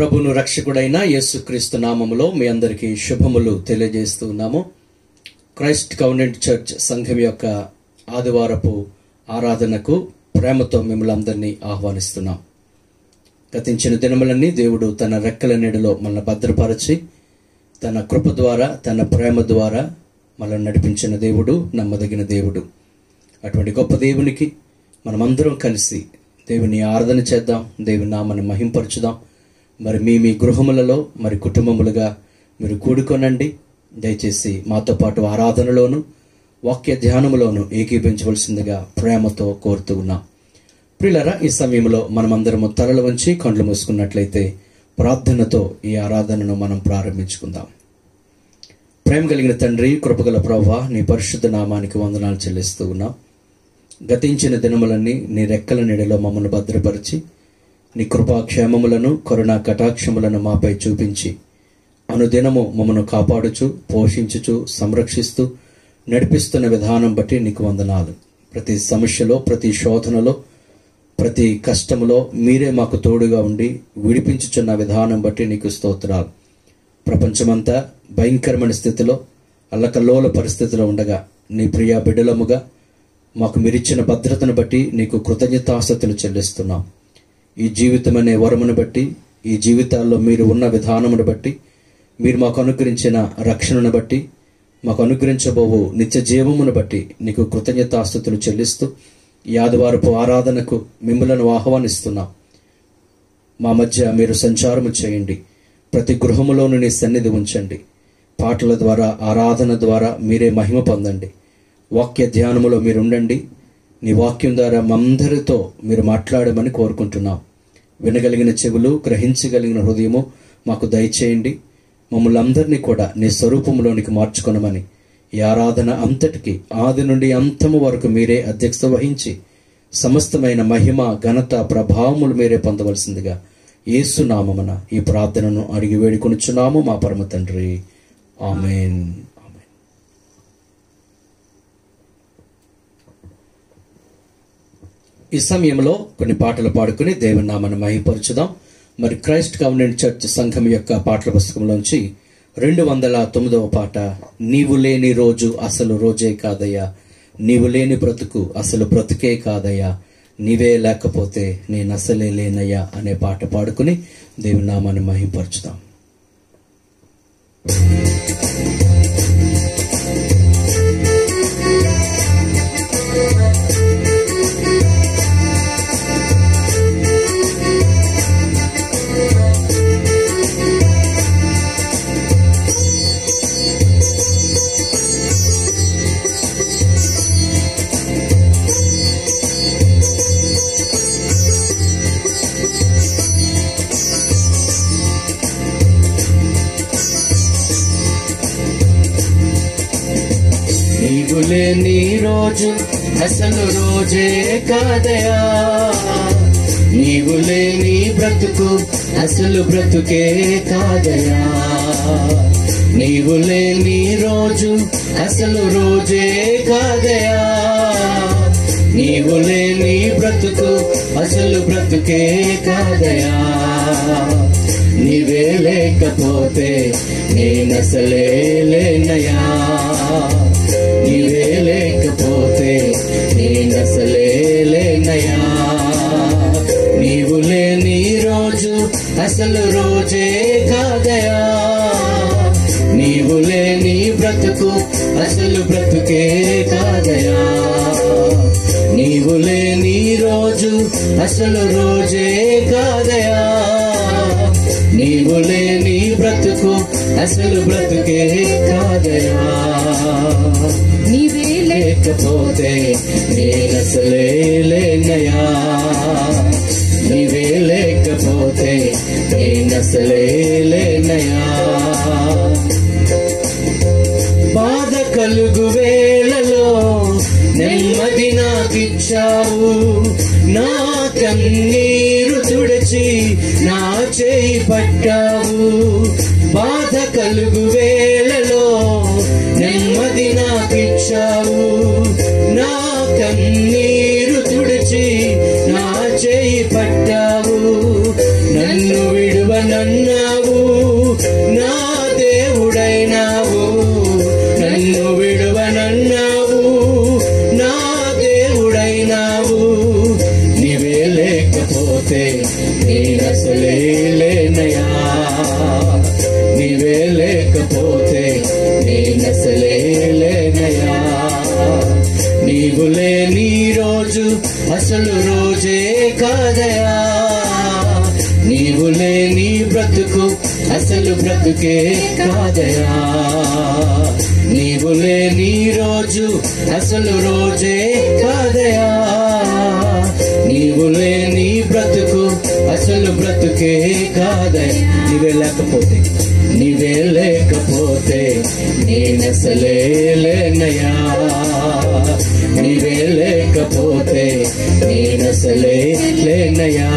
ప్రభును రక్షకుడైన యేసుక్రీస్తు నామములో మీ అందరికీ శుభములు తెలియజేస్తూ ఉన్నాము. క్రైస్ట్ కవెనెంట్ చర్చ్ సంఘం యొక్క ఆదివారపు ఆరాధనకు ప్రేమతో మిమ్మల్ని అందరినీ ఆహ్వానిస్తున్నాం. గతించిన దినములన్నీ దేవుడు తన రెక్కల నీడలో మనల్ని భద్రపరచి తన కృప ద్వారా తన ప్రేమ ద్వారా మనల్ని నడిపించిన దేవుడు నమ్మదగిన దేవుడు. అటువంటి గొప్ప దేవునికి మనమందరం కలిసి దేవుని ఆరాధన చేద్దాం, దేవుని నామని మహింపరచుదాం. మరి మీ గృహములలో మరి కుటుంబములుగా మీరు కూడుకొనండి. దయచేసి మాతో పాటు ఆరాధనలోను వాక్య ధ్యానములోను ఏకీభించవలసిందిగా ప్రేమతో కోరుతూ ఉన్నాం. ప్రియులారా, ఈ సమయంలో మనమందరము తలలు వంచి కండ్లు మూసుకున్నట్లయితే ప్రార్థనతో ఈ ఆరాధనను మనం ప్రారంభించుకుందాం. ప్రేమ కలిగిన తండ్రి, కృపగల ప్రభువా, నీ పరిశుద్ధ నామానికి వందనాలు చెల్లిస్తూ ఉన్నాం. గతించిన దినములన్నీ నీ రెక్కల నీడలో మమ్మల్ని భద్రపరిచి నీ కృపాక్షేమములను కరుణా కటాక్షములను మాపై చూపించి అనుదినము మమ్మను కాపాడుచు పోషించుచు సంరక్షిస్తూ నడిపిస్తున్న విధానం బట్టి నీకు వందనాలు. ప్రతి సమస్యలో, ప్రతి శోధనలో, ప్రతి కష్టములో మీరే మాకు తోడుగా ఉండి విడిపించుచున్న విధానం బట్టి నీకు స్తోత్రాలు. ప్రపంచమంతా భయంకరమైన స్థితిలో అల్లకల్లోల పరిస్థితిలో ఉండగా నీ ప్రియ బిడ్డలముగా మాకు మీరిచ్చిన భద్రతను బట్టి నీకు కృతజ్ఞతాస్తుతులు చెల్లిస్తున్నాం. ఈ జీవితం అనే వరమును బట్టి, ఈ జీవితాల్లో మీరు ఉన్న విధానమును బట్టి, మీరు మాకు అనుగ్రహించిన రక్షణను బట్టి, మాకు అనుగ్రహించబోవు నిత్య జీవమును బట్టి నీకు కృతజ్ఞతాస్తుతులు చెల్లిస్తూ ఈ ఆదివారపు ఆరాధనకు మిమ్మలను ఆహ్వానిస్తున్నాం. మా మధ్య మీరు సంచారము చేయండి. ప్రతి గృహములోనూ నీ సన్నిధి ఉంచండి. పాటల ద్వారా, ఆరాధన ద్వారా మీరే మహిమ పొందండి. వాక్య ధ్యానములో మీరు ఉండండి. నీ వాక్యం ద్వారా మందరితో మీరు మాట్లాడమని కోరుకుంటున్నాం. వినగలిగిన చెవులు, గ్రహించగలిగిన హృదయము మాకు దయచేయండి. మమ్మల్ని అందరినీ కూడా నీ స్వరూపంలోనికి మార్చుకొనమని ఈ ఆరాధన అంతటికి ఆది నుండి అంతము వరకు మీరే అధ్యక్షత వహించి సమస్తమైన మహిమ, ఘనత, ప్రభావములు మీరే పొందవలసిందిగా యేసు నామమున ఈ ప్రార్థనను అడిగి వేడుకొనుచున్నాము మా పరమ తండ్రి. ఆమేన్. ఈ సమయంలో కొన్ని పాటలు పాడుకుని దేవుని నామాన్ని మహిమపరచుదాం. మరి క్రైస్ట్ కవెనెంట్ చర్చ్ సంఘం యొక్క పాటల పుస్తకంలోంచి 209వ పాట, నీవు లేని రోజు అసలు రోజే కాదయ్యా, నీవు లేని బ్రతుకు అసలు బ్రతుకే కాదయ్యా, నీవే లేకపోతే నేను అసలే లేనయ్యా అనే పాట పాడుకుని దేవుని నామాన్ని మహిమపరచుదాం. నీ రోజు అసలు రోజే కాదయా, నీవు లేని బ్రతుకు అసలు బ్రతుకే కాదయా, నీవు లేని రోజు అసలు రోజే కాదయా, నీవు లేని బ్రతుకు అసలు బ్రతుకే కాదయా, నీవే లేకపోతే నేనసలే లేనయా, నీవే లేకపోతే నేనసలే లేనయా, నీవు లేని రోజు అసలు రోజే కాదయా, నీవు లేని బ్రతుకు అసలు బ్రతుకే కాదయా, నీవు లేని రోజు అసలు రోజే కాదయా, నీవు లేని బ్రతుకు అసలు బ్రతుకే కాదయా, నీవే లేకపోతే నేనసలే లేనయా, నీవే లేకపోతే నేనసలే లేనయా, బాధ కలుగు వేళలో నెమ్మది నాకిచ్చావు, నా కన్నీరు తుడిచి నా చేయి పట్టావు, బాధ కలుగు వేళలో నెమ్మది నాకిచ్చావు, నా కన్నీరు తుడిచి నా చేయి పట్టావు, నన్ను విడువ నన్ను నీవు లేని రోజు అసలు రోజే కాదయా, నీవు లేని బ్రతుకు అసలు బ్రతుకే కాదయా, నీవు లేని రోజు అసలు రోజే కాదయా, నీవు లేని బ్రతుకు అసలు బ్రతుకే కాదయా. నీవే లేకపోతే నేనసలే లేనయా, నీవే లేకపోతే నేనసలే లేనయా.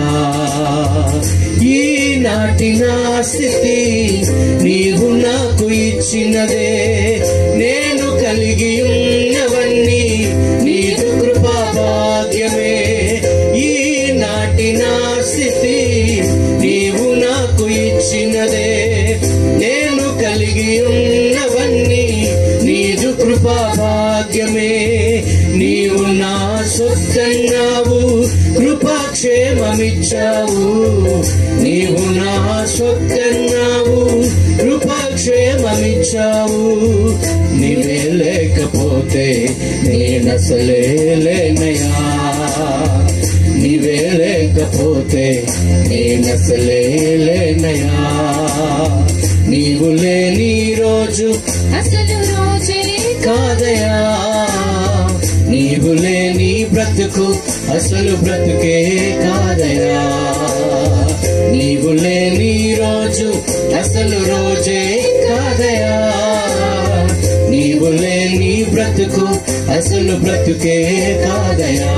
ఈనాటి నా స్థితి నీవు నాకు ఇచ్చినదే, నేను కలిగి ఉన్నవన్నీ నీదు కృపా భాగ్యమే. ఈనాటి నా స్థితి నీవు నాకు ఇచ్చినదే, నేను కలిగి ఉన్నవన్నీ నీదు కృపా భాగ్యమే. నీవు నా సొత్తన్నావు, కృపాక్షేమమిచ్చావు, నీవు నా సొత్తన్నావు, కృపాక్షేమమిచ్చావు. నీవే లేకపోతే నేనసలే లేనయా, నీవే లేకపోతే నేనసలే లేనయా. నీవు లేని రోజు అసలు రోజే కాదయా, నీవు లేని బ్రతుకు అసలు బ్రతుకే కాదయా, నీవు లేని రోజు అసలు రోజే కాదయా, నీవు లేని బ్రతుకు అసలు బ్రతుకే కాదయా.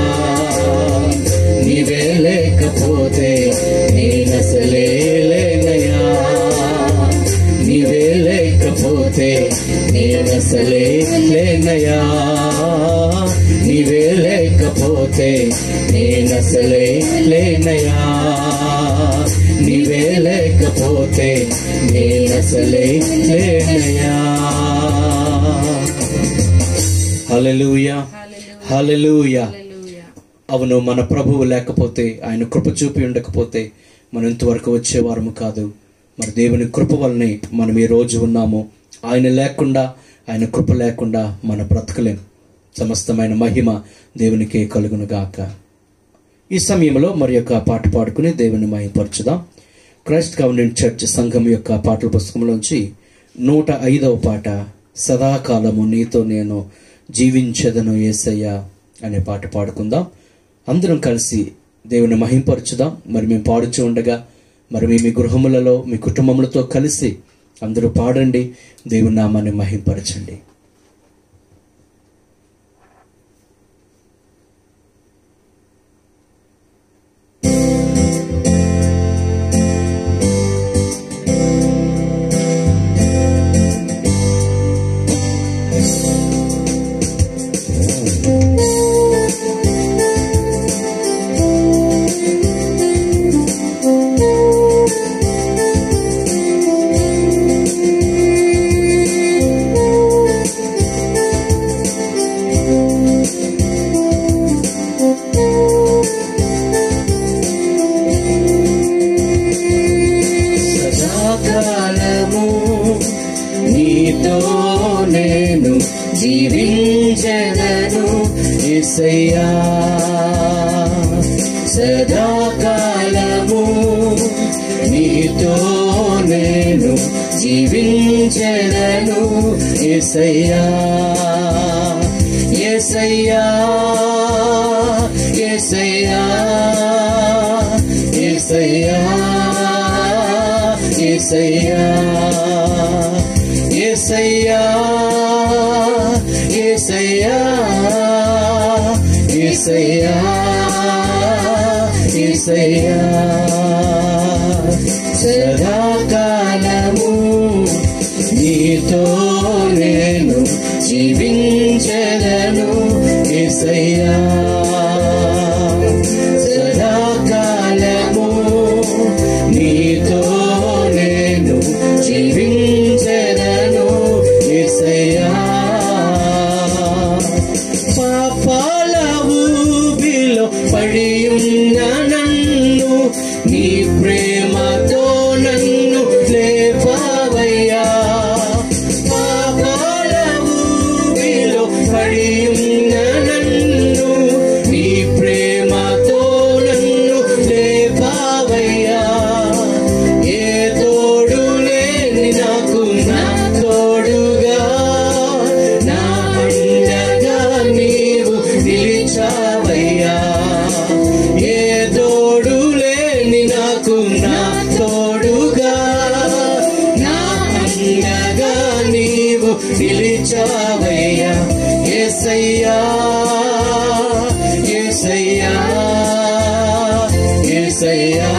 నీవే లేకపోతే నేనసలే లేనయా, నీవే లేకపోతే నేనసలే లేనయా, నీవే లేకపోతే నేనసలే లేనయా, నీవే లేకపోతే నేనసలే లేనయా. హల్లెలూయా, హల్లెలూయా. అవును, మన ప్రభువు లేకపోతే, ఆయన కృప చూపి ఉండకపోతే మనం ఇంతవరకు వచ్చేవారము కాదు. మరి దేవుని కృప వల్లనే మనం ఈ రోజు ఉన్నాము. ఆయన లేకుండా, ఆయన కృప లేకుండా మన బ్రతకలేం. సమస్తమైన మహిమ దేవునికే కలుగునుగాక. ఈ సమయంలో మరి యొక్క పాట పాడుకుని దేవుని మహిమపరచుదాం. క్రైస్ట్ కవెనెంట్ చర్చ్ సంఘం యొక్క పాటల పుస్తకంలోంచి 105వ పాట, సదాకాలము నీతో నేను జీవించెదను యేసయ్యా అనే పాట పాడుకుందాం. అందరం కలిసి దేవుని మహిమపరచుదాం. మరి మేము పాడుచూ ఉండగా మరి మీ గృహములలో మీ కుటుంబములతో కలిసి అందరూ పాడండి, దేవుని నామాన్ని మహిమపరచండి. యేసయ్యా సదాకాలము నీతో నేను జీవించెదను యేసయ్యా యేసయ్యా యేసయ్యా యేసయ్యా యేసయ్యా యేసయ్యా యేసయ్యా యేసయ్యా యేసయ్యా సదాకాలము నీతో నేను జీవించెదను యేసయ్యా సదాకాలము నీతో నేను జీవించెదను యేసయ్యా పాపాల ఊబిలో పడియున్న నన్ను నీ ప్రేమతో నన్ను లేపావయ్యా పాపాల ఊబిలో పడి యేసయ్యా యేసయ్యా యేసయ్యా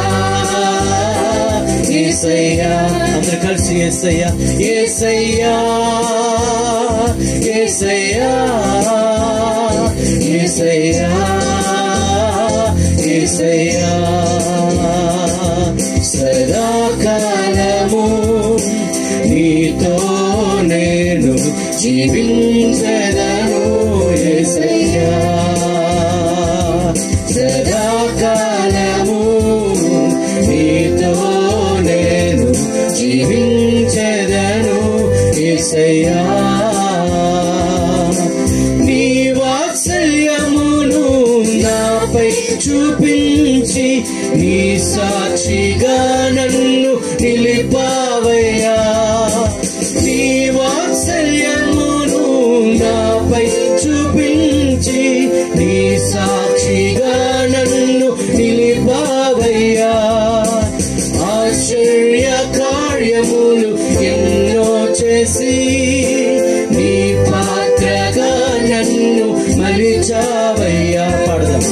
యేసయ్యా అందరూ కలిసి యేసయ్యా యేసయ్యా యేసయ్యా యేసయ్యా యేసయ్యా సదాకాలము నీతో నేను జీవించెదను యేసయ్యా సదాకాలము నీతో నేను జీవించెదను యేసయ్యా నీ వాత్సల్యమును నాపై చూపించి నీ సాక్షిగా నన్ను నిలిపావయ్యా నీ వాత్సల్యమును నాపై చూపించి నీ సాక్షిగా నన్ను నిలిపావయ్యా ఆశ్చర్య కార్యములు ఎన్నో చేసి నీ పాత్రగా నన్ను మలిచావయ్యా పాడదాం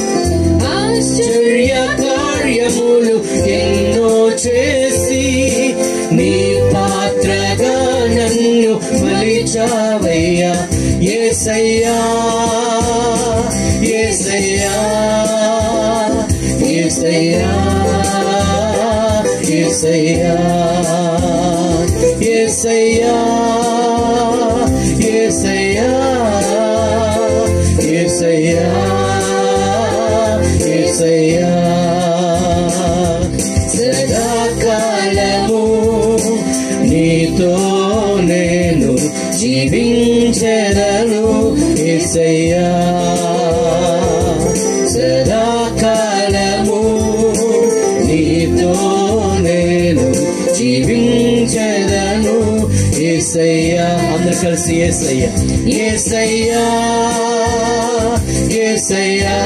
ఆశ్చర్య కార్యములు ఎన్నో చేసి నీ పాత్రగా నన్ను మలిచావయ్యా యేసయ్యా యేసయ్యా యేసయ్యా యేసయ్యా యేసయ్యా యేసయ్యా యేసయ్యా యేసయ్యా సదాకాలము నీతో నేను జీవించెదను యేసయ్యా సదాకాలము నీతో నేను జీవించెదను యేసయ్యా అందరూ కలిసి యేసయ్యా యేసయ్యా యేసయ్యా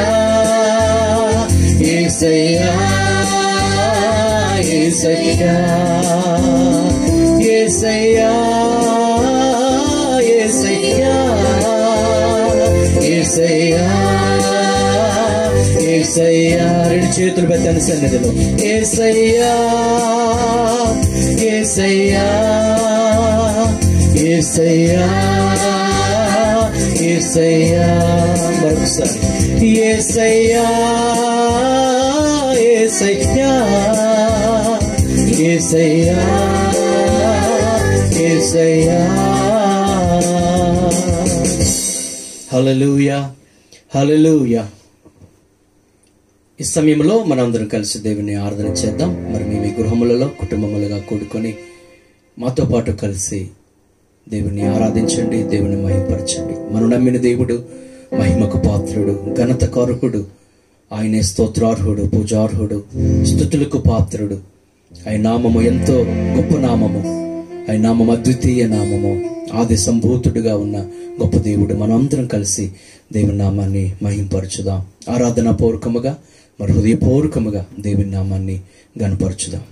యేసయ్యా యేసయ్యా యేసయ్యా యేసయ్యా యేసయ్యా యేసయ్యా రెండు చేతులు పెట్టండి సన్నిధిలో యేసయ్యా యేసయ్యా యేసయ్యా యేసయ్యా మరొకసారి యేసయ్యా యేసయ్యా యేసయ్యా యేసయ్యా హల్లెలూయా హల్లెలూయా ఈ సమయంలో మనందరం కలిసి దేవుని ఆరాధన చేద్దాం మరి మీ గృహములలో కుటుంబములుగా కూడుకొని మాతో పాటు కలిసి దేవుని ఆరాధించండి దేవుని మహిమపరచండి మనం నమ్మిన దేవుడు మహిమకు పాత్రుడు ఘనత కారకుడు ఆయనే స్తోత్రార్హుడు పూజార్హుడు స్తుతులకు పాత్రుడు ఆయన నామము ఎంతో గొప్ప నామము ఆయన నామము అద్వితీయ నామము ఆది సంభూతుడుగా ఉన్న గొప్ప దేవుడు మనం అందరం కలిసి దేవుని నామాన్ని మహింపరచుదాం ఆరాధన పూర్వకముగా మరి హృదయపూర్వకముగా దేవుని నామాన్ని గణపరచుదాం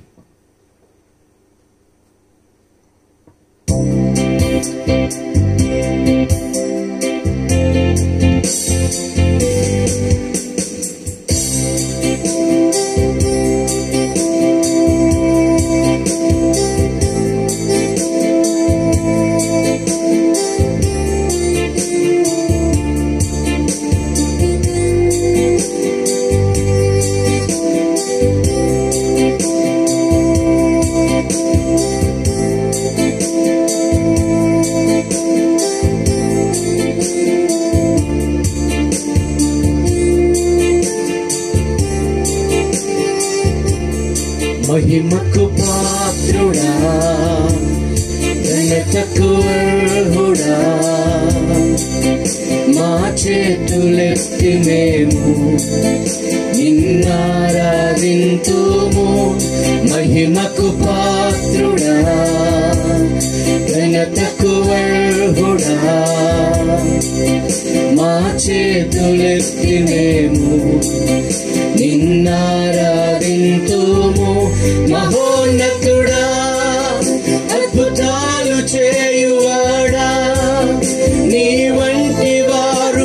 మహిమకు పాత్రుడా ఘనతకు అర్హుడా మా చేతులెత్తి మేము నిన్నారాధింతుము మహిమకు పాత్రుడా ఘనతకు అర్హుడా మా చేతులెత్తి మేము నిన్నారాధింతుము మహోన్నతుడా అద్భుతాలు చేయువాడా నీ వంటి వారు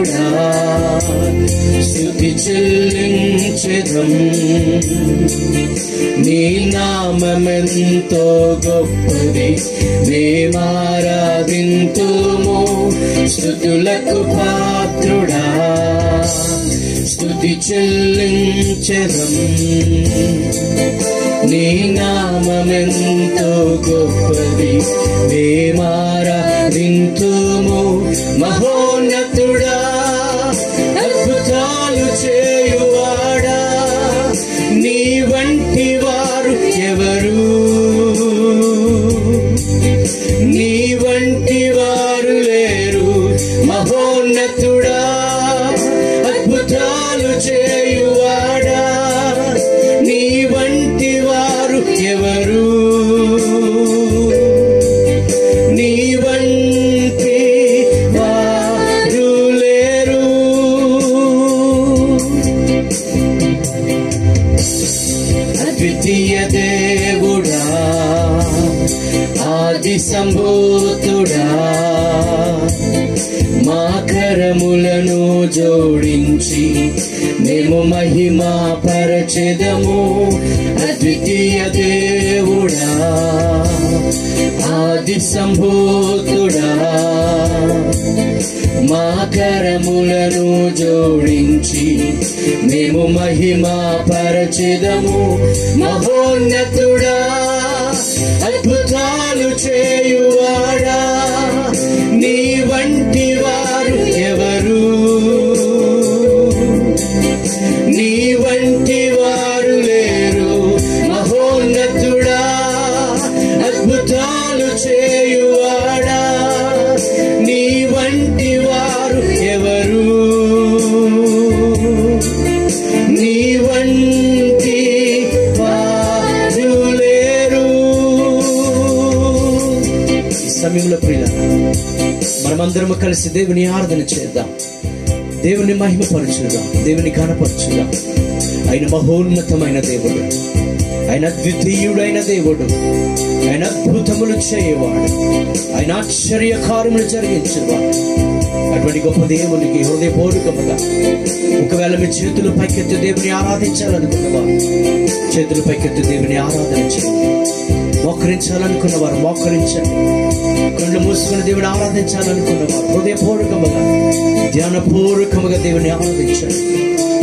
పాత్రుడా స్తుతి చెల్లించెదం. నీ నామమెంతో గొప్పది మేమారాధింతుము. స్తుతులకు పాత్రుడా స్తుతి చెల్లించెదం. నీ నామమెంతో గొప్పది మేమారాధింతుము. మహోన్నతుడా అద్భుతాలు చేయువాడా నీ వంటి వారు ఎవరు? నీ వంటి వారు లేరు. మహోన్నతుడా అద్భుతాలు చేయువాడా నీ వంటి వారు ఎవరు? నీ వంటి వారు లేరు. అద్వితీయ దేవుడా ఆది సంభూతుడా మా కరములను జోడించి మేము మహిమా పరచెదము. అద్వితీయ దేవుడా ఆది సంభూతుడా మా కరములను జోడించి మేము మహిమా పరచెదము. మహోన్నతుడా అద్భుతాలు చేయువాడా నీ వంటి వారు ఎవరు? నీ వంటి వారు లేరు. మహోన్నతుడా అద్భుతాలు చేయువాడా నీ వంటి వారు ఎవరు? నీ వంటి వారు లేరు. ఈ సమయంలో ప్రియులారా మనమందరము కలిసి దేవుని ఆరాధన చేద్దాం, దేవుని మహిమపరచుదాం, దేవుని ఘనపరచుదాం. ఆయన మహోన్నతమైన దేవుడు, ఆయన అద్వితీయుడైన దేవుడు, ఆయన అద్భుతములు చేయవాడు, ఆయన ఆశ్చర్య కార్యములు జరిగించేవాడు. అటువంటి గొప్ప దేవునికి హృదయపూర్వకముగా ఒకవేళ మీ చేతులు పైకెత్తి దేవుని ఆరాధించాలనుకున్నవారు చేతులు పైకెత్తి దేవుని ఆరాధన చేయండి. మోకరించాలనుకున్నవారు మోకరించండి. కళ్ళు మూసుకుని దేవుని ఆరాధించాలనుకున్నవారు హృదయపూర్వకముగా ధ్యానపూర్వకముగా దేవుని ఆరాధించండి.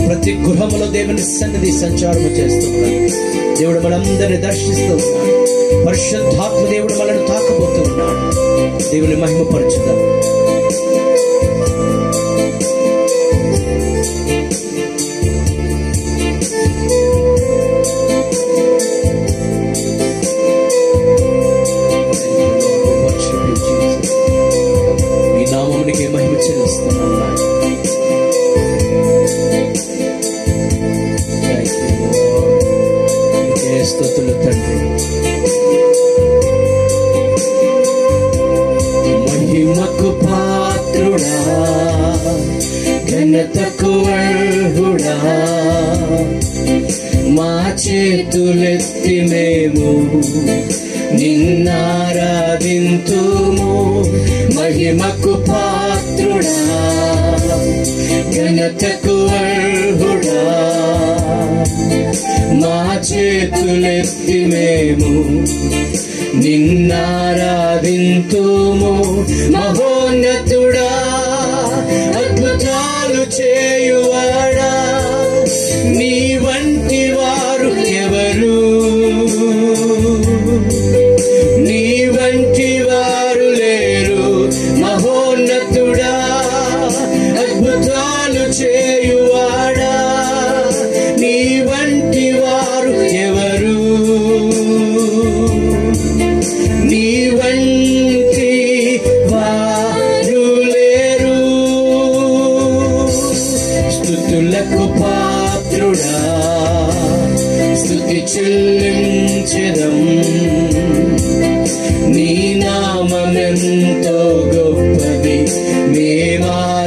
ప్రతి గృహములో దేవుని సన్నిధి సంచారము చేస్తున్నాడు. దేవుడు మనందరినీ దర్శిస్తూ ఉన్నాడు. పరిశుద్ధాత్మ దేవుడు మనల్ని తాకబోతూ ఉన్నాడు. దేవుని మహిమపరచుదాం. ఈ నామమునికి మహిమ చెల్లిస్తున్నాం. స్తుతులు తండ్రి. మహిమకు పాత్రుడా ఘనతకు అర్హుడా మా చేతులెత్తి మేము నిన్నారాధింతుము. మహిమకు పాత్రుడా ఘనతకు అర్హుడా మా చేతులెత్తి మేము నిన్నారాధింతుము. మహోన్నతుడా అద్భుతాలు చేయువాడా నీ వంటి వారు ఎవరు? నీ వంటి వారు లేరు. మహోన్నతుడా అద్భుతాలు చేయువాడా నీ వంటి వారు ఎవరు? నీ వంటి వారు లేరు. స్తుతులకు పాత్రుడా స్తుతి చెల్లించెదం. నీ నామమెంతో గొప్పది మేమారాధింతుము.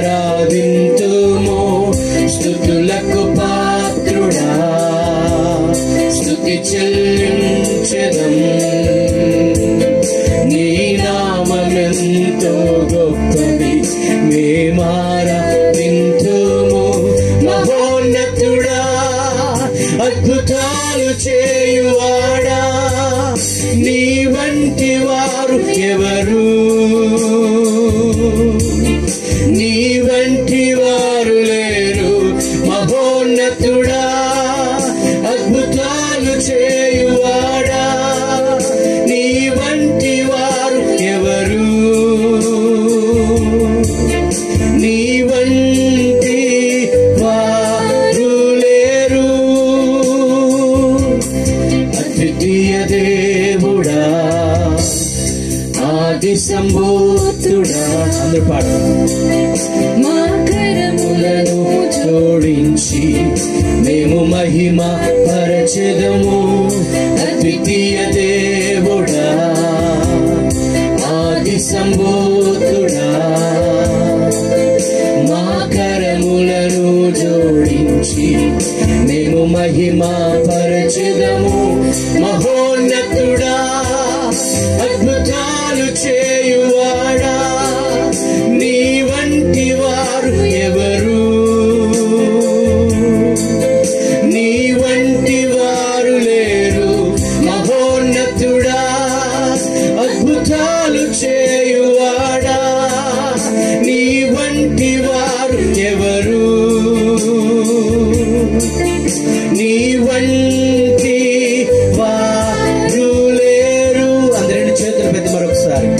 మహోన్నతుడా అద్భుతాలు చేయువాడా నీ వంటి వారు ఎవరు నీ వంటి వారు లేరు అద్వితీయ దేవుడా ఆది సంభూతుడా అందరూ పాడు మా కరములను జోడించి మేము మహిమ పరచెదము అద్వితీయ దేవుడా ఆది సంభూతుడా మా కరములను జోడించి మేము మహిమ పరచెదము మహోన్నతుడా అద్భుతాలు చేయువాడా నీ వంటి వారు ఎవరు నీ వంటి వారు లేరు మహోన్నతుడా అద్భుతాలు చేయువాడా నీ వంటి వారు ఎవరు నీ వంటి వారు లేరు అందరి చేతులు పెద్ద మరొకసారి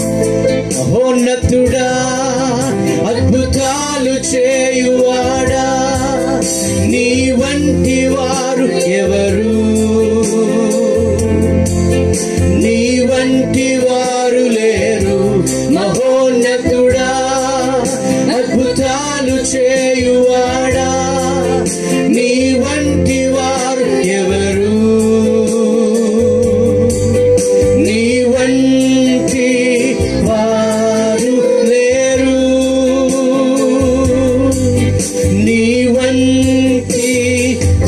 మహోన్నతుడా అద్భుతాలు చేయువాడా నీ వంటి వారు ఎవరు నీ వంటి వారు లేరు మహోన్నతుడా అద్భుతాలు చేయువాడా నీ వంటి వారు ఎవరు నీ వంటి వారు లేరు నీ వంటి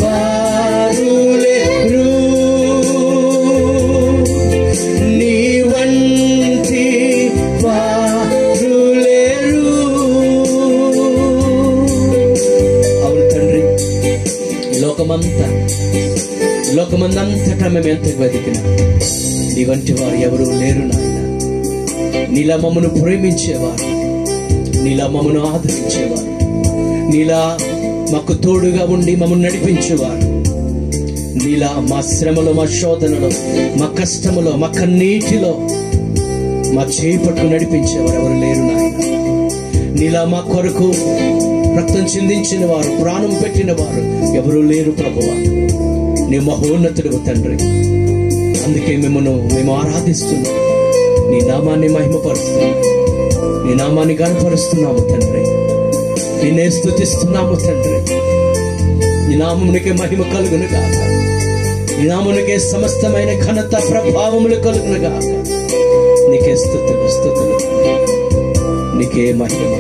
వారు లేరు నీ వంటి వారు లేరు అవును తండ్రి లోకమందంతటా మేము ఎంత వెతికినా నీ వంటి వారు ఎవరు లేరు నాయన నీలా మమ్మను ప్రేమించేవారు నీలా మమ్మను ఆదరించేవారు నీలా మాకు తోడుగా ఉండి మమ్మల్ని నడిపించేవారు నీలా మా శ్రమలో మా శోధనలో మా కష్టములో మా కన్నీటిలో మా చేయి పట్టుకు నడిపించేవారు ఎవరు లేరు నాయన నీలా మా కొరకు రక్తం చిందించిన వారు ప్రాణం పెట్టిన వారు ఎవరు లేరు ప్రభువా నీ మహోన్నతుడు తండ్రి అందుకే మేము ఆరాధిస్తున్నాం నీ నామాన్ని మహిమపరుస్తున్నాం నీ నామాన్ని గణపరుస్తున్నాము తండ్రి నిన్నే స్తుతిస్తున్నాము తండ్రి నీ నామమునికే మహిమ కలుగును గాక నీ నామమునికే సమస్తమైన ఘనత ప్రభావములు కలుగును గాక నీకే స్తుతులు నీకే మహిమ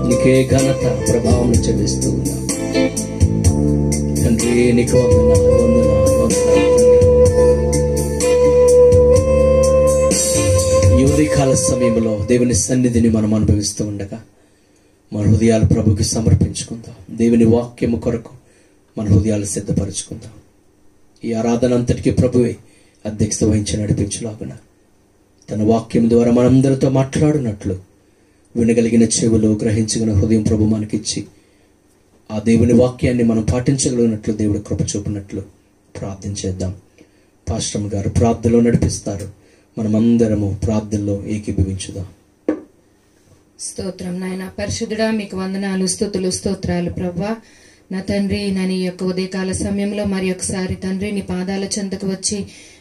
నీకే ఘనత ప్రభావం చెల్లిస్తూ ఉన్నా తండ్రి నీకు వందనాలు ఈ ఉదయకాల సమయంలో దేవుని సన్నిధిని మనం అనుభవిస్తూ ఉండగా మన హృదయాలు ప్రభుకి సమర్పించుకుందాం దేవుని వాక్యము కొరకు మన హృదయాలు సిద్ధపరచుకుందాం ఈ ఆరాధన అంతటికీ ప్రభువే అధ్యక్షత వహించి నడిపించులాగున తన వాక్యం ద్వారా మనందరితో మాట్లాడినట్లు వినగలిగిన చెవులు గ్రహించగల హృదయం ప్రభు మనకిచ్చి ఆ దేవుని వాక్యాన్ని మనం పాటించగలిగినట్లు దేవుడు కృప చూపినట్లు ప్రార్థన చేద్దాం. పాస్టర్ గారు ప్రార్థనలో నడిపిస్తారు. మనమందరము ప్రార్థనలో ఏకీభవించుదాం. స్తోత్రం నాయన పరిశుద్ధుడా, మీకు వందనాలు, స్తుతులు, స్తోత్రాలు ప్రభువా. నా తండ్రి, నేను ఈ యొక్క ఉదయకాల సమయంలో మరి ఒకసారి తండ్రి నీ పాదాల చెంతకు వచ్చి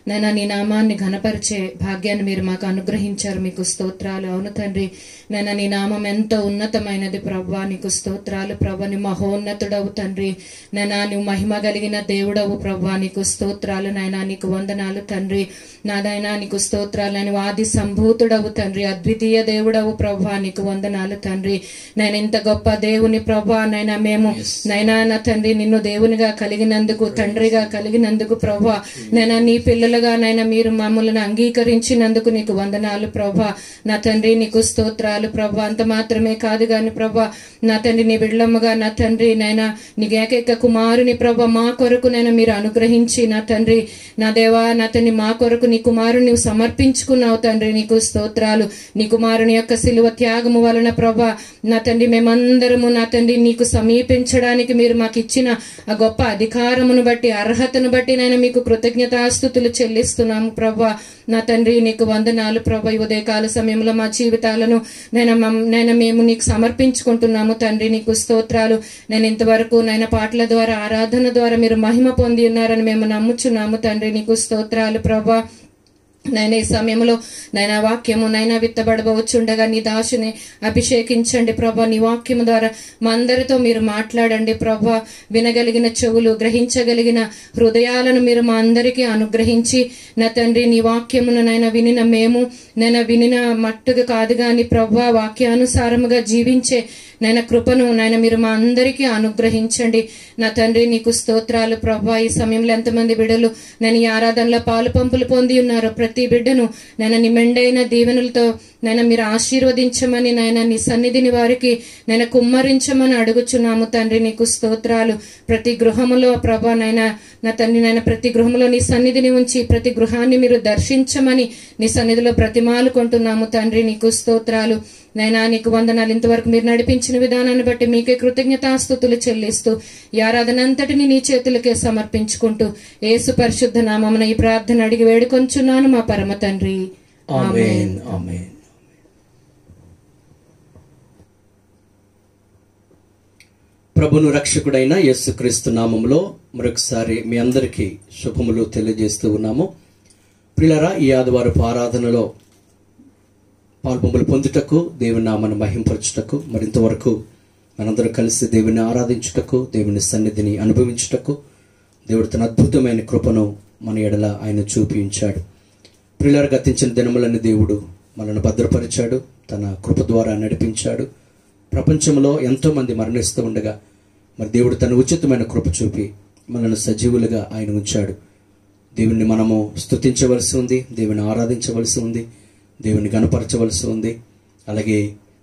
నాయన నీ నామాన్ని ఘనపరిచే భాగ్యాన్ని మీరు మాకు అనుగ్రహించారు. మీకు స్తోత్రాలు. అవును తండ్రి, నాయన నీ నామం ఎంతో ఉన్నతమైనది ప్రభువా. నీకు స్తోత్రాలు ప్రభువా. నీ మహోన్నతుడవు తండ్రి. నాయన నువ్వు మహిమ కలిగిన దేవుడవు ప్రభువా. నీకు స్తోత్రాలు నాయన. నీకు వందనాలు తండ్రి. నాదైనా నీకు స్తోత్రాలు. నేను ఆది సంభూతుడవు తండ్రి. అద్వితీయ దేవుడవు ప్రభువా. నీకు వందనాలు తండ్రి. నేను ఇంత గొప్ప దేవుని ప్రభువా. నైనా మేము నైనా నా తండ్రి నిన్ను దేవునిగా కలిగినందుకు, తండ్రిగా కలిగినందుకు ప్రభువా. నైనా నీ పిల్లలు బిడ్డలుగా నైనా మీరు మమ్మల్ని అంగీకరించినందుకు నీకు వందనాలు ప్రభా. నా తండ్రి నీకు స్తోత్రాలు ప్రభా. అంత మాత్రమే కాదు గాని ప్రభా, నా తండ్రి నీ బిడ్డలమ్మగా నా తండ్రి నైనా నీకు ఏకైక కుమారుని ప్రభా మా కొరకు నైనా మీరు అనుగ్రహించి నా తండ్రి నా దేవా నా తండ్రి మా కొరకు నీ కుమారుని నువ్వు సమర్పించుకున్నావు తండ్రి. నీకు స్తోత్రాలు. నీ కుమారుని యొక్క శిలువ త్యాగము వలన ప్రభా నా తండ్రి మేమందరము నా తండ్రి నీకు సమీపించడానికి మీరు మాకు ఇచ్చిన ఆ గొప్ప అధికారమును బట్టి అర్హతను బట్టి నేను మీకు కృతజ్ఞతాస్తుతులు చెల్లిస్తున్నాము ప్రభా. నా తండ్రి నీకు వందనాలు ప్రభా. ఈ ఉదయకాల సమయంలో మా జీవితాలను నేను మేము నీకు సమర్పించుకుంటున్నాము తండ్రి. నీకు స్తోత్రాలు. నేను ఇంతవరకు నైనా పాటల ద్వారా ఆరాధన ద్వారా మీరు మహిమ పొంది ఉన్నారని మేము నమ్ముచున్నాము తండ్రి. నీకు స్తోత్రాలు ప్రభా. నైనా ఈ సమయంలో నైనా వాక్యము నైనా విత్తబడబోచుండగా నీ దాసుని అభిషేకించండి ప్రభా. నీ వాక్యము ద్వారా మా అందరితో మీరు మాట్లాడండి ప్రభా. వినగలిగిన చెవులు, గ్రహించగలిగిన హృదయాలను మీరు మా అందరికీ అనుగ్రహించి నా తండ్రి నీ వాక్యమును నైనా వినిన మేము నైనా వినిన మట్టుగా కాదు గాని ప్రభా వాక్యానుసారముగా జీవించే నైనా కృపను నైనా మీరు మా అందరికీ అనుగ్రహించండి. నా తండ్రి నీకు స్తోత్రాలు ప్రభా. ఈ సమయంలో ఎంతమంది బిడ్డలు నేను ఈ ఆరాధనలో పాలు పంపులు పొంది ఉన్నారు. ప్రతి బిడ్డను నైనా నీ మెండైన దీవెనలతో నైనా మీరు ఆశీర్వదించమని నైనా నీ సన్నిధిని వారికి నైనా కుమ్మరించమని అడుగుచున్నాము తండ్రి. నీకు స్తోత్రాలు. ప్రతి గృహములో ప్రభా నైనా నా తండ్రి నైనా ప్రతి గృహంలో నీ సన్నిధిని ఉంచి ప్రతి గృహాన్ని మీరు దర్శించమని నీ సన్నిధిలో ప్రతిమాలుకుంటున్నాము తండ్రి. నీకు స్తోత్రాలు నైనా. నీకు వందనాలు. ఇంతవరకు మీరు నడిపించిన విధానాన్ని బట్టి మీకే కృతజ్ఞతాస్తుతులు చెల్లిస్తూ ఈ ఆరాధన అంతటిని నీ చేతులకే సమర్పించుకుంటూ యేసు పరిశుద్ధ నామమున ఈ ప్రార్థన అడిగి వేడుకొంచున్నాను మా పరమ తండ్రి. ఆమేన్. ఆమేన్. ప్రభును రక్షకుడైన యేసుక్రీస్తు నామములో మరొకసారి మీ అందరికీ శుభములు తెలియజేస్తూ ఉన్నాము. ప్రియులారా, ఈ ఆదివారపు ఆరాధనలో పాల్పొంపులు పొందుటకు, దేవుని నామను మహింపరచుటకు, మరింతవరకు మనందరూ కలిసి దేవుని ఆరాధించుటకు, దేవుని సన్నిధిని అనుభవించుటకు దేవుడు తన అద్భుతమైన కృపను మన ఎడల ఆయన చూపించాడు. ప్రియులారా, గతించిన దినములని దేవుడు మనల్ని భద్రపరిచాడు, తన కృప ద్వారా నడిపించాడు. ప్రపంచంలో ఎంతోమంది మరణిస్తూ ఉండగా మరి దేవుడు తన ఉచితమైన కృప చూపి మనల్ని సజీవులుగా ఆయన ఉంచాడు. దేవుణ్ణి మనము స్తుతించవలసి ఉంది, దేవుని ఆరాధించవలసి ఉంది, దేవుని గణపరచవలసి ఉంది. అలాగే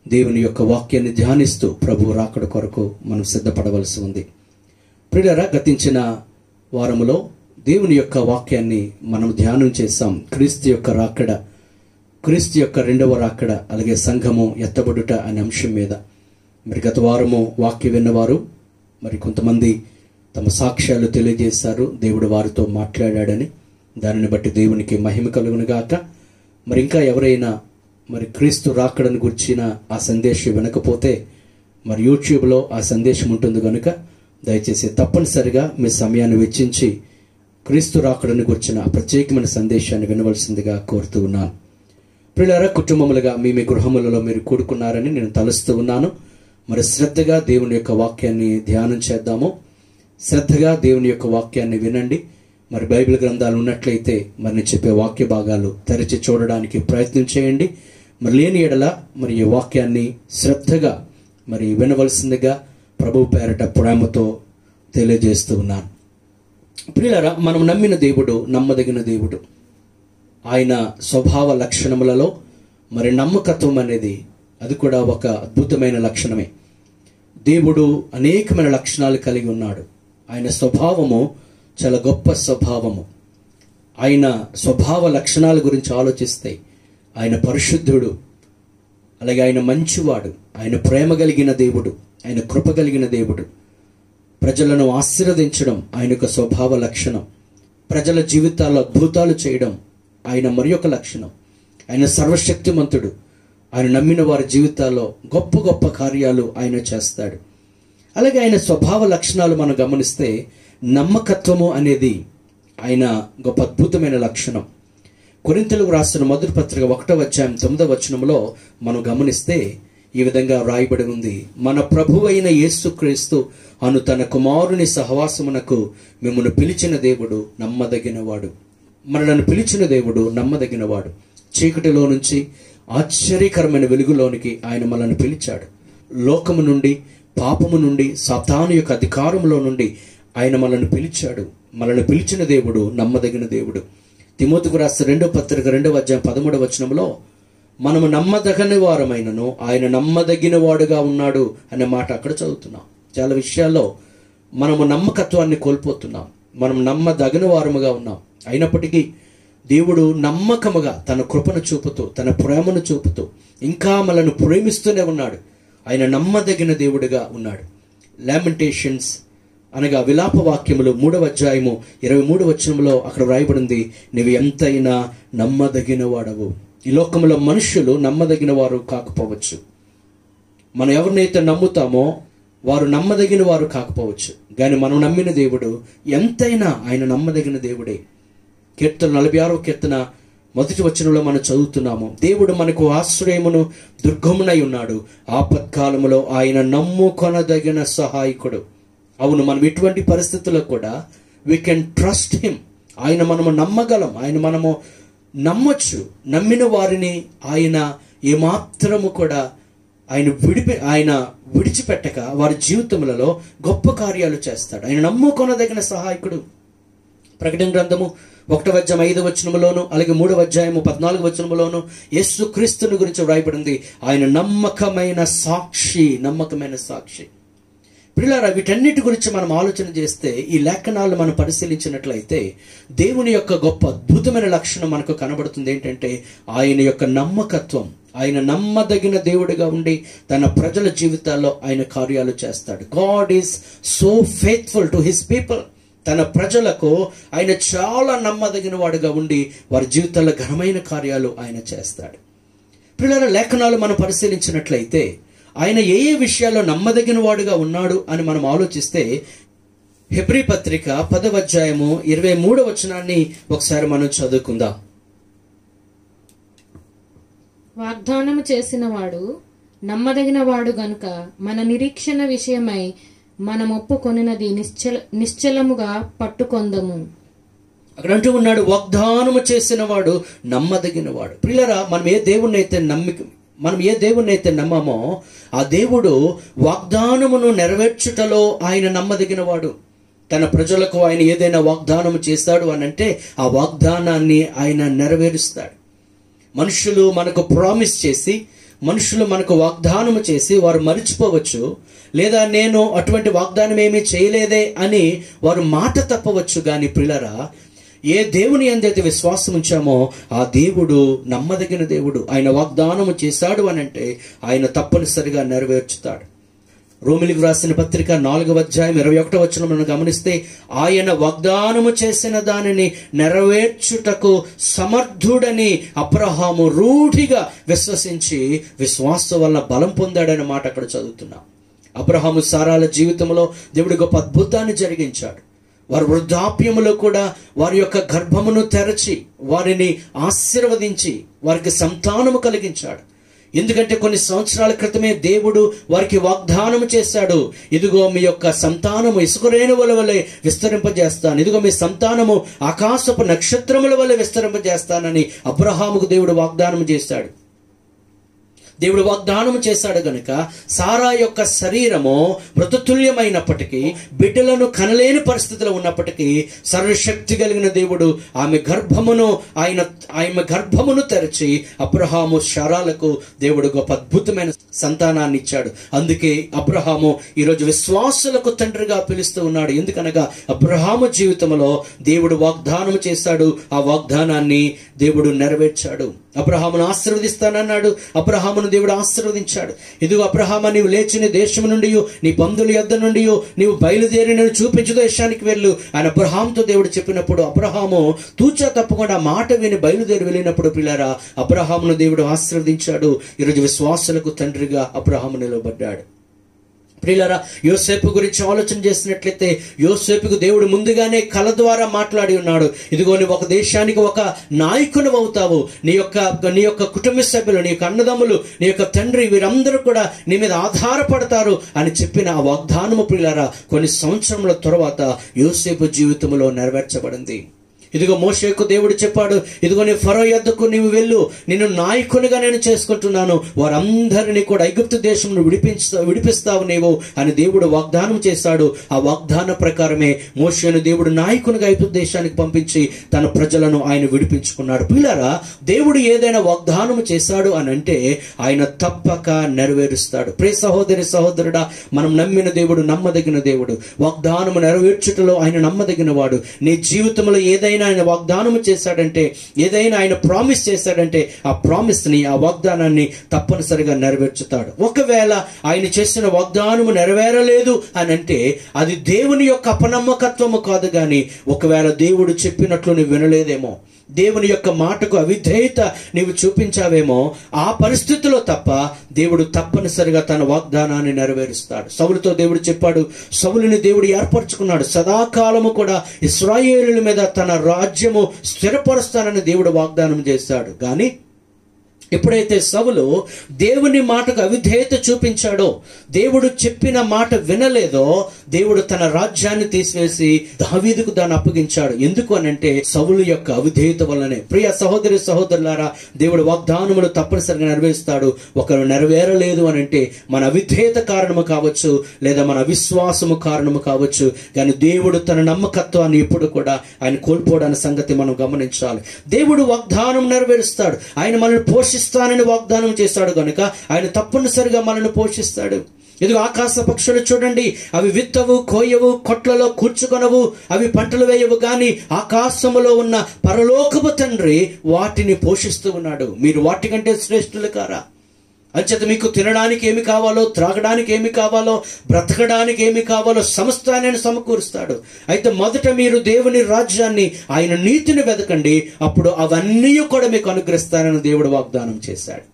దేవుని యొక్క వాక్యాన్ని ధ్యానిస్తూ ప్రభు రాకడ కొరకు మనం సిద్ధపడవలసి ఉంది. ప్రియులారా, గతించిన వారములో దేవుని యొక్క వాక్యాన్ని మనం ధ్యానం చేశాం. క్రీస్తు యొక్క రాకడ, క్రీస్తు యొక్క రెండవ రాకడ, అలాగే సంఘము ఎత్తబడుట అనే అంశం మీద మరి గత వారము వాక్య విన్నవారు మరి కొంతమంది తమ సాక్ష్యాలు తెలియజేశారు. దేవుడు వారితో మాట్లాడాడని. దానిని బట్టి దేవునికి మహిమ కలుగునుగాక. మరి ఇంకా ఎవరైనా మరి క్రీస్తు రాకడను గుర్చిన ఆ సందేశం వినకపోతే మరి యూట్యూబ్లో ఆ సందేశం ఉంటుంది కనుక దయచేసి తప్పనిసరిగా మీ సమయాన్ని వెచ్చించి క్రీస్తు రాకడను గుర్చిన ప్రత్యేకమైన సందేశాన్ని వినవలసిందిగా కోరుతూ ఉన్నాను. ప్రియులారా, కుటుంబములుగా మీ గృహములలో మీరు కూడుకున్నారని నేను తలుస్తూ ఉన్నాను. మరి శ్రద్ధగా దేవుని యొక్క వాక్యాన్ని ధ్యానం చేద్దాము. శ్రద్ధగా దేవుని యొక్క వాక్యాన్ని వినండి. మరి బైబిల్ గ్రంథాలు ఉన్నట్లయితే మరి నేను చెప్పే వాక్య భాగాలు తెరిచి చూడడానికి ప్రయత్నం చేయండి. మరి లేని ఎడల మరి ఈ వాక్యాన్ని శ్రద్ధగా మరి వినవలసిందిగా ప్రభు పేరట ప్రేమతో తెలియజేస్తూ ఉన్నాను. ప్రియులారా, మనం నమ్మిన దేవుడు నమ్మదగిన దేవుడు. ఆయన స్వభావ లక్షణములలో మరి నమ్మకత్వం అనేది అది కూడా ఒక అద్భుతమైన లక్షణమే. దేవుడు అనేకమైన లక్షణాలు కలిగి ఉన్నాడు. ఆయన స్వభావము చాలా గొప్ప స్వభావము. ఆయన స్వభావ లక్షణాల గురించి ఆలోచిస్తే ఆయన పరిశుద్ధుడు, అలాగే ఆయన మంచివాడు, ఆయన ప్రేమ కలిగిన దేవుడు, ఆయన కృప కలిగిన దేవుడు. ప్రజలను ఆశీర్వదించడం ఆయన యొక్క స్వభావ లక్షణం. ప్రజల జీవితాల్లో అద్భుతాలు చేయడం ఆయన మరి ఒక లక్షణం. ఆయన సర్వశక్తిమంతుడు. ఆయన నమ్మిన వారి జీవితాల్లో గొప్ప గొప్ప కార్యాలు ఆయన చేస్తాడు. అలాగే ఆయన స్వభావ లక్షణాలు మనం గమనిస్తే నమ్మకత్వము అనేది ఆయన గొప్ప అద్భుతమైన లక్షణం. కొరింథీయులకు రాసిన మొదటి పత్రిక 1:9 మనం గమనిస్తే ఈ విధంగా వ్రాయబడి ఉంది: మన ప్రభువైన యేసుక్రీస్తు అను తన కుమారుని సహవాసమునకు మిమ్మల్ని పిలిచిన దేవుడు నమ్మదగినవాడు. మనలను పిలిచిన దేవుడు నమ్మదగినవాడు. చీకటిలో నుంచి ఆశ్చర్యకరమైన వెలుగులోనికి ఆయన మనల్ని పిలిచాడు. లోకము నుండి, పాపము నుండి, సాతాను యొక్క అధికారంలో నుండి ఆయన మనల్ని పిలిచాడు. మనల్ని పిలిచిన దేవుడు నమ్మదగిన దేవుడు. తిమోతికి రాసిన 2వ పత్రిక 2వ అధ్యాయం 13వ వచనంలో మనము నమ్మదగని వారమైనను ఆయన నమ్మదగిన వాడుగా ఉన్నాడు అనే మాట అక్కడ చదువుతున్నాం. చాలా విషయాల్లో మనము నమ్మకత్వాన్ని కోల్పోతున్నాం. మనం నమ్మదగిన వారముగా ఉన్నాం. అయినప్పటికీ దేవుడు నమ్మకముగా తన కృపను చూపుతూ, తన ప్రేమను చూపుతూ ఇంకా మనల్ని ప్రేమిస్తూనే ఉన్నాడు. ఆయన నమ్మదగిన దేవుడిగా ఉన్నాడు. లామెంటేషన్స్ అనగా విలాప వాక్యములు 3వ అధ్యాయము 23వ వచనంలో అక్కడ వ్రాయబడింది, నీవు ఎంతైనా నమ్మదగిన వాడవు. ఈ లోకంలో మనుషులు నమ్మదగిన వారు కాకపోవచ్చు. మనం ఎవరినైతే నమ్ముతామో వారు నమ్మదగిన వారు కాకపోవచ్చు. కానీ మనం నమ్మిన దేవుడు ఎంతైనా ఆయన నమ్మదగిన దేవుడే. కీర్తన 46వ కీర్తన 1వ వచనంలో మనం చదువుతున్నాము, దేవుడు మనకు ఆశ్రయమును దుర్గమునై ఉన్నాడు, ఆపత్కాలములో ఆయన నమ్ముకొనదగిన సహాయకుడు. అవును, మనం ఇటువంటి పరిస్థితుల్లో కూడా వీ కెన్ ట్రస్ట్ హిమ్. ఆయన మనము నమ్మగలం, ఆయన మనము నమ్మొచ్చు. నమ్మిన వారిని ఆయన ఏమాత్రము కూడా ఆయన విడిచిపెట్టక వారి జీవితములలో గొప్ప కార్యాలు చేస్తాడు. ఆయన నమ్ముకొనదగిన సహాయకుడు. ప్రకటన గ్రంథము 1వ అధ్యాయం 5వ వచనములోను, అలాగే 3వ అధ్యాయము 14వ వచనములోను యేసు క్రీస్తుని గురించి వ్రాయబడింది, ఆయన నమ్మకమైన సాక్షి. నమ్మకమైన సాక్షి. ప్రియులారా, వీటన్నిటి గురించి మనం ఆలోచన చేస్తే, ఈ లేఖనాలను మనం పరిశీలించినట్లయితే దేవుని యొక్క గొప్ప అద్భుతమైన లక్షణం మనకు కనబడుతుంది. ఏంటంటే ఆయన యొక్క నమ్మకత్వం. ఆయన నమ్మదగిన దేవుడిగా ఉండి తన ప్రజల జీవితాల్లో ఆయన కార్యాలు చేస్తాడు. God is so faithful to his people. తన ప్రజలకు ఆయన చాలా నమ్మదగిన వాడుగా ఉండి వారి జీవితాల్లో ఘనమైన కార్యాలు ఆయన చేస్తాడు. ప్రియులారా, లేఖనాలు మనం పరిశీలించినట్లయితే ఆయన ఏ ఏ విషయాల్లో నమ్మదగిన వాడుగా ఉన్నాడు అని మనం ఆలోచిస్తే, హెబ్రీ పత్రిక 10వ అధ్యాయము 23వ వచనాన్ని ఒకసారి మనం చదువుకుందాం. వాగ్దానము చేసిన వాడు నమ్మదగిన వాడు గనుక మన నిరీక్షణ విషయమై మనం ఒప్పుకొనినది నిశ్చలముగా పట్టుకొందము. అక్కడ అంటూ ఉన్నాడు, వాగ్దానము చేసిన వాడు నమ్మదగిన వాడు. ప్రియులారా, మనం ఏ దేవుణ్ణి అయితే నమ్మమో ఆ దేవుడు వాగ్దానమును నెరవేర్చుటలో ఆయన నమ్మదగిన వాడు. తన ప్రజలకు ఆయన ఏదైనా వాగ్దానము చేస్తాడు అని అంటే ఆ వాగ్దానాన్ని ఆయన నెరవేరుస్తాడు. మనుషులు మనకు ప్రామిస్ చేసి, మనుషులు మనకు వాగ్దానము చేసి వారు మరిచిపోవచ్చు, లేదా నేను అటువంటి వాగ్దానం ఏమీ చేయలేదే అని వారు మాట తప్పవచ్చు. కానీ ప్రియులారా, ఏ దేవుని యందైతే విశ్వాసం ఉంచామో ఆ దేవుడు నమ్మదగిన దేవుడు. ఆయన వాగ్దానము చేశాడు అని అంటే ఆయన తప్పనిసరిగా నెరవేర్చుతాడు. రోమిలికి రాసిన పత్రిక 4వ అధ్యాయం 21వ వచనం మనం గమనిస్తే, ఆయన వాగ్దానము చేసిన దానిని నెరవేర్చుటకు సమర్థుడని అబ్రహాము రూఢిగా విశ్వసించి విశ్వాసం వలన బలం పొందాడనే మాట అక్కడ చదువుతున్నాం. అబ్రహాము సారాల జీవితంలో దేవుడు గొప్ప అద్భుతాన్ని జరిగించాడు. వారి వృద్ధాప్యములో కూడా వారి యొక్క గర్భమును తెరచి వారిని ఆశీర్వదించి వారికి సంతానము కలిగించాడు. ఎందుకంటే కొన్ని సంవత్సరాల క్రితమే దేవుడు వారికి వాగ్దానము చేశాడు, ఇదిగో మీ యొక్క సంతానము ఇసుక రేణువుల వలె విస్తరింపజేస్తాను, ఇదిగో మీ సంతానము ఆకాశపు నక్షత్రముల వలె విస్తరింపజేస్తానని అబ్రహాముకు దేవుడు వాగ్దానం చేశాడు. దేవుడు వాగ్దానం చేశాడు గనుక సారా యొక్క శరీరము మృతతుల్యమైనప్పటికీ, బిడ్డలను కనలేని పరిస్థితిలో ఉన్నప్పటికీ సర్వశక్తి కలిగిన దేవుడు ఆమె గర్భమును తెరచి అబ్రహాము శారాలకు దేవుడు గొప్ప అద్భుతమైన సంతానాన్ని ఇచ్చాడు. అందుకే అబ్రహాము ఈరోజు విశ్వాసులకు తండ్రిగా పిలుస్తూ ఉన్నాడు. ఎందుకనగా అబ్రహాము జీవితంలో దేవుడు వాగ్దానం చేశాడు, ఆ వాగ్దానాన్ని దేవుడు నెరవేర్చాడు. అబ్రహామును ఆశీర్వదిస్తానన్నాడు, అబ్రహామును దేవుడు ఆశీర్వదించాడు. ఇదిగో అబ్రహామా, నీవు లేచి నీ దేశం నుండి, నీ బంధువుల యొద్ద నుండి నీవు బయలుదేరి నేను చూపించు దేశానికి వెళ్ళు అని అబ్రహాముతో దేవుడు చెప్పినప్పుడు అబ్రహాము తూచా తప్పకుండా మాట విని బయలుదేరి వెళ్ళినప్పుడు పిల్లారా, అబ్రహామును దేవుడు ఆశీర్వదించాడు. ఈరోజు విశ్వాసులకు తండ్రిగా అబ్రహాము నిలబడ్డాడు. ప్రియులారా, యోసేపు గురించి ఆలోచన చేసినట్లయితే యోసేపుకు దేవుడు ముందుగానే కల ద్వారా మాట్లాడి ఉన్నాడు. ఇదిగో నువ్వు ఒక దేశానికి ఒక నాయకుని అవుతావు, నీ యొక్క కుటుంబ సభ్యులు, నీ యొక్క అన్నదమ్ములు, నీ యొక్క తండ్రి వీరందరూ కూడా నీ మీద ఆధారపడతారు అని చెప్పిన ఆ వాగ్దానము ప్రియులారా కొన్ని సంవత్సరముల తర్వాత యోసేపు జీవితంలో నెరవేర్చబడింది. ఇదిగో మోషేకు దేవుడు చెప్పాడు, ఇదిగో నీ ఫరో యొద్దకు నీవు వెళ్ళు, నిన్ను నాయకునిగా నేను చేసుకుంటున్నాను, వారందరినీ కూడా ఐగుప్తు దేశం విడిపిస్తావు నీవు అని దేవుడు వాగ్దానం చేశాడు. ఆ వాగ్దాన ప్రకారమే మోషేను దేవుడు నాయకునిగా ఐగుప్తు దేశానికి పంపించి తన ప్రజలను ఆయన విడిపించుకున్నాడు. పిల్లరా, దేవుడు ఏదైనా వాగ్దానం చేశాడు అని అంటే ఆయన తప్పక నెరవేరుస్తాడు. ప్రియ సహోదరి సహోదరుడా, మనం నమ్మిన దేవుడు నమ్మదగిన దేవుడు. వాగ్దానం నెరవేర్చుటలో ఆయన నమ్మదగిన వాడు. నీ జీవితంలో ఏదైనా ఆయన వాగ్దానం చేశాడంటే, ఏదైనా ఆయన ప్రామిస్ చేశాడంటే ఆ ప్రామిస్ ని, ఆ వాగ్దానాన్ని తప్పనిసరిగా నెరవేర్చుతాడు. ఒకవేళ ఆయన చేసిన వాగ్దానము నెరవేరలేదు అని అంటే అది దేవుని యొక్క అపనమ్మకత్వము కాదు, గాని ఒకవేళ దేవుడు చెప్పినట్లు నువ్వు వినలేదేమో, దేవుని యొక్క మాటకు అవిధేయత నీవు చూపించావేమో, ఆ పరిస్థితిలో తప్ప దేవుడు తప్పనిసరిగా తన వాగ్దానాన్ని నెరవేరుస్తాడు. సౌలుతో దేవుడు చెప్పాడు, సౌలుని దేవుడు ఏర్పరచుకున్నాడు, సదాకాలము కూడా ఇశ్రాయేలుల మీద తన రాజ్యము స్థిరపరుస్తానని దేవుడు వాగ్దానం చేశాడు. కానీ ఎప్పుడైతే సౌలు దేవుని మాటకు అవిధేయత చూపించాడో, దేవుడు చెప్పిన మాట వినలేదో, దేవుడు తన రాజ్యాన్ని తీసివేసి దావీదుకు దాన్ని అప్పగించాడు. ఎందుకు అనంటే సౌలు యొక్క అవిధేయత వల్లనే. ప్రియ సహోదరి సహోదరులారా, దేవుడు వాగ్దానములు తప్పనిసరిగా నెరవేరుస్తాడు. ఒకరు నెరవేరలేదు అనంటే మన అవిధేయత కారణము కావచ్చు, లేదా మన అవిశ్వాసము కారణము కావచ్చు, కానీ దేవుడు తన నమ్మకత్వాన్ని ఎప్పుడు కూడా ఆయన కోల్పోవడానికి సంగతి మనం గమనించాలి. దేవుడు వాగ్దానం నెరవేరుస్తాడు. ఆయన మనల్ని పోషిస్తానని వాగ్దానం చేశాడు కనుక ఆయన తప్పనిసరిగా మనల్ని పోషిస్తాడు. ఇదిగో ఆకాశ పక్షులు చూడండి, అవి విత్తవు, కోయవు, కొట్లలో కూర్చుకొనవు, అవి పంటలు వేయవు, గాని ఆకాశములో ఉన్న పరలోకపు తండ్రి వాటిని పోషిస్తూ ఉన్నాడు. మీరు వాటికంటే శ్రేష్ఠులు కారా? అంచేత మీకు తినడానికి ఏమి కావాలో, త్రాగడానికి ఏమి కావాలో, బ్రతకడానికి ఏమి కావాలో సమస్తాన్ని ఆయన సమకూరుస్తాడు. అయితే మొదట మీరు దేవుని రాజ్యాన్ని, ఆయన నీతిని వెతకండి, అప్పుడు అవన్నీ కూడా మీకు అనుగ్రహిస్తానని దేవుడు వాగ్దానం చేశాడు.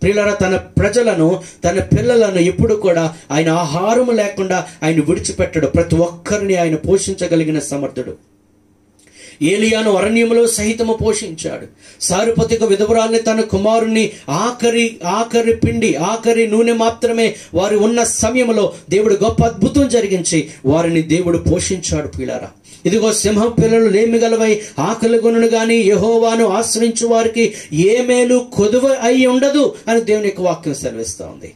ప్రియులారా, తన ప్రజలను, తన పిల్లలను ఎప్పుడు కూడా ఆయన ఆహారం లేకుండా ఆయన విడిచిపెట్టడు. ప్రతి ఒక్కరిని ఆయన పోషించగలిగిన సమర్థుడు. ఏలియాను అరణ్యములో సహితము పోషించాడు. సారుపతికి విధవరాల్ని, తన కుమారుణ్ణి ఆఖరి నూనె మాత్రమే వారు ఉన్న సమయంలో దేవుడు గొప్ప అద్భుతం జరిగించి వారిని దేవుడు పోషించాడు. పిల్లారా, ఇదిగో సింహం పిల్లలు లేమిగలవై ఆకలి గొనును గాని యెహోవాను ఆశ్రయించు వారికి ఏ మేలు కొదువ అయి ఉండదు అని దేవుని యొక్క వాక్యం సెలవిస్తా ఉంది.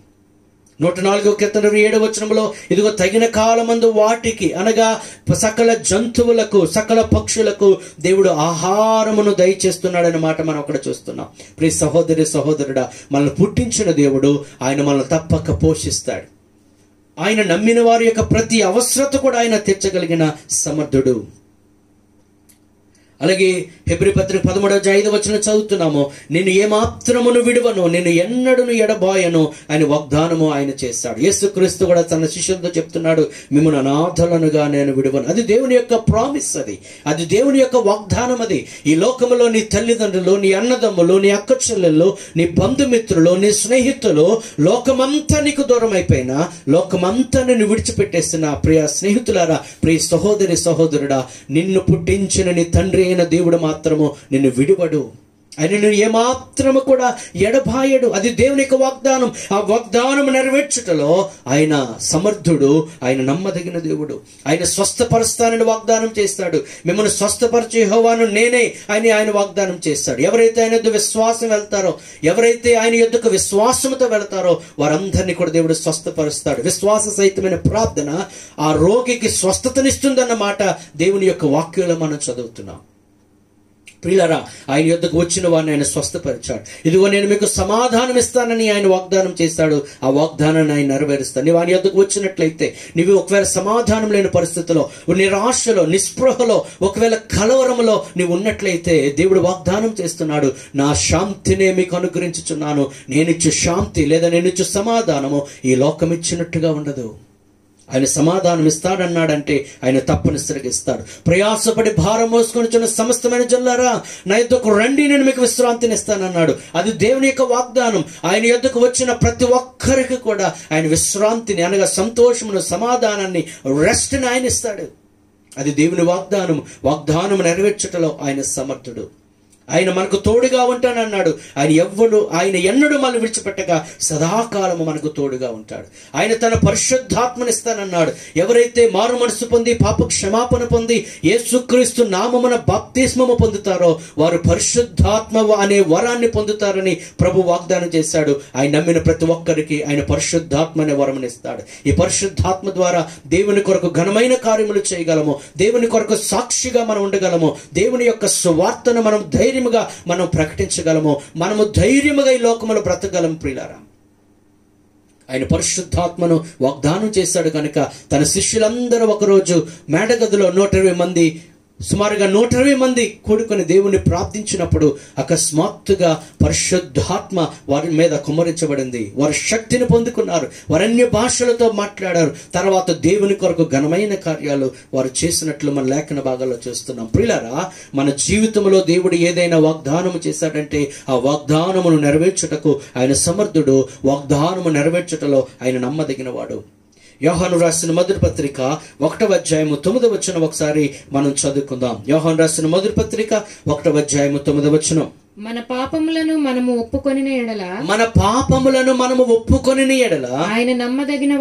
104వ కీర్తన 7వ వచనంలో, ఇదిగో తగిన కాలమందు వాటికి, అనగా సకల జంతువులకు, సకల పక్షులకు దేవుడు ఆహారమును దయచేస్తున్నాడనే మాట మనం అక్కడ చూస్తున్నాం. ప్రియ సహోదరి సహోదరుడా, మనల్ని పుట్టించిన దేవుడు ఆయన మనల్ని తప్పక పోషిస్తాడు. ఆయన నమ్మిన వారి యొక్క ప్రతి అవసరత కూడా ఆయన తీర్చగలిగిన సమర్థుడు. అలాగే హెబ్రీ పత్రిక 13:5 చదువుతున్నాము, నేను ఏమాత్రమును విడువను, నేను ఎన్నడను ఎడబాయను అని వాగ్దానము ఆయన చేశాడు. యేసుక్రీస్తు కూడా తన శిష్యులతో చెప్తున్నాడు, మిమ్మల్ని అనాథలనుగా నేను విడువను. అది దేవుని యొక్క ప్రామిస్, అది దేవుని యొక్క వాగ్దానం. అది ఈ లోకములో నీ తల్లిదండ్రులు, నీ అన్నదమ్ములు, నీ అక్క చెల్లెళ్ళు, నీ బంధుమిత్రులు, నీ స్నేహితులు, లోకమంతా నీకు దూరం అయిపోయినా, లోకమంతా నిన్ను విడిచిపెట్టేసిన ప్రియ స్నేహితులారా, ప్రియ సహోదరి సహోదరుడా, నిన్ను పుట్టించిన నీ తండ్రి అయిన దేవుడు మాత్రము నిన్ను విడువడు. ఆయన నిన్ను ఏమాత్రము కూడా ఎడబాయడు. అది దేవుని యొక్క వాగ్దానం. ఆ వాగ్దానం నెరవేర్చుటలో ఆయన సమర్థుడు, ఆయన నమ్మదగిన దేవుడు. ఆయన స్వస్థపరుస్తానని వాగ్దానం చేస్తాడు. మిమ్మల్ని స్వస్థపరిచే యెహోవాను నేనే అని ఆయన వాగ్దానం చేస్తాడు. ఎవరైతే ఆయన యొద్దకు విశ్వాసం వెళ్తారో, ఎవరైతే ఆయన యొద్దకు విశ్వాసంతో వెళ్తారో వారందరినీ కూడా దేవుడు స్వస్థపరుస్తాడు. విశ్వాస సహితమైన ప్రార్థన ఆ రోగికి స్వస్థతనిస్తుందన్నమాట దేవుని యొక్క వాక్యంలో మనం చదువుతున్నాం. ప్రియులారా, ఆయన యొద్దకు వచ్చిన వారిని ఆయన స్వస్థపరిచాడు. ఇదిగో నేను మీకు సమాధానం ఇస్తానని ఆయన వాగ్దానం చేశాడు. ఆ వాగ్దానాన్ని ఆయన నెరవేరుస్తాడు. నీవు ఆయన యొద్దకు వచ్చినట్లయితే, నీవు ఒకవేళ సమాధానం లేని పరిస్థితిలో, నిరాశలో, నిస్పృహలో, ఒకవేళ కలవరంలో నీవు ఉన్నట్లయితే దేవుడు వాగ్దానం చేస్తున్నాడు, నా శాంతినే మీకు అనుగ్రహించుచున్నాను. నేనిచ్చు శాంతి లేదా నేనిచ్చు సమాధానము ఈ లోకం ఇచ్చినట్టుగా ఉండదు. ఆయన సమాధానం ఇస్తాడన్నాడంటే ఆయన తప్పనిసరిగా ఇస్తాడు. ప్రయాసపడి భారం మోసుకొని సమస్తమైన జనులారా నా యొద్దకు రండి, నేను మీకు విశ్రాంతిని ఇస్తానన్నాడు. అది దేవుని యొక్క వాగ్దానం. ఆయన యొద్దకు వచ్చిన ప్రతి ఒక్కరికి కూడా ఆయన విశ్రాంతిని, అనగా సంతోషమును, సమాధానాన్ని, రెస్ట్ని ఆయన ఇస్తాడు. అది దేవుని వాగ్దానం. వాగ్దానం నెరవేర్చటలో ఆయన సమర్థుడు. ఆయన మనకు తోడుగా ఉంటానన్నాడు. ఆయన ఎన్నడూ మనం విడిచిపెట్టగా సదాకాలము మనకు తోడుగా ఉంటాడు. ఆయన తన పరిశుద్ధాత్మనిస్తానన్నాడు. ఎవరైతే మారు మనసు పొంది పాప క్షమాపణ పొంది యేసుక్రీస్తు నామమున బాప్తిస్మము పొందుతారో వారు పరిశుద్ధాత్మ అనే వరాన్ని పొందుతారని ప్రభు వాగ్దానం చేశాడు. ఆయన నమ్మిన ప్రతి ఒక్కరికి ఆయన పరిశుద్ధాత్మ అనే వరమునిస్తాడు. ఈ పరిశుద్ధాత్మ ద్వారా దేవుని కొరకు ఘనమైన కార్యములు చేయగలము. దేవుని కొరకు సాక్షిగా మనం ఉండగలము. దేవుని యొక్క సువార్తను మనం ప్రకటించగలము. మనము ధైర్యముగా ఈ లోకములో బ్రతకగలము. ప్రియులారా, ఆయన పరిశుద్ధాత్మను వాగ్దానం చేశాడు కనుక తన శిష్యులందరూ ఒకరోజు మేడగదిలో 120 మంది సుమారుగా 120 మంది కూడుకొని దేవుని ప్రార్థించినప్పుడు అకస్మాత్తుగా పరిశుద్ధాత్మ వారి మీద కుమ్మరించబడింది. వారు శక్తిని పొందుకున్నారు. వారు అన్య భాషలతో మాట్లాడారు. తర్వాత దేవుని కొరకు ఘనమైన కార్యాలు వారు చేసినట్లు మన లేఖన భాగాల్లో చూస్తున్నాం. ప్రియులారా, మన జీవితంలో దేవుడు ఏదైనా వాగ్దానము చేశాడంటే ఆ వాగ్దానమును నెరవేర్చుటకు ఆయన సమర్థుడు. వాగ్దానము నెరవేర్చుటలో ఆయన నమ్మదగిన వాడు. యోహాను రాసిన మొదటి పత్రిక 1వ అధ్యాయము 9వ వచనం ఒకసారి మనం చదువుకుందాం. యోహాను రాసిన మొదటి పత్రిక 1వ అధ్యాయము 9వ వచనం. మన పాపములను మనము ఒప్పుకొనిన ఎడల ఆయన నమ్మదగిన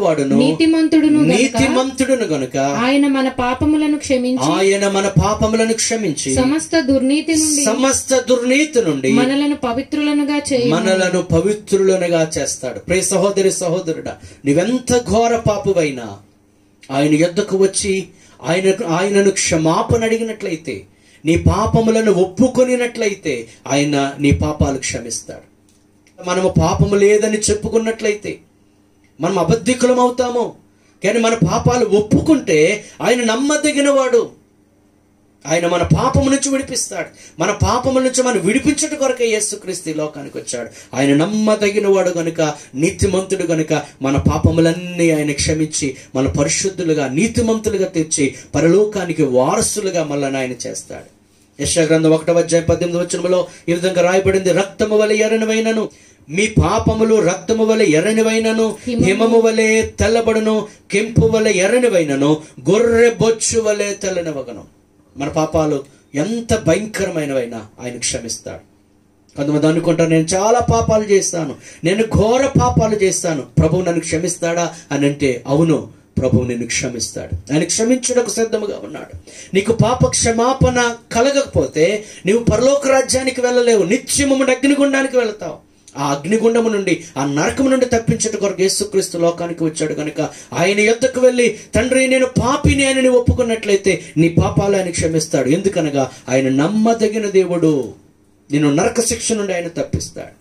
వాడును నీతిమంతుడును గనుక ఆయన మన పాపములను క్షమించి సమస్త దుర్నీతి నుండి మనలను పవిత్రులనుగా చేస్తాడు. ప్రియ సహోదరి సహోదరుడా, నీవెంత ఘోర పాపువైనా ఆయన యొద్దకు వచ్చి ఆయనను క్షమాపణ అడిగినట్లయితే, నీ పాపములను ఒప్పుకొనినట్లయితే ఆయన నీ పాపాలు క్షమిస్తాడు. మనము పాపము లేదని చెప్పుకున్నట్లయితే మనం అబద్ధికులం అవుతాము. కానీ మన పాపాలు ఒప్పుకుంటే ఆయన నమ్మదగిన వాడు. ఆయన మన పాపము నుంచి విడిపిస్తాడు. మన పాపముల నుంచి మనం విడిపించుట కొరకే యేసుక్రీస్తు ఈ లోకానికి వచ్చాడు. ఆయన నమ్మదగిన వాడు గనుక, నీతిమంతుడు గనుక మన పాపములన్నీ ఆయన క్షమించి మన పరిశుద్ధులుగా నీతిమంతులుగా తీర్చి పరలోకానికి వారసులుగా మళ్ళీ ఆయన చేస్తాడు. యెషయా గ్రంథం 1వ అధ్యాయం 18వ వచనములో ఈ విధంగా రాయబడింది, రక్తము వలె ఎర్రనివైనను మీ పాపములు రక్తము వలె ఎర్రనివైనను హిమము వలె తెల్లబడును, కెంపు వలె ఎర్రనివైనను గొర్రె బొచ్చు వలె తెల్లనివగను. మన పాపాలు ఎంత భయంకరమైనవైనా ఆయన క్షమిస్తాడు. కొంతమంది అనుకుంటారు, నేను చాలా పాపాలు చేస్తాను, నేను ఘోర పాపాలు చేస్తాను, ప్రభువు నన్ను క్షమిస్తాడా అని అంటే, అవును, ప్రభువు నిన్ను క్షమిస్తాడు. ఆయన క్షమించుటకు సిద్ధముగా ఉన్నాడు. నీకు పాప క్షమాపణ కలగకపోతే నీవు పరలోక రాజ్యానికి వెళ్ళలేవు. నిత్యము అగ్నిగుండానికి వెళతావు. ఆ అగ్నిగుండము నుండి, ఆ నరకము నుండి తప్పించుట కొరకు యేసుక్రీస్తు లోకానికి వచ్చాడు కనుక ఆయన యొద్దకు వెళ్ళి, తండ్రి నేను పాపిని అని ఒప్పుకున్నట్లయితే నీ పాపాలు ఆయన క్షమిస్తాడు. ఎందుకనగా ఆయన నమ్మదగిన దేవుడు. నిన్ను నరక శిక్ష నుండి ఆయన తప్పిస్తాడు.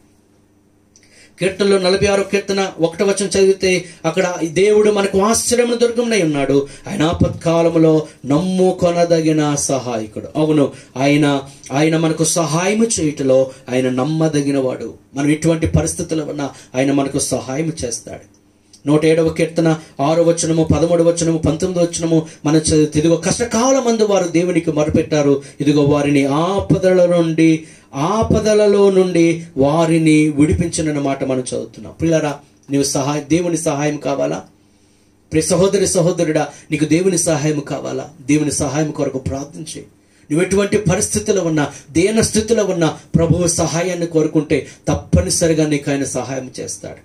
కీర్తనలో 46వ కీర్తన 1వ వచనం చదివితే అక్కడ దేవుడు మనకు ఆశ్రయమున దుర్గమునై ఉన్నాడు. ఆయన ఆపత్కాలములో నమ్ముకొనదగిన సహాయకుడు. అవును, ఆయన మనకు సహాయము చేయుటలో ఆయన నమ్మదగిన వాడు. మనం ఎటువంటి పరిస్థితుల్లో ఉన్నా ఆయన మనకు సహాయం చేస్తాడు. 107వ కీర్తన 6వ వచనము 13వ వచనము 19వ వచనము మనం చదివితే, ఇదిగో కష్టకాలమందు వారు దేవునికి మొరపెట్టారు, ఇదిగో వారిని ఆపదలలో నుండి వారిని విడిపించిన మాట మనం చదువుతున్నాం. పిల్లరా, నీవు దేవుని సహాయం కావాలా? ప్రియ సహోదరి సహోదరుడా, నీకు దేవుని సహాయం కావాలా? దేవుని సహాయం కొరకు ప్రార్థించే. నువ్వు ఎటువంటి పరిస్థితుల్లో ఉన్నా, దేన స్థితిలో ఉన్నా ప్రభువు సహాయాన్ని కోరుకుంటే తప్పనిసరిగా నీకు ఆయన సహాయం చేస్తాడు.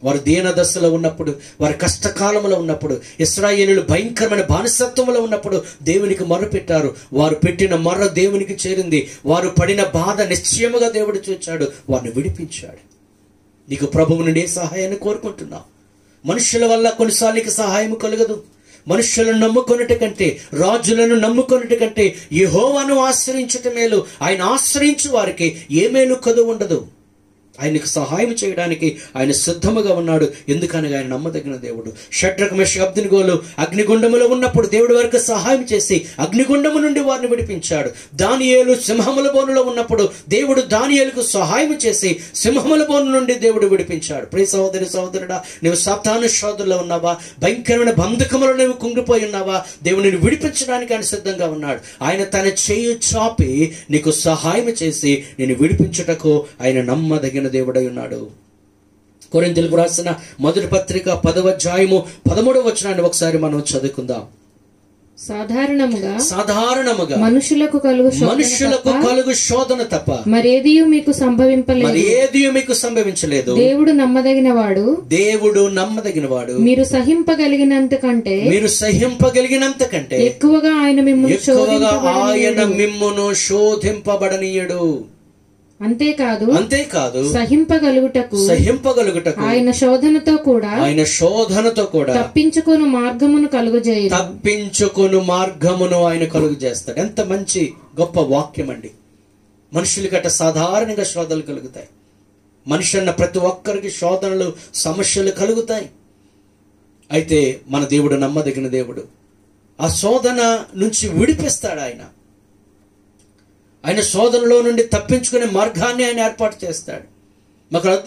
వారు దీన దశలో ఉన్నప్పుడు, వారి కష్టకాలంలో ఉన్నప్పుడు, ఇశ్రాయేలీయులు భయంకరమైన బానిసత్వంలో ఉన్నప్పుడు దేవునికి మొరపెట్టారు. వారు పెట్టిన మొర్ర దేవునికి చేరింది. వారు పడిన బాధ నిశ్చయముగా దేవుడు చూచాడు, వారిని విడిపించాడు. నీకు ప్రభువు నుండి ఏ సహాయాన్ని కోరుకుంటున్నావు? మనుషుల వల్ల కొన్నిసార్లు సహాయం కలగదు. మనుషులను నమ్ముకొనుట కంటే, రాజులను నమ్ముకొనుట కంటే యెహోవాను ఆశ్రయించుట మేలు. ఆయన ఆశ్రయించు వారికి ఏ మేలు కదు ఉండదు. ఆయనకు సహాయం చేయడానికి ఆయన సిద్ధముగా ఉన్నాడు. ఎందుకనగా ఆయన నమ్మదగిన దేవుడు. షడ్రక్ మెషక్ అబ్దెనగోలు అగ్నిగుండములో ఉన్నప్పుడు దేవుడి వారికి సహాయం చేసి అగ్నిగుండము నుండి వారిని విడిపించాడు. దానియేలు సింహముల బోనులో ఉన్నప్పుడు దేవుడు దానియేలుకు సహాయం చేసి సింహముల బోను నుండి దేవుడు విడిపించాడు. ప్రియ సహోదరి సహోదరుడా, నీవు సాతాను శోధనలో ఉన్నావా? భయంకరమైన బంధకములో నువ్వు కుంగిపోయి ఉన్నావా? దేవుడిని విడిపించడానికి ఆయన సిద్ధంగా ఉన్నాడు. ఆయన తన చేయి చాపి నీకు సహాయం చేసి నేను విడిపించుటకు ఆయన నమ్మదగిన దేవుడై ఉన్నాడు. కొరింథీయులకు రాసిన మొదటి పత్రిక 10వ అధ్యాయము 13వ వచనాన్ని ఒకసారి మనం చదువుకుందాం. సాధారణముగా మనుషులకు కలుగు శోధన తప్ప మరేదియు మీకు సంభవించలేదు. దేవుడు నమ్మదగినవాడు మీరు సహింపగలిగినంత కంటే ఎక్కువగా ఆయన మిమ్మును శోధింపబడనీయడు. అంతేకాదు సహింపగలుగుటకు ఆయన శోధనతో కూడా తప్పించుకొను మార్గమును ఆయన కలుగు చేస్తాడు. ఎంత మంచి గొప్ప వాక్యం అండి. మనుషులు గట్ట సాధారణంగా శోధనలు కలుగుతాయి. మనిషి అన్న ప్రతి ఒక్కరికి శోధనలు, సమస్యలు కలుగుతాయి. అయితే మన దేవుడు నమ్మదగిన దేవుడు. ఆ శోధన నుంచి విడిపిస్తాడు ఆయన శోధనలో నుండి తప్పించుకునే మార్గాన్ని ఆయన ఏర్పాటు చేస్తాడు.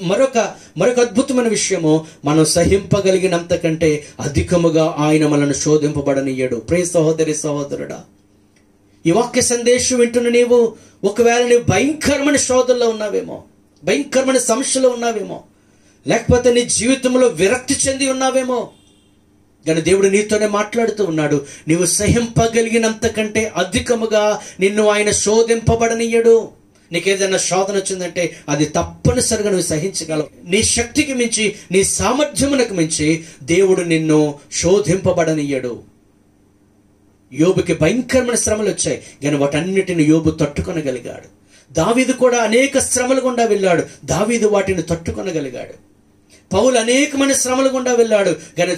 మరొక అద్భుతమైన విషయము, మనం సహింపగలిగినంత కంటే అధికముగా ఆయన మనల్ని శోధింపబడనీయడు. ప్రియ సహోదరి సహోదరుడా, ఈ వాక్య సందేశం వింటున్న నీవు ఒకవేళ నీవు భయంకరమైన శోధనలో ఉన్నావేమో, భయంకరమైన సమస్యలో ఉన్నావేమో, లేకపోతే నీ జీవితంలో విరక్తి చెంది ఉన్నావేమో, కానీ దేవుడు నీతోనే మాట్లాడుతూ ఉన్నాడు. నీవు సహింపగలిగినంత కంటే అధికముగా నిన్ను ఆయన శోధింపబడనీయడు. నీకేదైనా శోధన వచ్చిందంటే అది తప్పనిసరిగా నువ్వు సహించగలవు. నీ శక్తికి మించి, నీ సామర్థ్యమునకు మించి దేవుడు నిన్ను శోధింపబడనీయడు. యోబుకి భయంకరమైన శ్రమలు వచ్చాయి, కానీ వాటన్నిటిని యోబు తట్టుకొనగలిగాడు. దావీదు కూడా అనేక శ్రమల గుండా వెళ్ళాడు, దావీదు వాటిని తట్టుకొనగలిగాడు. పౌలు అనేకమైన శ్రమల గుండా వెళ్ళాడు, కానీ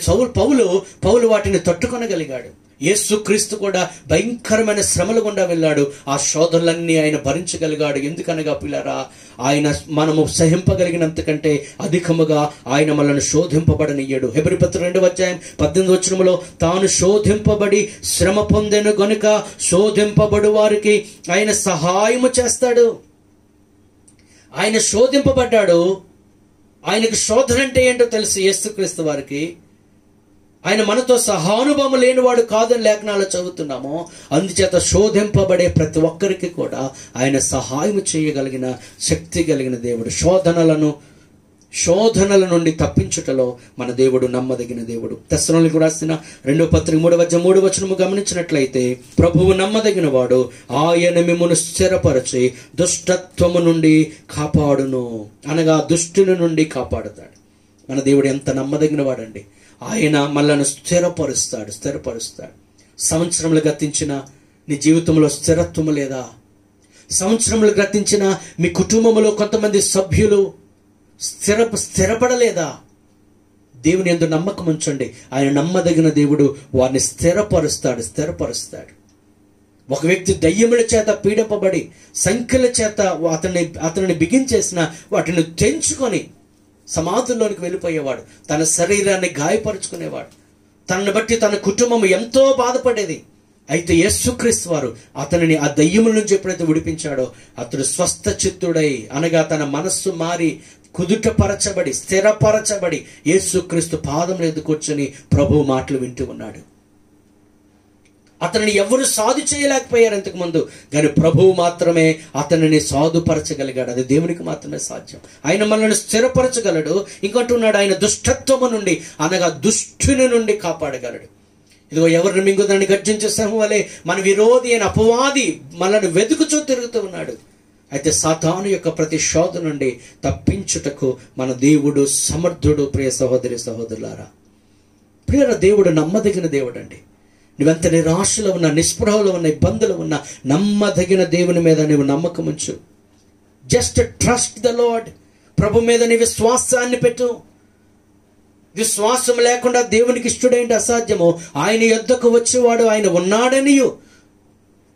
పౌలు వాటిని తట్టుకొనగలిగాడు. యేసుక్రీస్తు కూడా భయంకరమైన శ్రమల గుండా వెళ్ళాడు, ఆ శోధనలన్నీ ఆయన భరించగలిగాడు. ఎందుకనగా పిల్లరా, మనము సహింపగలిగినంత కంటే అధికముగా ఆయన మనల్ని శోధింపబడనీయడు. హెబ్రీ పత్రిక 2:18 తాను శోధింపబడి శ్రమ పొందెను గనుక శోధింపబడు వారికి ఆయన సహాయము చేస్తాడు. ఆయన శోధింపబడ్డాడు. ఆయనకు శోధన అంటే ఏంటో తెలుసు యేసుక్రీస్తు వారికి. ఆయన మనతో సహానుభవం లేనివాడు కాదని లేఖనాలు చదువుతున్నాము. అందుచేత శోధింపబడే ప్రతి ఒక్కరికి కూడా ఆయన సహాయం చేయగలిగిన శక్తి కలిగిన దేవుడు. శోధనల నుండి తప్పించుటలో మన దేవుడు నమ్మదగిన దేవుడు. తెస్సలోనికీయులకు రాసిన 2వ పత్రిక 3:3 గమనించినట్లయితే, ప్రభువు నమ్మదగిన వాడు, ఆయన మిమ్మును స్థిరపరచి దుష్టత్వము నుండి కాపాడును. అనగా దుష్టుని నుండి కాపాడుతాడు. మన దేవుడు ఎంత నమ్మదగిన వాడండి. ఆయన మనల్ని స్థిరపరుస్తాడు. సంవత్సరములు గతించిన నీ జీవితంలో స్థిరత్వము లేదా? సంవత్సరములు గతించిన మీ కుటుంబంలో కొంతమంది సభ్యులు స్థిరపడలేదా? దేవుని యందు నమ్మకం ఉంచండి. ఆయన నమ్మదగిన దేవుడు వారిని స్థిరపరుస్తాడు. ఒక వ్యక్తి దయ్యముల చేత పీడింపబడి సంఖ్యల చేత అతనిని బిగించేసిన వాటిని తెంచుకొని సమాధుల్లోనికి వెళ్ళిపోయేవాడు. తన శరీరాన్ని గాయపరుచుకునేవాడు. తనని బట్టి తన కుటుంబం ఎంతో బాధపడేది. అయితే యేసుక్రీస్తు వారు అతనిని ఆ దయ్యముల నుంచి ఎప్పుడైతే విడిపించాడో, అతడు స్వస్థ చిత్తుడై, అనగా తన మనస్సు మారి కుదుటపరచబడి స్థిరపరచబడి యేసుక్రీస్తు పాదముల ఎదుట కూర్చొని ప్రభువు మాటలు వింటూ ఉన్నాడు. అతనిని ఎవరు సాధు చేయలేకపోయారు ఇంతకు ముందు, కానీ ప్రభువు మాత్రమే అతనిని సాధుపరచగలిగాడు. అది దేవునికి మాత్రమే సాధ్యం. ఆయన మనల్ని స్థిరపరచగలడు. ఇంకంటున్నాడు, ఆయన దుష్టత్వము నుండి, అనగా దుష్టుని నుండి కాపాడగలడు. ఇదిగో ఎవరిని మింగుదని గర్జించే సింహం వలె మన విరోధి అయిన అపవాది మనల్ని వెతుకుచూ తిరుగుతూ ఉన్నాడు. అయితే సాతాను యొక్క ప్రతి శోధన నుండి తప్పించుటకు మన దేవుడు సమర్థుడు. ప్రియ సహోదరి సహోదరులారా, ప్రియ దేవుడు నమ్మదగిన దేవుడు అండి. నువ్వెంత నిరాశలో ఉన్నా, నిస్పృహలో ఉన్న, ఇబ్బందులు ఉన్నా, నమ్మదగిన దేవుని మీద నువ్వు నమ్మకం ఉంచు. Just trust the lord. ప్రభు మీద నీ విశ్వాసాన్ని పెట్టు. విశ్వాసం లేకుండా దేవునికి ఇష్టడేంటి? అసాధ్యము. ఆయన యొద్దకు వచ్చేవాడు ఆయన ఉన్నాడనియు,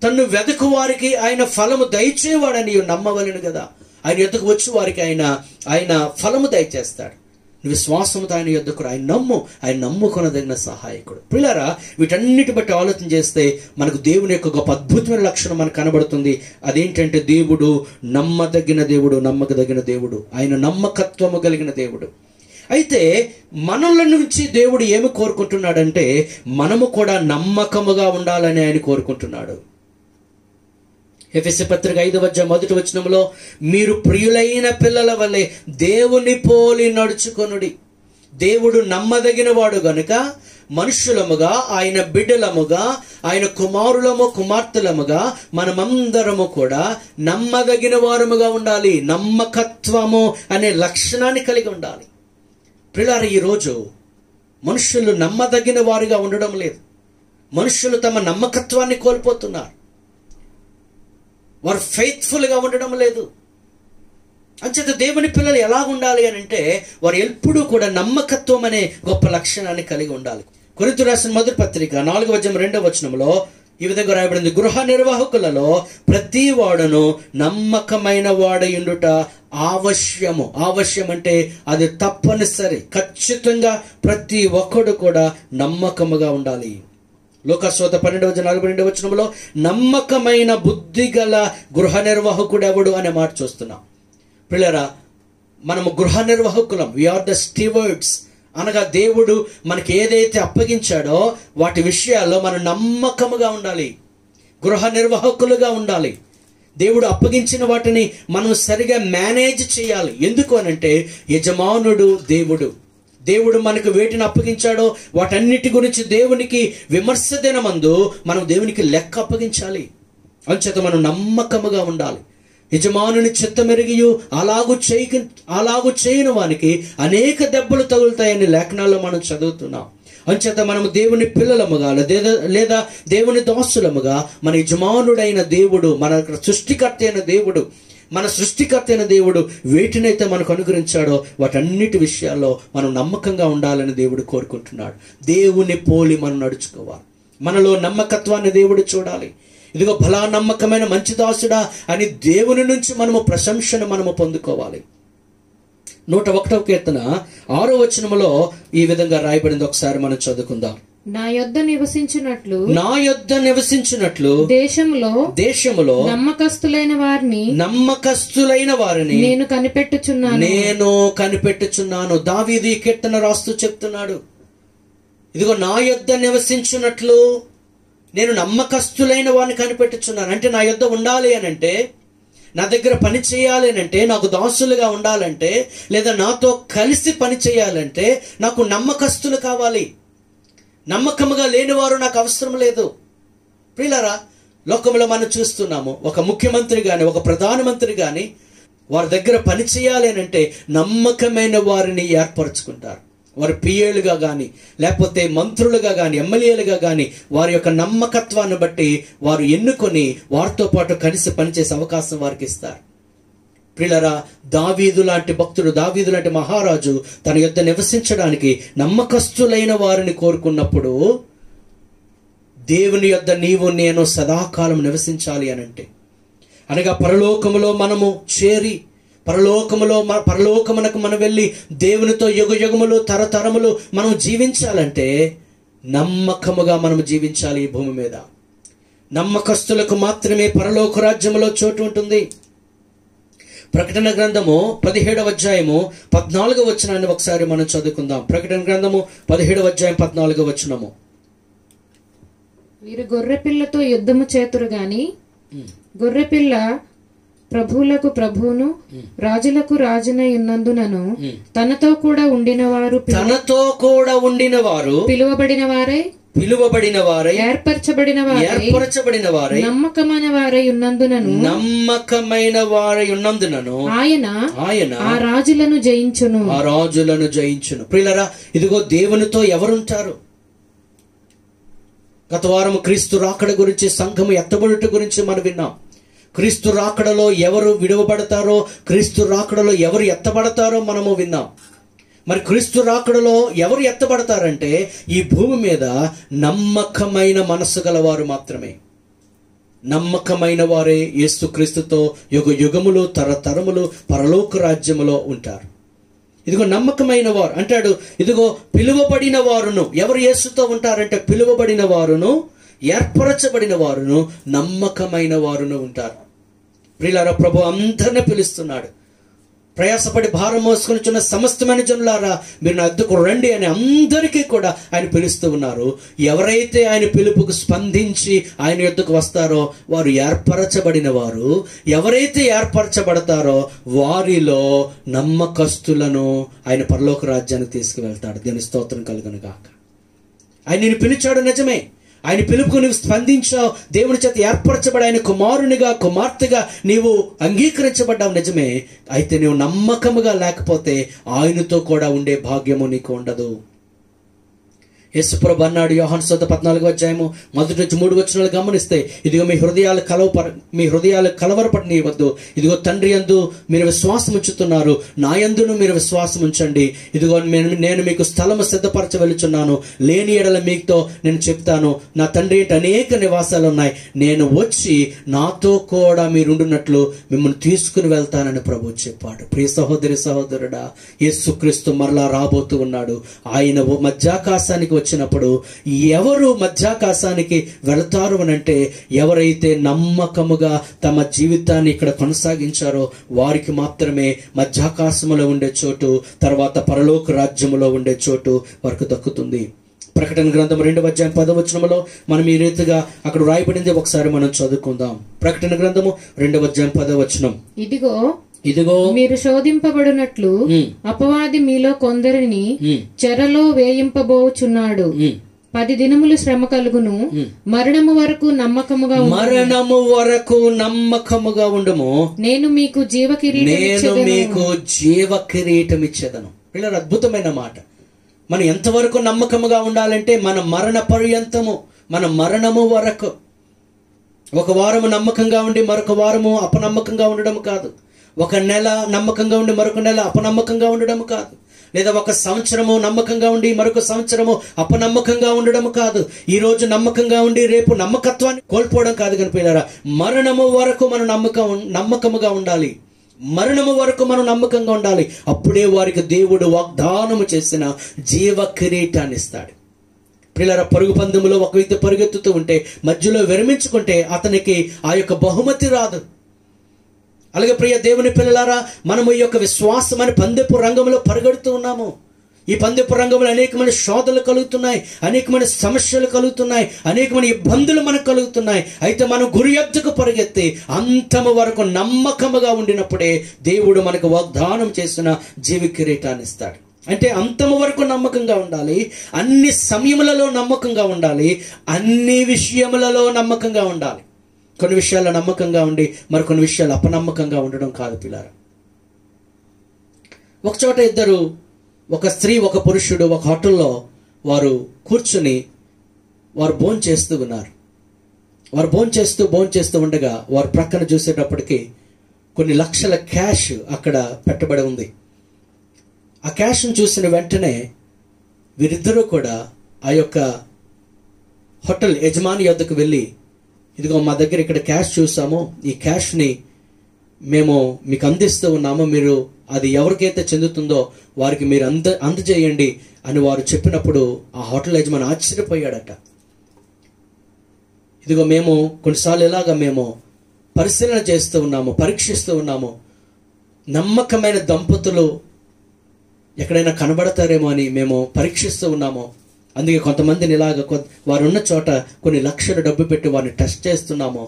తన్ను వెదకు వారికి ఆయన ఫలము దయచేవాడనియు నమ్మవలెను కదా. ఆయన యొద్దకు వచ్చి వారికి ఆయన ఫలము దయచేస్తాడు. విశ్వాసంతో ఆయన యొద్దకు ఆయన నమ్ముకొనదగిన సహాయకుడు. పిల్లరా, వీటన్నిటి బట్టి ఆలోచన చేస్తే మనకు దేవుని యొక్క గొప్ప అద్భుతమైన లక్షణం మనకు కనబడుతుంది. అదేంటంటే దేవుడు నమ్మదగిన దేవుడు, నమ్మకదగిన దేవుడు. ఆయన నమ్మకత్వము కలిగిన దేవుడు. అయితే మనల నుంచి దేవుడు ఏమి కోరుకుంటున్నాడంటే, మనము కూడా నమ్మకముగా ఉండాలని ఆయన కోరుకుంటున్నాడు. ఎఫెసీ పత్రిక 5:1 మీరు ప్రియులైన పిల్లల వలె దేవుని పోలి నడుచుకొనుడి. దేవుడు నమ్మదగిన వాడు గనుక మనుషులముగా, ఆయన బిడ్డలముగా, ఆయన కుమారులము కుమార్తెలముగా మనమందరము కూడా నమ్మదగిన వారముగా ఉండాలి. నమ్మకత్వము అనే లక్షణాన్ని కలిగి ఉండాలి. ప్రియులారా, ఈరోజు మనుషులు నమ్మదగిన వారిగా ఉండడం లేదు. మనుషులు తమ నమ్మకత్వాన్ని కోల్పోతున్నారు. వారు ఫెయిత్ఫుల్గా ఉండడం లేదు. అంచేత దేవుని పిల్లలు ఎలా ఉండాలి అని అంటే, వారు ఎప్పుడూ కూడా నమ్మకత్వం అనే గొప్ప లక్షణాన్ని కలిగి ఉండాలి. కొరింథీయులకు రాసిన మొదటి పత్రిక 4:2 ఈ విధంగా రాయబడింది, గృహ నిర్వాహకులలో ప్రతి వాడును నమ్మకమైన వాడయుండుట ఆవశ్యము. ఆవశ్యం అంటే అది తప్పనిసరి. ఖచ్చితంగా ప్రతి ఒక్కడు కూడా నమ్మకముగా ఉండాలి. లోకాసువార్త 12:42 నమ్మకమైన బుద్ధి గల గృహ నిర్వాహకుడు ఎవడు అనే మాట చూస్తున్నాం. ప్రియులారా, మనము గృహ నిర్వాహకులం. We are the stewards. అనగా దేవుడు మనకి ఏదైతే అప్పగించాడో వాటి విషయాల్లో మనం నమ్మకముగా ఉండాలి. గృహ నిర్వాహకులుగా ఉండాలి. దేవుడు అప్పగించిన వాటిని మనం సరిగా మేనేజ్ చేయాలి. ఎందుకు అనంటే, యజమానుడు దేవుడు. దేవుడు మనకు వేటిని అప్పగించాడో వాటన్నిటి గురించి దేవునికి విమర్శ దినమందు మనం దేవునికి లెక్క అప్పగించాలి. అంచేత మనం నమ్మకముగా ఉండాలి. యజమానుని చిత్తమెరిగియు అలాగు చేయని వానికి అనేక దెబ్బలు తగులుతాయని లేఖనాల్లో మనం చదువుతున్నాం. అంచేత మనము దేవుని పిల్లలముగా లేదా దేవుని దాసులముగా మన యజమానుడైన దేవుడు, మన సృష్టికర్త అయిన దేవుడు వేటినైతే మనకు అనుగ్రహించాడో వాటన్నిటి విషయాల్లో మనం నమ్మకంగా ఉండాలని దేవుడు కోరుకుంటున్నాడు. దేవుని పోలి మనం నడుచుకోవాలి. మనలో నమ్మకత్వాన్ని దేవుడు చూడాలి. ఇదిగో భలా నమ్మకమైన మంచి దాసుడా అని దేవుని నుంచి మనము ప్రశంసను మనము పొందుకోవాలి. 101వ కీర్తన 6వ వచనములో ఈ విధంగా రాయబడింది. ఒకసారి మనం చదువుకుందాం. నా యొద్ద నివసించినట్లు దేశములో నమ్మకస్తులైన వారిని నేను కనిపెట్టుచున్నాను. దావీదు ఈ కీర్తన రాస్తూ చెప్తున్నాడు, ఇదిగో నా యొద్ద నివసించినట్లు నేను నమ్మకస్తులైన వారిని కనిపెట్టుచున్నాను. అంటే నా యొద్ద ఉండాలి అని అంటే, నా దగ్గర పని చేయాలి అని అంటే, నాకు దాసులుగా ఉండాలంటే, లేదా నాతో కలిసి పని చేయాలంటే నాకు నమ్మకస్తులు కావాలి. నమ్మకముగా లేనివారు నాకు అవసరం లేదు. ప్రియులారా, లోకంలో మనం చూస్తున్నాము, ఒక ముఖ్యమంత్రి కానీ ఒక ప్రధానమంత్రి కానీ వారి దగ్గర పని చేయాలి అని అంటే నమ్మకమైన వారిని ఏర్పరచుకుంటారు. వారు పిఏలుగా కానీ లేకపోతే మంత్రులుగా కానీ ఎమ్మెల్యేలుగా కానీ వారి యొక్క నమ్మకత్వాన్ని బట్టి వారు ఎన్నుకొని వారితో పాటు కలిసి పనిచేసే అవకాశం వారికి ఇస్తారు. ప్రియులారా, దావీదు లాంటి భక్తుడు, దావీదు లాంటి మహారాజు తన యొద్ద నివసించడానికి నమ్మకస్తులైన వారిని కోరుకున్నప్పుడు, దేవుని యొద్ద నీవు నేను సదాకాలం నివసించాలి అనంటే, అనగా పరలోకములో మనము చేరి పరలోకమునకు మనం వెళ్ళి దేవునితో యుగయుగములు తరతరములు మనం జీవించాలంటే నమ్మకముగా మనం జీవించాలి. ఈ భూమి మీద నమ్మకస్తులకు మాత్రమే పరలోక రాజ్యములో చోటు ఉంటుంది. ప్రకటన గ్రంథము 17:14 ఒకసారి మనం చదువుకుందాం. ప్రకటన గ్రంథము 17:14. వీరు గొర్రెపిల్లతో యుద్ధము చేతురు గాని గొర్రెపిల్ల ప్రభువులకు ప్రభువును రాజులకు రాజునై ఉన్నందునను తనతో కూడా ఉండిన వారు పిలువబడిన వారై ఏర్పరచబడిన వారై నమ్మకమైన వారై ఉన్నందునను ఆయన ఆ రాజులను జయించును. ప్రియులారా, ఇదిగో దేవునితో ఎవరుంటారు? గత వారం క్రీస్తు రాకడ గురించి, సంఘము ఎత్తబడుట గురించి మనం విన్నాం. క్రీస్తు రాకడలో ఎవరు విడువబడతారో, క్రీస్తు రాకడలో ఎవరు ఎత్తబడతారో మనము విన్నాం. మరి క్రీస్తు రాకడలో ఎవరు ఎత్తబడతారంటే, ఈ భూమి మీద నమ్మకమైన మనస్సు గలవారు మాత్రమే. నమ్మకమైన వారే యేసుక్రీస్తుతో యుగయుగములు తరతరములు పరలోక రాజ్యములో ఉంటారు. ఇదిగో నమ్మకమైన వారు అంటాడు. ఇదిగో పిలువబడిన వారును, ఎవరు యేసుతో ఉంటారంటే పిలువబడిన వారును, ఏర్పరచబడిన వారును, నమ్మకమైన వారును ఉంటారు. ప్రియులారా, ప్రభు అందరిని పిలుస్తున్నాడు. ప్రయాసపడి భారం మోసుకొనిచున్న సమస్తమైన జనులారా మీరు నా వద్దకు రండి అని అందరికీ కూడా ఆయన పిలుస్తూ ఉన్నారు. ఎవరైతే ఆయన పిలుపుకు స్పందించి ఆయన వద్దకు వస్తారో వారు ఏర్పరచబడిన వారు. ఎవరైతే ఏర్పరచబడతారో వారిలో నమ్మకస్తులను ఆయన పరలోక రాజ్యానికి తీసుకువెళ్తాడు. దీని స్తోత్రం కలుగును గాక. ఆయన నిన్ను పిలిచాడు నిజమే. ఆయన పిలుపుకు నువ్వు స్పందించావు. దేవుని చేత ఏర్పరచబడి ఆయన కుమారునిగా కుమార్తెగా నీవు అంగీకరించబడ్డావు నిజమే. అయితే నువ్వు నమ్మకముగా లేకపోతే ఆయనతో కూడా ఉండే భాగ్యము నీకు ఉండదు. యేసుప్రభు అన్నాడు యోహాను సువార్త 14 మొదటి నుంచి 3 వచనాలు గమనిస్తే, ఇదిగో మీ హృదయాలు కలవరపడనీయవద్దు. ఇదిగో తండ్రి యందు మీరు విశ్వాసం ఉంచుతున్నారు, నా యందును మీరు విశ్వాసం ఉంచండి. ఇదిగో నేను మీకు స్థలము సిద్ధపరచ వెళుచున్నాను. లేని ఎడల మీతో నేను చెప్తాను, నా తండ్రి ఇంటి అనేక నివాసాలు ఉన్నాయి. నేను వచ్చి నాతో కూడా మీరుండునట్లు మిమ్మల్ని తీసుకుని వెళ్తానని ప్రభు చెప్పాడు. ప్రియ సహోదరి సహోదరుడా, యేసుక్రీస్తు మరలా రాబోతూ ఉన్నాడు. ఆయన మధ్యాకాశానికి వచ్చినప్పుడు ఎవరు మధ్యాకాశానికి వెళతారు అని అంటే, ఎవరైతే నమ్మకముగా తమ జీవితాన్ని ఇక్కడ కొనసాగించారో వారికి మాత్రమే మధ్యాకాశములో ఉండే చోటు, తర్వాత పరలోక రాజ్యములో ఉండే చోటు వారికి దక్కుతుంది. ప్రకటన గ్రంథం 2:10 మనం ఈ రీతిగా అక్కడ రాయబడింది ఒకసారి మనం చదువుకుందాం. ప్రకటన గ్రంథము 2:10 ఇదిగో మీరు శోధింపబడినట్లు అపవాది మీలో కొందరిని చెరలో వేయింపబోచున్నాడు. 10 దినములు శ్రమ కలుగును. మరణము వరకు నమ్మకముగా ఉండము. నేను మీకు జీవ కిరీటం ఇచ్చేదను. పిల్లలు, అద్భుతమైన మాట. మనం ఎంతవరకు నమ్మకముగా ఉండాలంటే మన మరణ పర్యంతము, మన మరణము వరకు. ఒక వారము నమ్మకంగా ఉండి మరొక వారము అపనమ్మకంగా ఉండడం కాదు. ఒక నెల నమ్మకంగా ఉండి మరొక నెల అపనమ్మకంగా ఉండడం కాదు. లేదా ఒక సంవత్సరము నమ్మకంగా ఉండి మరొక సంవత్సరము అపనమ్మకంగా ఉండడం కాదు. ఈ రోజు నమ్మకంగా ఉండి రేపు నమ్మకత్వాన్ని కోల్పోవడం కాదు. కనిపించారా, మరణము వరకు మనం నమ్మకముగా ఉండాలి. మరణము వరకు మనం నమ్మకంగా ఉండాలి. అప్పుడే వారికి దేవుడు వాగ్దానము చేసిన జీవ కిరీటాన్ని ఇస్తాడు. పిల్లల, పరుగు పందెములో ఒక వ్యక్తి పరుగెత్తుతూ ఉంటే మధ్యలో విరమించుకుంటే అతనికి ఆ యొక్క బహుమతి రాదు. అలాగే ప్రియ దేవుని పిల్లలారా, మనము ఈ యొక్క విశ్వాసం అనే పందెపు రంగంలో పరిగెడుతూ ఉన్నాము. ఈ పందెపు రంగంలో అనేకమైన శోధనలు కలుగుతున్నాయి, అనేకమైన సమస్యలు కలుగుతున్నాయి, అనేకమైన ఇబ్బందులు మనకు కలుగుతున్నాయి. అయితే మనం గురి ఎత్తుకు పరిగెత్తి అంతము వరకు నమ్మకముగా ఉండినప్పుడే దేవుడు మనకు వాగ్దానం చేసిన జీవ కిరీటాన్ని ఇస్తాడు. అంటే అంతము వరకు నమ్మకంగా ఉండాలి, అన్ని సమయములలో నమ్మకంగా ఉండాలి, అన్ని విషయములలో నమ్మకంగా ఉండాలి. కొన్ని విషయాల్లో నమ్మకంగా ఉండి మరికొన్ని విషయాలు అపనమ్మకంగా ఉండడం కాదు పిల్లారా. ఒకచోట ఇద్దరు, ఒక స్త్రీ ఒక పురుషుడు ఒక హోటల్లో వారు కూర్చుని వారు భోంచేస్తూ ఉన్నారు. వారు భోంచేస్తూ ఉండగా వారు ప్రక్కన చూసేటప్పటికి కొన్ని లక్షల క్యాష్ అక్కడ పెట్టబడి ఉంది. ఆ క్యాష్ను చూసిన వెంటనే వీరిద్దరూ కూడా ఆ యొక్క హోటల్ యజమాని వద్దకు వెళ్ళి, ఇదిగో మా దగ్గర ఇక్కడ క్యాష్ చూసాము, ఈ క్యాష్ని మేము మీకు అందిస్తూ ఉన్నాము, మీరు అది ఎవరికైతే చెందుతుందో వారికి మీరు అందజేయండి అని వారు చెప్పినప్పుడు ఆ హోటల్ యజమాని ఆశ్చర్యపోయాడట. ఇదిగో మేము కొన్నిసార్లు ఇలాగా మేము పరిశీలన చేస్తూ ఉన్నాము, పరీక్షిస్తూ ఉన్నాము, నమ్మకమైన దంపతులు ఎక్కడైనా కనబడతారేమో అని మేము పరీక్షిస్తూ ఉన్నాము. అందుకే కొంతమందిని ఇలాగ వారు ఉన్న చోట కొన్ని లక్షల డబ్బు పెట్టి వారిని టెస్ట్ చేస్తున్నాము.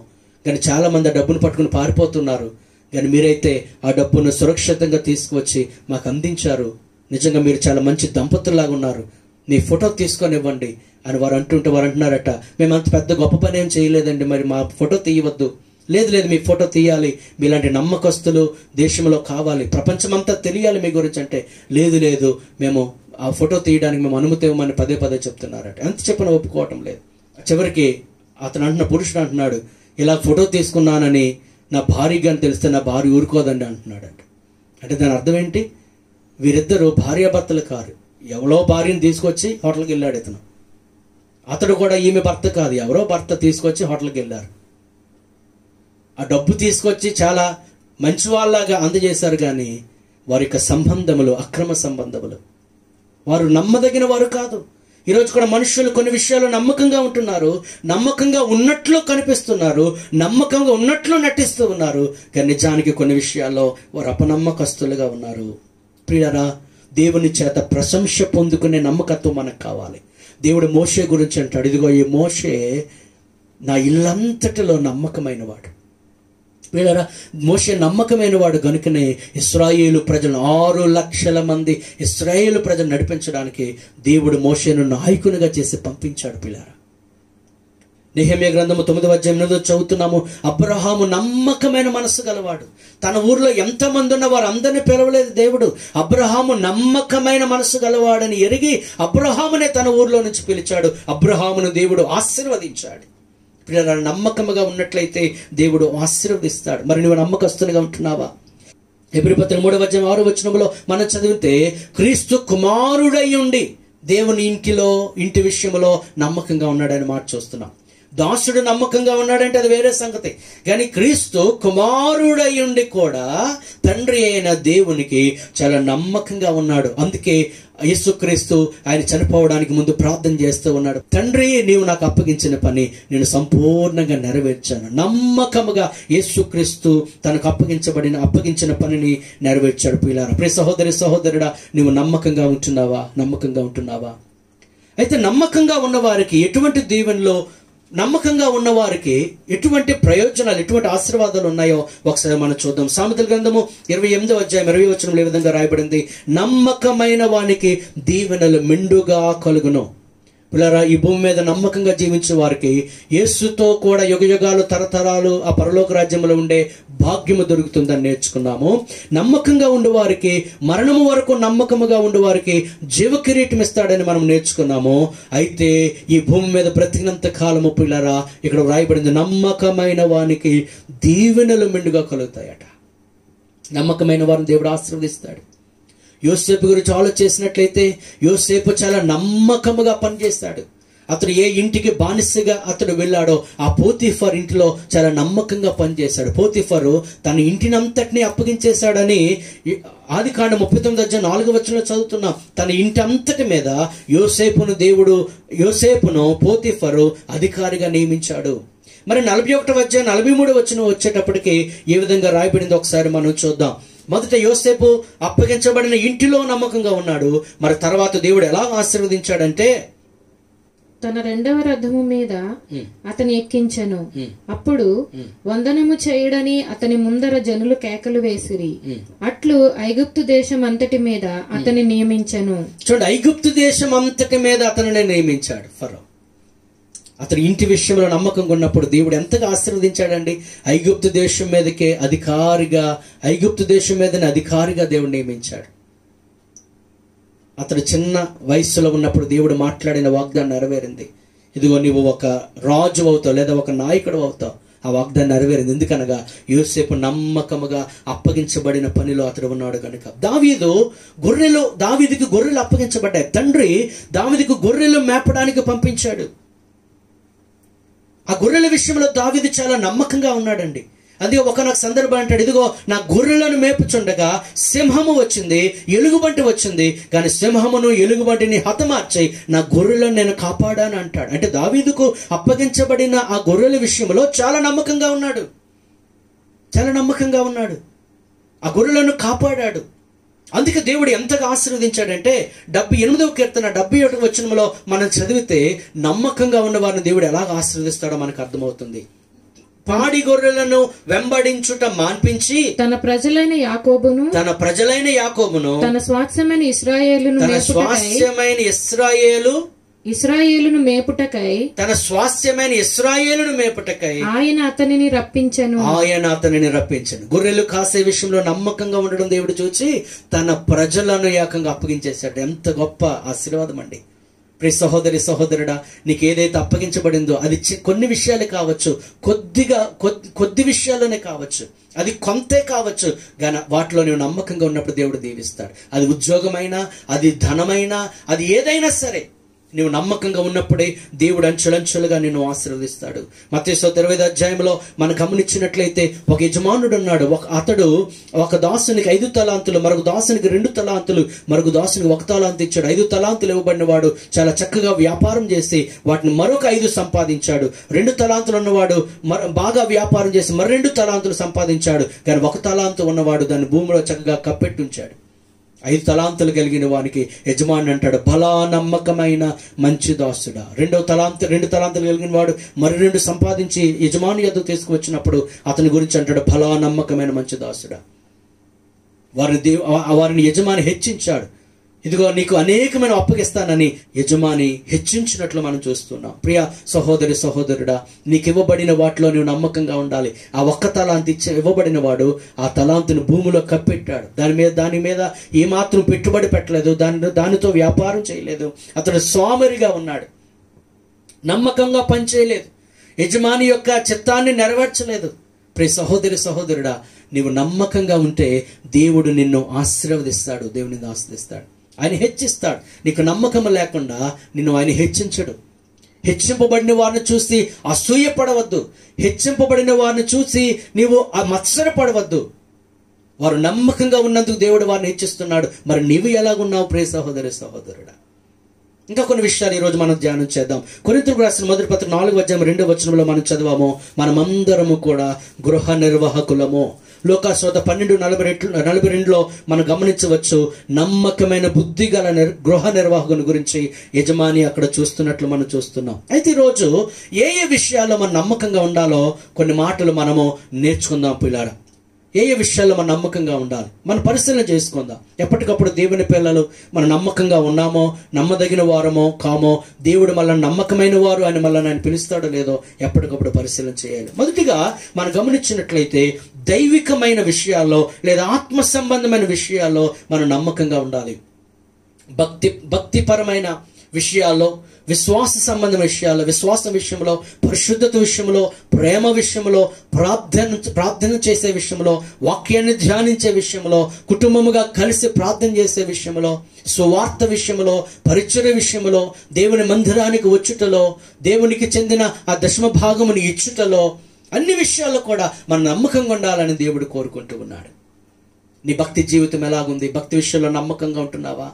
కానీ చాలా మంది ఆ డబ్బును పట్టుకుని పారిపోతున్నారు. కానీ మీరైతే ఆ డబ్బును సురక్షితంగా తీసుకువచ్చి మాకు అందించారు. నిజంగా మీరు చాలా మంచి దంపతుల్లాగా ఉన్నారు, మీ ఫోటో తీసుకొని ఇవ్వండి అని వారు అంటున్నారట. మేము అంత పెద్ద గొప్ప పని ఏం చేయలేదండి, మరి మా ఫోటో తీయవద్దు. లేదు, మీ ఫోటో తీయాలి, మీలాంటి నమ్మకస్తులు దేశంలో కావాలి, ప్రపంచమంతా తెలియాలి మీ గురించి అంటే, లేదు మేము ఆ ఫోటో తీయడానికి మేము అనుమతి ఇవ్వమని పదే చెప్తున్నారట. ఎంత చెప్పినా ఒప్పుకోవటం లేదు. చివరికి అతను పురుషుడు అంటున్నాడు, ఇలా ఫోటో తీసుకున్నానని నా భార్యగా అని తెలిస్తే నా భార్య ఊరుకోదండి అంటున్నాడట. అంటే దాని అర్థం ఏంటి? వీరిద్దరూ భార్యాభర్తలు కారు. ఎవరో భార్యను తీసుకొచ్చి హోటల్కి వెళ్ళాడు ఇతను. అతడు కూడా ఈమె భర్త కాదు, ఎవరో భర్త తీసుకొచ్చి హోటల్కి వెళ్ళారు. ఆ డబ్బు తీసుకొచ్చి చాలా మంచి వాళ్ళలాగా అందజేశారు. కానీ వారి యొక్క సంబంధములు అక్రమ సంబంధములు, వారు నమ్మదగిన వారు కాదు. ఈరోజు కూడా మనుషులు కొన్ని విషయాల్లో నమ్మకంగా ఉంటున్నారు, నమ్మకంగా ఉన్నట్లు కనిపిస్తున్నారు, నమ్మకంగా ఉన్నట్లు నటిస్తూ ఉన్నారు. కానీ నిజానికి కొన్ని విషయాల్లో వారు అపనమ్మకస్తులుగా ఉన్నారు. ప్రియులారా, దేవుని చేత ప్రశంస పొందుకునే నమ్మకత్వం మనకు కావాలి. దేవుడు మోషే గురించి అంటాడు, ఇదిగో ఈ మోషే నా ఇల్లంతటిలో నమ్మకమైన వాడు. వీళ్ళరా మోషే నమ్మకమైన వాడు గనుకనే ఇశ్రాయేలు ప్రజలు 6 లక్షల మంది ఇశ్రాయేలు ప్రజలు నడిపించడానికి దేవుడు మోషేను నాయకునిగా చేసి పంపించాడు. పిల్లారా, నెహెమ్యా గ్రంథము 9వ అధ్యాయం చదువుతున్నాము. అబ్రహాము నమ్మకమైన మనస్సు గలవాడు. తన ఊర్లో ఎంతమంది ఉన్న వారు అందరినీ పిలవలేదు దేవుడు. అబ్రహాము నమ్మకమైన మనస్సు గలవాడని ఎరిగి అబ్రహామునే తన ఊర్లో నుంచి పిలిచాడు. అబ్రహామును దేవుడు ఆశీర్వదించాడు. పిల్లల నమ్మకముగా ఉన్నట్లయితే దేవుడు ఆశీర్వదిస్తాడు. మరి నువ్వు నమ్మకస్తునిగా ఉంటున్నావా? హెబ్రీ పత్రిక 3వ అధ్యాయం 6వ వచనంలో మనం చదివితే క్రీస్తు కుమారుడై ఉండి దేవుని ఇంటి విషయంలో నమ్మకంగా ఉన్నాడని మాట చూస్తున్నాం. దాసుడు నమ్మకంగా ఉన్నాడంటే అది వేరే సంగతి. కానీ క్రీస్తు కుమారుడై ఉండి కూడా తండ్రి అయిన దేవునికి చాలా నమ్మకంగా ఉన్నాడు. అందుకే యేసుక్రీస్తు ఆయన చనిపోవడానికి ముందు ప్రార్థన చేస్తూ ఉన్నాడు. తండ్రి, నీవు నాకు అప్పగించిన పని నేను సంపూర్ణంగా నెరవేర్చాను. నమ్మకముగా యేసుక్రీస్తు తనకు అప్పగించిన పనిని నెరవేర్చాడు. పిల్లారా, ప్రియ సహోదరి సహోదరుడా, నీవు నమ్మకంగా ఉంటున్నావా? అయితే నమ్మకంగా ఉన్నవారికి ఎటువంటి దీవెనలో, నమ్మకంగా ఉన్నవారికి ఎటువంటి ప్రయోజనాలు, ఎటువంటి ఆశీర్వాదాలు ఉన్నాయో ఒకసారి మనం చూద్దాం. సామెతల గ్రంథము 28వ అధ్యాయం 20వ వచనంలో ఈ విధంగా రాయబడింది, నమ్మకమైన వానికి దీవెనలు మెండుగా కలుగును. పిల్లరా, ఈ భూమి మీద నమ్మకంగా జీవించే వారికి యేసుతో కూడా యుగయుగాలు తరతరాలు ఆ పరలోక రాజ్యంలో ఉండే భాగ్యము దొరుకుతుందని నేర్చుకున్నాము. నమ్మకంగా ఉండేవారికి, మరణము వరకు నమ్మకముగా ఉండేవారికి జీవ కిరీటం ఇస్తాడని మనం నేర్చుకున్నాము. అయితే ఈ భూమి మీద బ్రతికినంత కాలము పిల్లరా, ఇక్కడ వ్రాయబడింది, నమ్మకమైన వానికి దీవెనలు మెండుగా కలుగుతాయట. నమ్మకమైన వారిని దేవుడు ఆశీర్వదిస్తాడు. యోసేపు గురించి ఆలోచించినట్లయితే యోసేపు చాలా నమ్మకముగా పనిచేస్తాడు. అతడు ఏ ఇంటికి బానిసగా అతడు వెళ్ళాడో ఆ పోతీఫర్ ఇంటిలో చాలా నమ్మకంగా పనిచేశాడు. పోతీఫరు తన ఇంటినంతటినీ అప్పగించేశాడని ఆదికాండం 39వ అధ్యాయం 4వ వచనంలో చదువుతున్నాం. తన ఇంటి అంతటి మీద యోసేపును పోతీఫరు అధికారిగా నియమించాడు. మరి 41వ అధ్యాయం 43వ వచనం వచ్చేటప్పటికి ఏ విధంగా రాయబడిందో ఒకసారి మనం చూద్దాం. మొదట యోసేపు అప్పగించబడిన ఇంటిలో నమ్మకంగా ఉన్నాడు. మరి తర్వాత దేవుడు ఎలా ఆశీర్వదించాడంటే, తన 2వ రథము మీద అతని ఎక్కించెను. అప్పుడు వందనము చేయడని అతని ముందర జనులు కేకలు వేసిరి. అట్లు ఐగుప్తు దేశం అంతటి మీద అతని నియమించెను. చూడండి, ఐగుప్తు దేశం అంతటి మీద అతనిని నియమించాడు ఫరో. అతని ఇంటి విషయంలో నమ్మకంగా ఉన్నప్పుడు దేవుడు ఎంతగా ఆశీర్వదించాడండి. ఐగుప్తు దేశం మీదనే అధికారిగా దేవుడు నియమించాడు. అతడు చిన్న వయస్సులో ఉన్నప్పుడు దేవుడు మాట్లాడిన వాగ్దానం నెరవేరింది. ఇదిగో నీవు ఒక రాజు అవుతావు లేదా ఒక నాయకుడు అవుతావు. ఆ వాగ్దానం నెరవేరింది. ఎందుకనగా యోసేపు నమ్మకముగా అప్పగించబడిన పనిలో అతడు ఉన్నాడు కనుక. దావీదుకి గొర్రెలు అప్పగించబడ్డాయి. తండ్రి దావీదుకు గొర్రెలు మేపడానికి పంపించాడు. ఆ గొర్రెల విషయంలో దావీదు చాలా నమ్మకంగా ఉన్నాడండి. అందుకే ఒకనొక సందర్భం అంటాడు, ఇదిగో నా గొర్రెలను మేపుచుండగా సింహము వచ్చింది, ఎలుగుబంటి వచ్చింది, కానీ సింహమును ఎలుగుబంటిని హతమార్చి నా గొర్రెలను నేను కాపాడాను అంటాడు. అంటే దావీదుకు అప్పగించబడిన ఆ గొర్రెల విషయంలో చాలా నమ్మకంగా ఉన్నాడు. ఆ గొర్రెలను కాపాడాడు. అందుకే దేవుడు ఎంతగా ఆశీర్వదించాడంటే 78వ కీర్తన 71వ వచనంలో మనం చదివితే నమ్మకంగా ఉన్న వారిని దేవుడు ఎలాగ ఆశీర్వదిస్తాడో మనకు అర్థమవుతుంది. పాడి గొర్రెలను వెంబడించుట మాన్పించి తన ప్రజలైన యాకోబును తన స్వాస్థ్యమైన ఇశ్రాయేలును మేపుటకై ఆయన అతనిని రప్పించెను. గొర్రెలు కాసే విషయంలో నమ్మకంగా ఉండడం దేవుడు చూచి తన ప్రజలను ఏకంగా అప్పగించేశాడు. ఎంత గొప్ప ఆశీర్వాదం అండి. ప్రియ సహోదరి సహోదరుడా, నీకు ఏదైతే అప్పగించబడిందో అది కొన్ని విషయాలే కావచ్చు, కొద్ది విషయాల్లోనే కావచ్చు, అది కొంతే కావచ్చు, కానీ వాటిలో నువ్వు నమ్మకంగా ఉన్నప్పుడు దేవుడు దీవిస్తాడు. అది ఉద్యోగమైనా, అది ధనమైనా, అది ఏదైనా సరే నువ్వు నమ్మకంగా ఉన్నప్పుడే దేవుడు అంచులంచులుగా నిన్ను ఆశీర్వదిస్తాడు. మత్తయి 25వ అధ్యాయంలో మనం గమనించినట్లయితే ఒక యజమానుడు ఉన్నాడు. అతడు ఒక దాసునికి 5 తలాంతులు, మరొక దాసునికి 2 తలాంతులు, మరొక దాసునికి 1 తలాంతు ఇచ్చాడు. 5 తలాంతులు ఇవ్వబడిన వాడు చాలా చక్కగా వ్యాపారం చేసి వాటిని మరొక 5 సంపాదించాడు. 2 తలాంతులు ఉన్నవాడు బాగా వ్యాపారం చేసి మరి 2 తలాంతులు సంపాదించాడు. కానీ 1 తలాంతు ఉన్నవాడు దాన్ని భూమిలో చక్కగా కప్పెట్టుంచాడు. 5 తలాంతులు కలిగిన వానికి యజమాని అంటాడు, బలా నమ్మకమైన మంచి దాసుడా. 2 తలాంతులు కలిగిన వాడు మరి 2 సంపాదించి యజమాని యొద్దకు తీసుకువచ్చినప్పుడు అతని గురించి అంటాడు, బలా నమ్మకమైన మంచి దాసుడా. వారిని యజమాని హెచ్చించాడు. ఇదిగో నీకు అనేకమైన అప్పగిస్తానని యజమాని హెచ్చించినట్లు మనం చూస్తున్నాం. ప్రియ సహోదరి సహోదరుడా, నీకు ఇవ్వబడిన వాటిలో నువ్వు నమ్మకంగా ఉండాలి. ఆ ఒక్క తలాంతి ఇవ్వబడిన వాడు ఆ తలాంతును భూమిలో కప్పెట్టాడు. దాని మీద ఏమాత్రం పెట్టుబడి పెట్టలేదు, దానితో వ్యాపారం చేయలేదు. అతడు సోమరిగా ఉన్నాడు, నమ్మకంగా పనిచేయలేదు, యజమాని యొక్క చిత్తాన్ని నెరవేర్చలేదు. ప్రియ సహోదరి సహోదరుడా, నీవు నమ్మకంగా ఉంటే దేవుడు నిన్ను ఆశీర్వదిస్తాడు, దేవుడు నిన్ను ఆశీర్వదిస్తాడు, ఆయన హెచ్చిస్తాడు. నీకు నమ్మకం లేకుండా నిన్ను ఆయన హెచ్చించడు. హెచ్చింపబడిన వారిని చూసి అసూయపడవద్దు, హెచ్చింపబడిన వారిని చూసి నీవు మత్సరపడవద్దు. వారు నమ్మకంగా ఉన్నందుకు దేవుడు వారిని హెచ్చిస్తున్నాడు. మరి నీవు ఎలాగున్నావు ప్రియ సహోదరి సహోదరుడా? ఇంకా కొన్ని విషయాలు ఈరోజు మనం ధ్యానం చేద్దాం. కొరింథీయులకు రాసిన మొదటి పత్రిక 4:2 మనం చదివాము, మనమందరము కూడా గృహ నిర్వాహకులము. లోకాసువార్త 12:42 మనం గమనించవచ్చు, నమ్మకమైన బుద్ధి గల గృహ నిర్వాహకుని గురించి యజమాని అక్కడ చూస్తున్నట్లు మనం చూస్తున్నాం. అయితే ఈరోజు ఏ విషయాల్లో మనం నమ్మకంగా ఉండాలో కొన్ని మాటలు మనము నేర్చుకుందాం పిల్లారా. ఏ విషయాల్లో మనం నమ్మకంగా ఉండాలి మనం పరిశీలన చేసుకుందాం. ఎప్పటికప్పుడు దేవుని పిల్లలు మనం నమ్మకంగా ఉన్నామో, నమ్మదగిన వారమో కామో, దేవుడు మనల్ని నమ్మకమైన వారు అని మనల్ని ఆయన పిలుస్తాడో లేదో ఎప్పటికప్పుడు పరిశీలన చేయాలి. మొదటిగా మనం గమనించినట్లయితే దైవికమైన విషయాల్లో లేదా ఆత్మ సంబంధమైన విషయాల్లో మనం నమ్మకంగా ఉండాలి. భక్తిపరమైన విషయాల్లో, విశ్వాస సంబంధమైన విషయాల్లో, విశ్వాస విషయంలో, పరిశుద్ధత విషయంలో, ప్రేమ విషయంలో, ప్రార్థన చేసే విషయంలో, వాక్యాన్ని ధ్యానించే విషయంలో, కుటుంబముగా కలిసి ప్రార్థన చేసే విషయంలో, సువార్త విషయంలో, పరిచర్య విషయంలో, దేవుని మందిరానికి వచ్చుటలో, దేవునికి చెందిన ఆ దశమ భాగముని ఇచ్చుటలో, అన్ని విషయాల్లో కూడా మనం నమ్మకంగా ఉండాలని దేవుడు కోరుకుంటూ ఉన్నాడు. నీ భక్తి జీవితం ఎలాగుంది? భక్తి విషయంలో నమ్మకంగా ఉంటున్నావా?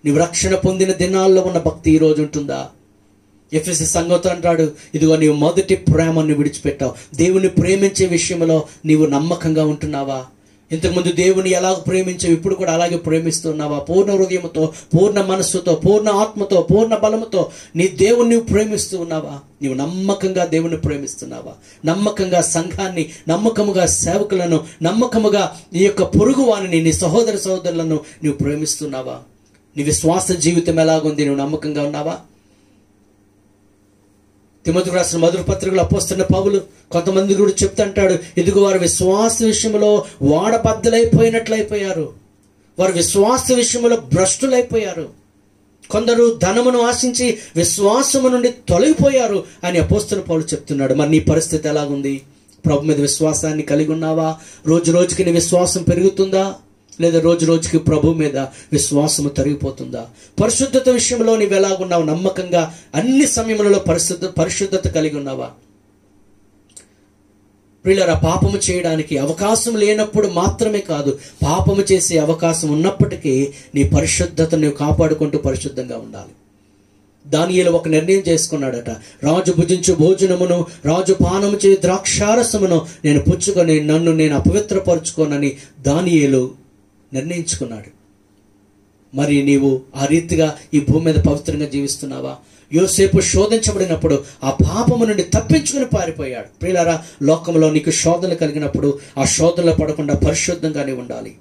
నీవు రక్షణ పొందిన దినాల్లో ఉన్న భక్తి ఈ రోజు ఉంటుందా? ఎఫెసీ సంఘంతో అంటాడు, ఇదిగో నీవు మొదటి ప్రేమను విడిచిపెట్టావు. దేవుని ప్రేమించే విషయంలో నీవు నమ్మకంగా ఉంటున్నావా? ఇంతకుముందు దేవుని ఎలా ప్రేమించావు, ఇప్పుడు కూడా అలాగే ప్రేమిస్తున్నావా? పూర్ణ హృదయంతో, పూర్ణ మనస్సుతో, పూర్ణ ఆత్మతో, పూర్ణ బలముతో నీ దేవుని నీవు ప్రేమిస్తూ ఉన్నావా? నీవు నమ్మకంగా దేవుని ప్రేమిస్తున్నావా? నమ్మకంగా సంఘాన్ని, నమ్మకముగా సేవకులను, నమ్మకముగా నీ యొక్క పొరుగు వారిని, నీ సహోదర సహోదరులను నీవు ప్రేమిస్తున్నావా? నీ విశ్వాస జీవితం ఎలాగుంది? నువ్వు నమ్మకంగా ఉన్నావా? తిమోతికి రాసిన మొదటి పత్రికలో అపోస్తలుడైన పౌలు కొంతమంది కూడా చెప్తుంటాడు, ఇదిగో వారు విశ్వాస విషయంలో వాడబద్దలైపోయినట్లయిపోయారు, వారు విశ్వాస విషయంలో భ్రష్టులైపోయారు, కొందరు ధనమును ఆశించి విశ్వాసము నుండి తొలగిపోయారు అని అపోస్తలుడైన పౌలు చెప్తున్నాడు. మరి నీ పరిస్థితి ఎలాగుంది? ప్రభు మీద విశ్వాసాన్ని కలిగి ఉన్నావా? రోజు రోజుకి నీ విశ్వాసం పెరుగుతుందా, లేదా రోజు రోజుకి ప్రభు మీద విశ్వాసము తరిగిపోతుందా? పరిశుద్ధత విషయంలో నీవు ఎలాగున్నావు? నమ్మకంగా అన్ని సమయములలో పరిశుద్ధత కలిగి ఉన్నావా? ప్రియులారా, పాపము చేయడానికి అవకాశం లేనప్పుడు మాత్రమే కాదు, పాపము చేసే అవకాశం ఉన్నప్పటికీ నీ పరిశుద్ధతను నీవు కాపాడుకుంటూ పరిశుద్ధంగా ఉండాలి. దానియేలు ఒక నిర్ణయం చేసుకున్నాడట, రాజు భుజించు భోజనమును, రాజు పానము చే ద్రాక్షారసమును నేను పుచ్చుకొని నన్ను నేను అపవిత్రపరుచుకోనని దానియేలు నిర్ణయించుకున్నాడు. మరి నీవు ఆ రీతిగా ఈ భూమి మీద పవిత్రంగా జీవిస్తున్నావా? యోసేపు శోధించబడినప్పుడు ఆ పాపము నుండి తప్పించుకుని పారిపోయాడు. ప్రియులారా, లోకంలో నీకు శోధనలు కలిగినప్పుడు ఆ శోధనలో పడకుండా పరిశుద్ధంగానే ఉండాలి.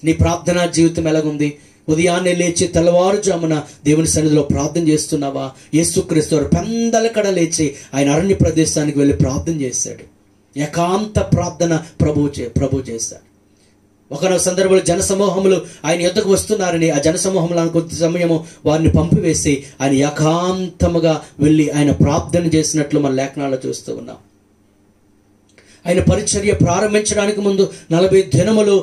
నీ ప్రార్థనా జీవితం ఎలాగుంది? ఉదయాన్నే లేచి తెల్లవారుజామున దేవుని సన్నిధిలో ప్రార్థన చేస్తున్నావా? యేసుక్రీస్తు వారు పెందలకడ లేచి ఆయన అరణ్య ప్రదేశానికి వెళ్ళి ప్రార్థన చేశాడు. ఏకాంత ప్రార్థన ప్రభు చేశాడు. ఒకనొక సందర్భంలో జనసమూహములు ఆయన యొద్దకు వస్తున్నారని ఆ జనసమూహంలో కొద్ది సమయము వారిని పంపివేసి ఆయన ఏకాంతముగా వెళ్ళి ఆయన ప్రార్థన చేసినట్లు మన లేఖనాల్లో చూస్తూ ఉన్నాం. ఆయన పరిచర్య ప్రారంభించడానికి ముందు 40 దినములు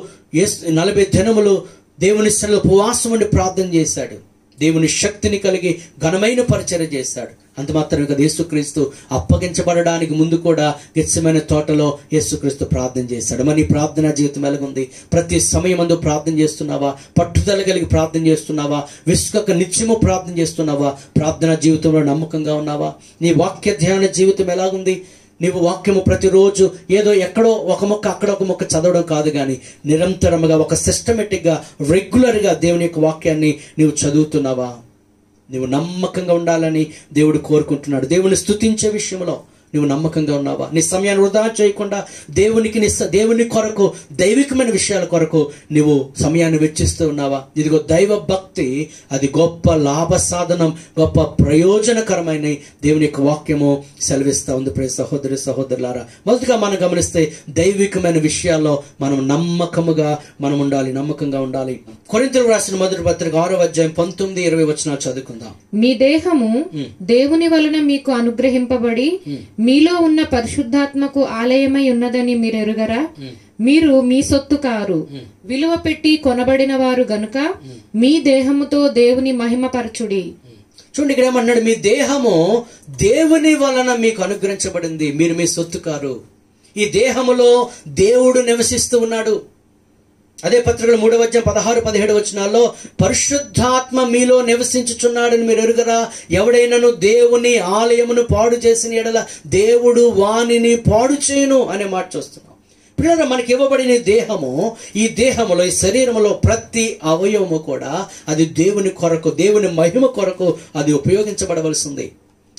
దేవుని సన్నిధిలో ఉపవాసం ఉండి ప్రార్థన చేశాడు. దేవుని శక్తిని కలిగి ఘనమైన పరిచర్య చేశాడు. అంత మాత్రమే కదా, యేసుక్రీస్తు అప్పగించబడడానికి ముందు కూడా గెత్సెమనే తోటలో యేసుక్రీస్తు ప్రార్థన చేశాడు. మరి ప్రార్థనా జీవితం ఎలాగుంది? ప్రతి సమయమందు ప్రార్థన చేస్తున్నావా? పట్టుదల కలిగి ప్రార్థన చేస్తున్నావా? విసుకక నిత్యము ప్రార్థన చేస్తున్నావా? ప్రార్థనా జీవితంలో నమ్మకంగా ఉన్నావా? నీ వాక్య ధ్యాన జీవితం ఎలాగుంది? నీవు వాక్యము ప్రతిరోజు ఏదో ఎక్కడో ఒక మొక్క అక్కడ ఒక మొక్క చదవడం కాదు, కానీ నిరంతరముగా ఒక సిస్టమేటిక్గా రెగ్యులర్గా దేవుని యొక్క వాక్యాన్ని నీవు చదువుతున్నావా? నీవు నమ్మకంగా ఉండాలని దేవుడు కోరుకుంటున్నాడు. దేవుని స్తుతించే విషయంలో నువ్వు నమ్మకంగా ఉన్నావా? నీ సమయాన్ని వృధా చేయకుండా దేవుని కొరకు, దైవికమైన విషయాల కొరకు నువ్వు సమయాన్ని వెచ్చిస్తూ ఉన్నావా? ఇదిగో దైవ భక్తి, అది గొప్ప లాభ సాధనం, గొప్ప ప్రయోజనకరమైన దేవుని యొక్క వాక్యము సెలవిస్తూ ఉంది. ప్రియ సహోదరి సహోదరులారా, మొదటిగా మనం గమనిస్తే దైవికమైన విషయాల్లో మనం నమ్మకంగా నమ్మకంగా ఉండాలి. కొరింథీయులకు రాసిన మొదటి పత్రిక 6వ అధ్యాయం 19-20 వచనాలు చదువుకుందాం. మీ దేహము దేవుని వలన మీకు అనుగ్రహింపబడి మీలో ఉన్న పరిశుద్ధాత్మకు ఆలయమై ఉన్నదని మీరు ఎరుగరా? మీరు మీ సొత్తు కారు, విలువ పెట్టి కొనబడిన వారు గనుక మీ దేహముతో దేవుని మహిమపరచుడి. చూడండి, ఇక్కడ ఏమన్నాడు? మీ దేహము దేవుని వలన మీకు అనుగ్రహించబడింది, మీరు మీ సొత్తు కారు. ఈ దేహములో దేవుడు నివసిస్తూ ఉన్నాడు. అదే పత్రికలో 3వ అధ్యాయం 16-17 వచనాల్లో పరిశుద్ధాత్మ మీలో నివసించుచున్నాడని మీరు ఎరుగరా? ఎవడైనాను దేవుని ఆలయమును పాడు చేసిన ఎడల దేవుడు వానిని పాడు చేయును అనే మాట చూస్తున్నాం. పిల్లలు, మనకి ఇవ్వబడిన దేహము, ఈ దేహములో, ఈ శరీరములో ప్రతి అవయవము కూడా అది దేవుని కొరకు, దేవుని మహిమ కొరకు అది ఉపయోగించబడవలసింది.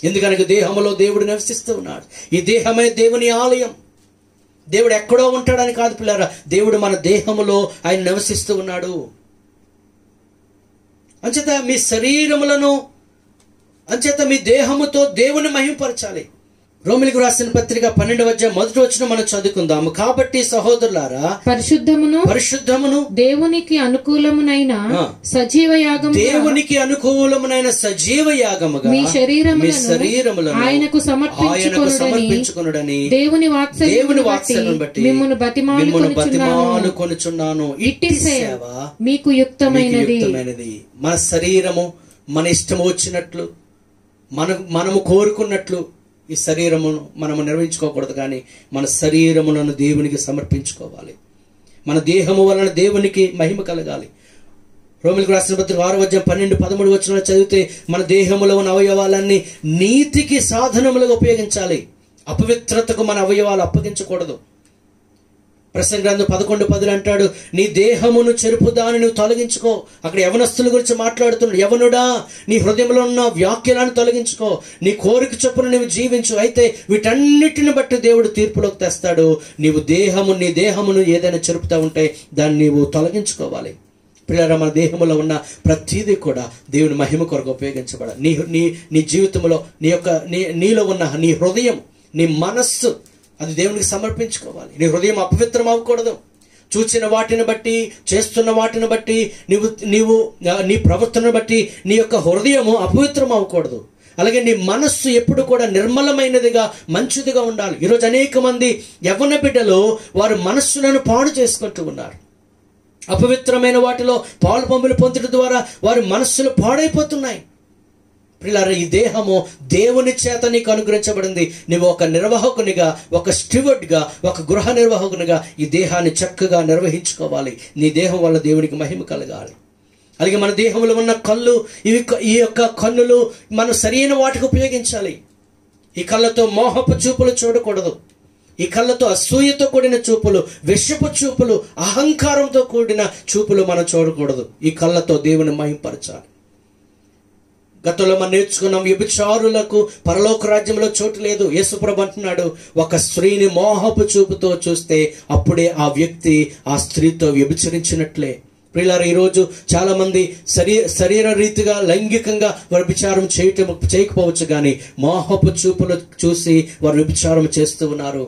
ఎందుకనగా దేహములో దేవుడు నివసిస్తూ ఉన్నాడు. ఈ దేహమే దేవుని ఆలయం. దేవుడు ఎక్కడో ఉంటాడని కాదు పిల్లరా, దేవుడు మన దేహములో ఆయన నివసిస్తూ ఉన్నాడు. అంచేత మీ శరీరములను, అంచేత మీ దేహముతో దేవుని మహిమపరచాలి. రోమిలకు రాసిన పత్రిక 12వ అధ్యాయం 1వ వచనం మనం చదువుకుందాము. కాబట్టి సహోదరులారా, పరిశుద్ధమును దేవునికి అనుకూలమునైన సజీవ యాగము, దేవునికి అనుకూలమునైన సజీవ యాగముగా మీ శరీరములను ఆయనకు సమర్పించుకొనుడని దేవుని వాత్సల్యం బట్టి మిమ్మును బతిమాలుకొనుచున్నాను. ఇట్టి సేవ మీకు యుక్తమైనది. మన శరీరము మన ఇష్టం వచ్చినట్లు, మనము కోరుకున్నట్లు ఈ శరీరమును మనము నిర్వహించుకోకూడదు, కానీ మన శరీరములను దేవునికి సమర్పించుకోవాలి. మన దేహము వలన దేవునికి మహిమ కలగాలి. రోమిలకు రాసిన పత్రిక 6వ అధ్యాయం 12-13 వచనాలు చదివితే మన దేహములో ఉన్న అవయవాలన్నీ నీతికి సాధనములుగా ఉపయోగించాలి. అపవిత్రతకు మన అవయవాలు అప్పగించకూడదు. ప్రసంగ గ్రంథం 11:10 అంటాడు, నీ దేహమును చెరుపు దాన్ని నువ్వు తొలగించుకో. అక్కడ యవనస్తుల గురించి మాట్లాడుతున్నాడు. యవనుడా, నీ హృదయంలో ఉన్న వ్యాఖ్యలను తొలగించుకో, నీ కోరిక చొప్పున నువ్వు జీవించు. అయితే వీటన్నిటిని బట్టి దేవుడు తీర్పులోకి తెస్తాడు. నీ దేహమును ఏదైనా చెరుపుతా ఉంటే దాన్ని నీవు తొలగించుకోవాలి. ప్రియులారా, మన దేహంలో ఉన్న ప్రతిదీ కూడా దేవుని మహిమ కొరకు ఉపయోగించబడాలి. నీ జీవితంలో నీలో ఉన్న నీ హృదయం, నీ మనస్సు, అది దేవునికి సమర్పించుకోవాలి. నీ హృదయం అపవిత్రం అవ్వకూడదు. చూచిన వాటిని బట్టి, చేస్తున్న వాటిని బట్టి, నీ ప్రవర్తనను బట్టి నీ యొక్క హృదయము అపవిత్రం అవ్వకూడదు. అలాగే నీ మనస్సు ఎప్పుడు కూడా నిర్మలమైనదిగా, మంచిదిగా ఉండాలి. ఈరోజు అనేక మంది యవ్వన బిడ్డలు వారి మనస్సులను పాడు చేసుకుంటూ ఉన్నారు. అపవిత్రమైన వాటిలో పాలు పంపులు పొందడం ద్వారా వారి మనస్సులు పాడైపోతున్నాయి. ప్రియులారా, ఈ దేహము దేవుని చేత నీకు అనుగ్రహించబడింది. నువ్వు ఒక నిర్వాహకునిగా, ఒక స్టివర్డ్గా, ఒక గృహ నిర్వాహకునిగా ఈ దేహాన్ని చక్కగా నిర్వహించుకోవాలి. నీ దేహం వల్ల దేవునికి మహిమ కలగాలి. అలాగే మన దేహంలో ఉన్న కళ్ళు, ఈ యొక్క కన్నులు మనం సరైన వాటికి ఉపయోగించాలి. ఈ కళ్ళతో మోహపు చూపులు చూడకూడదు. ఈ కళ్ళతో అసూయతో కూడిన చూపులు, విషపు చూపులు, అహంకారంతో కూడిన చూపులు మనం చూడకూడదు. ఈ కళ్ళతో దేవుని మహింపరచాలి. గతంలో మనం నేర్చుకున్నాం, వ్యభిచారులకు పరలోక రాజ్యంలో చోటు లేదు. యేసుప్రభు అంటున్నాడు, ఒక స్త్రీని మోహపు చూపుతో చూస్తే అప్పుడే ఆ వ్యక్తి ఆ స్త్రీతో వ్యభిచరించినట్లే. ప్రియులారా, ఈరోజు చాలా మంది శరీర రీతిగా లైంగికంగా వ్యభిచారం చేయకపోవచ్చు, కానీ మోహపు చూపులు చూసి వారు వ్యభిచారం చేస్తూ ఉన్నారు.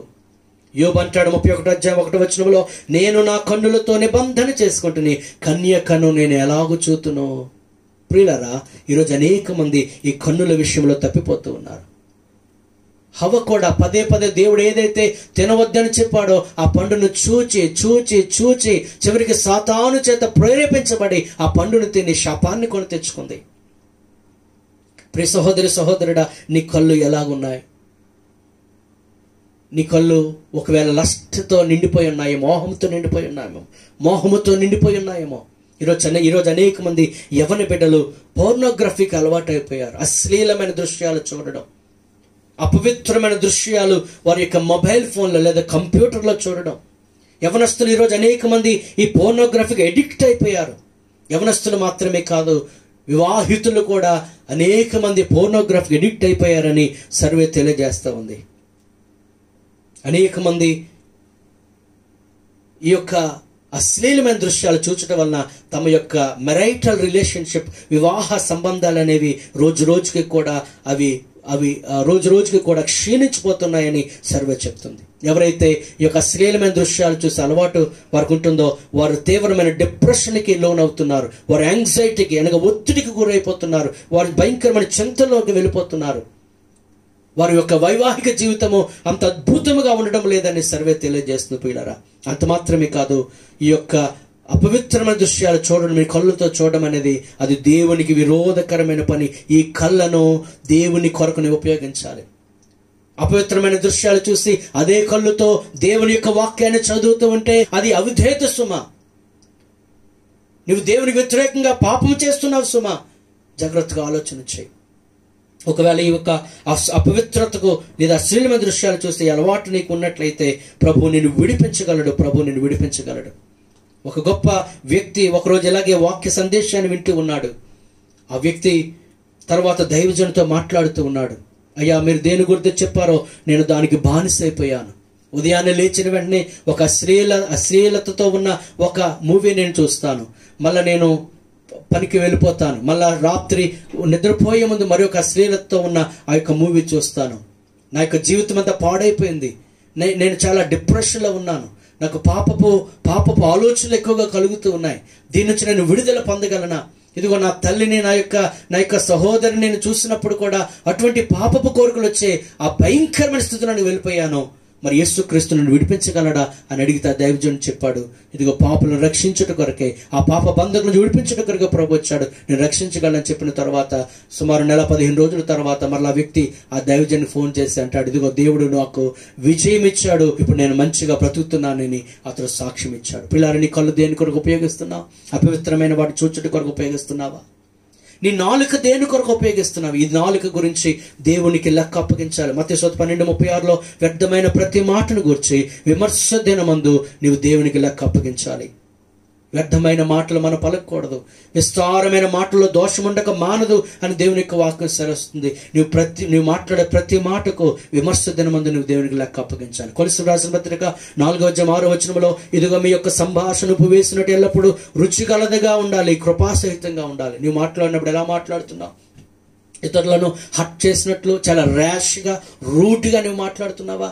యోబు అంటాడు 31వ అధ్యాయం 1వ వచనంలో, నేను నా కన్నులతో నిబంధన చేసుకుంటుని కన్యకను నేను ఎలాగూ చూతును. ప్రియులారా, ఈరోజు అనేక మంది ఈ కన్నుల విషయంలో తప్పిపోతూ ఉన్నారు. హవ్వ కూడా పదే దేవుడు ఏదైతే తినవద్దని చెప్పాడో ఆ పండును చూచి చివరికి సాతాను చేత ప్రేరేపించబడి ఆ పండును తిని శాపాన్ని కొని తెచ్చుకుంది. ప్రియ సహోదరుడా, నీ కళ్ళు ఎలాగున్నాయి? నీ కళ్ళు ఒకవేళ లస్ట్తో నిండిపోయి ఉన్నాయో, మోహంతో నిండిపోయి ఉన్నాయేమో. ఈరోజు అనేక మంది యవ్వన బిడ్డలు పోర్నోగ్రఫీకి అలవాటు అయిపోయారు. అశ్లీలమైన దృశ్యాలు చూడడం, అపవిత్రమైన దృశ్యాలు వారి యొక్క మొబైల్ ఫోన్లో లేదా కంప్యూటర్లో చూడడం. యవనస్తులు ఈరోజు అనేక మంది ఈ పోర్నోగ్రఫీకి ఎడిక్ట్ అయిపోయారు. యవనస్తులు మాత్రమే కాదు, వివాహితులు కూడా అనేక మంది పోర్నోగ్రఫీకి ఎడిక్ట్ అయిపోయారని సర్వే తెలియజేస్తూ ఉంది. అనేక మంది ఈ యొక్క అశ్లీలమైన దృశ్యాలు చూచడం వలన తమ యొక్క మెరైటల్ రిలేషన్షిప్, వివాహ సంబంధాలు అనేవి రోజు రోజుకి కూడా క్షీణించిపోతున్నాయని సర్వే చెప్తుంది. ఎవరైతే ఈ యొక్క అశ్లీలమైన దృశ్యాలు చూసి అలవాటు వారికి ఉంటుందో వారు తీవ్రమైన డిప్రెషన్కి లోనవుతున్నారు. వారు యాంగ్జైటీకి అనగా ఒత్తిడికి గురైపోతున్నారు. వారు భయంకరమైన చింతలోకి వెళ్ళిపోతున్నారు. వారి యొక్క వైవాహిక జీవితము అంత అద్భుతముగా ఉండడం లేదని సర్వే తెలియజేస్తుంది ప్రియులారా. అంత మాత్రమే కాదు, ఈ యొక్క అపవిత్రమైన దృశ్యాలు చూడడం, మీ కళ్ళతో చూడడం అనేది అది దేవునికి విరోధకరమైన పని. ఈ కళ్ళను దేవుని కొరకుని ఉపయోగించాలి. అపవిత్రమైన దృశ్యాలు చూసి అదే కళ్ళుతో దేవుని యొక్క వాక్యాన్ని చదువుతూ ఉంటే అది అవిధేయత సుమా. నువ్వు దేవునికి వ్యతిరేకంగా పాపం చేస్తున్నావు సుమా. జాగ్రత్తగా ఆలోచన చేయి. ఒకవేళ ఈ యొక్క అపవిత్రతకు లేదా అశ్లీలమైన దృశ్యాలు చూస్తే అలవాటు నీకు ఉన్నట్లయితే ప్రభు నిన్ను విడిపించగలడు. ఒక గొప్ప వ్యక్తి ఒకరోజు ఇలాగే వాక్య సందేశాన్ని వింటూ ఉన్నాడు. ఆ వ్యక్తి తర్వాత దైవజనుతో మాట్లాడుతూ ఉన్నాడు. అయ్యా, మీరు దేని గురించి చెప్పారో నేను దానికి బానిసైపోయాను. ఉదయాన్నే లేచిన వెంటనే ఒక అశ్లీలతతో ఉన్న ఒక మూవీ నేను చూస్తాను, మళ్ళీ నేను పనికి వెళ్ళిపోతాను, మళ్ళా రాత్రి నిద్రపోయే ముందు మరి ఒక అశ్లీలతతో ఉన్న ఆ యొక్క మూవీ చూస్తాను. నా యొక్క జీవితం అంతా పాడైపోయింది. నేను చాలా డిప్రెషన్లో ఉన్నాను. నాకు పాపపు ఆలోచనలు ఎక్కువగా కలుగుతూ ఉన్నాయి. దీని నుంచి నేను విడుదల పొందగలనా? ఇదిగో నా తల్లిని, నా యొక్క సహోదరిని నేను చూసినప్పుడు కూడా అటువంటి పాపపు కోరికలు వచ్చే ఆ భయంకరమైన స్థితిలో నేను వెళ్ళిపోయాను. మరి యేసుక్రీస్తు నన్ను విడిపించగలడా అని అడిగితే దైవజనుడు చెప్పాడు, ఇదిగో పాపలను రక్షించుట కొరకే, ఆ పాప బంధకులను విడిపించుట కొరకే ప్రభు వచ్చాడు, నేను రక్షించగలని చెప్పిన తర్వాత సుమారు 15 రోజుల తర్వాత మరలా ఆ వ్యక్తి ఆ దైవజనుని ఫోన్ చేసి అంటాడు, ఇదిగో దేవుడు నాకు విజయం ఇచ్చాడు, ఇప్పుడు నేను మంచిగా బ్రతుకుతున్నానని అతను సాక్ష్యం ఇచ్చాడు. పిల్లారిని కళ్ళు దేని కొరకు ఉపయోగిస్తున్నావు? అపవిత్రమైన వాటి చూచుట కొరకు ఉపయోగిస్తున్నావా? నీ నాలుక దేని కొరకు ఉపయోగిస్తున్నావు? ఈ నాలుక గురించి దేవునికి లెక్క అప్పగించాలి. మత్తయి 12:36 వ్యర్థమైన ప్రతి మాటను గురించి విమర్శ దినమందు నీవు దేవునికి లెక్క అప్పగించాలి. వ్యర్థమైన మాటలు మనం పలకూడదు. విస్తారమైన మాటల్లో దోషం ఉండక మానదు అని దేవుని యొక్క వాక్యం సెలవుస్తుంది. నువ్వు మాట్లాడే ప్రతి మాటకు విమర్శ దినమందు నువ్వు దేవునికి లెక్క అప్పగించాలి. కొలస్సీయులకు రాసిన పత్రిక 4:6 ఇదిగో మీ యొక్క సంభాషణ ఉప్పు వేసినట్టు ఎల్లప్పుడూ రుచిగలదిగా ఉండాలి, కృపాసహితంగా ఉండాలి. నువ్వు మాట్లాడినప్పుడు ఎలా మాట్లాడుతున్నావు? ఇతరులను హర్ట్ చేసినట్లు చాలా ర్యాష్గా, రూట్గా నువ్వు మాట్లాడుతున్నావా?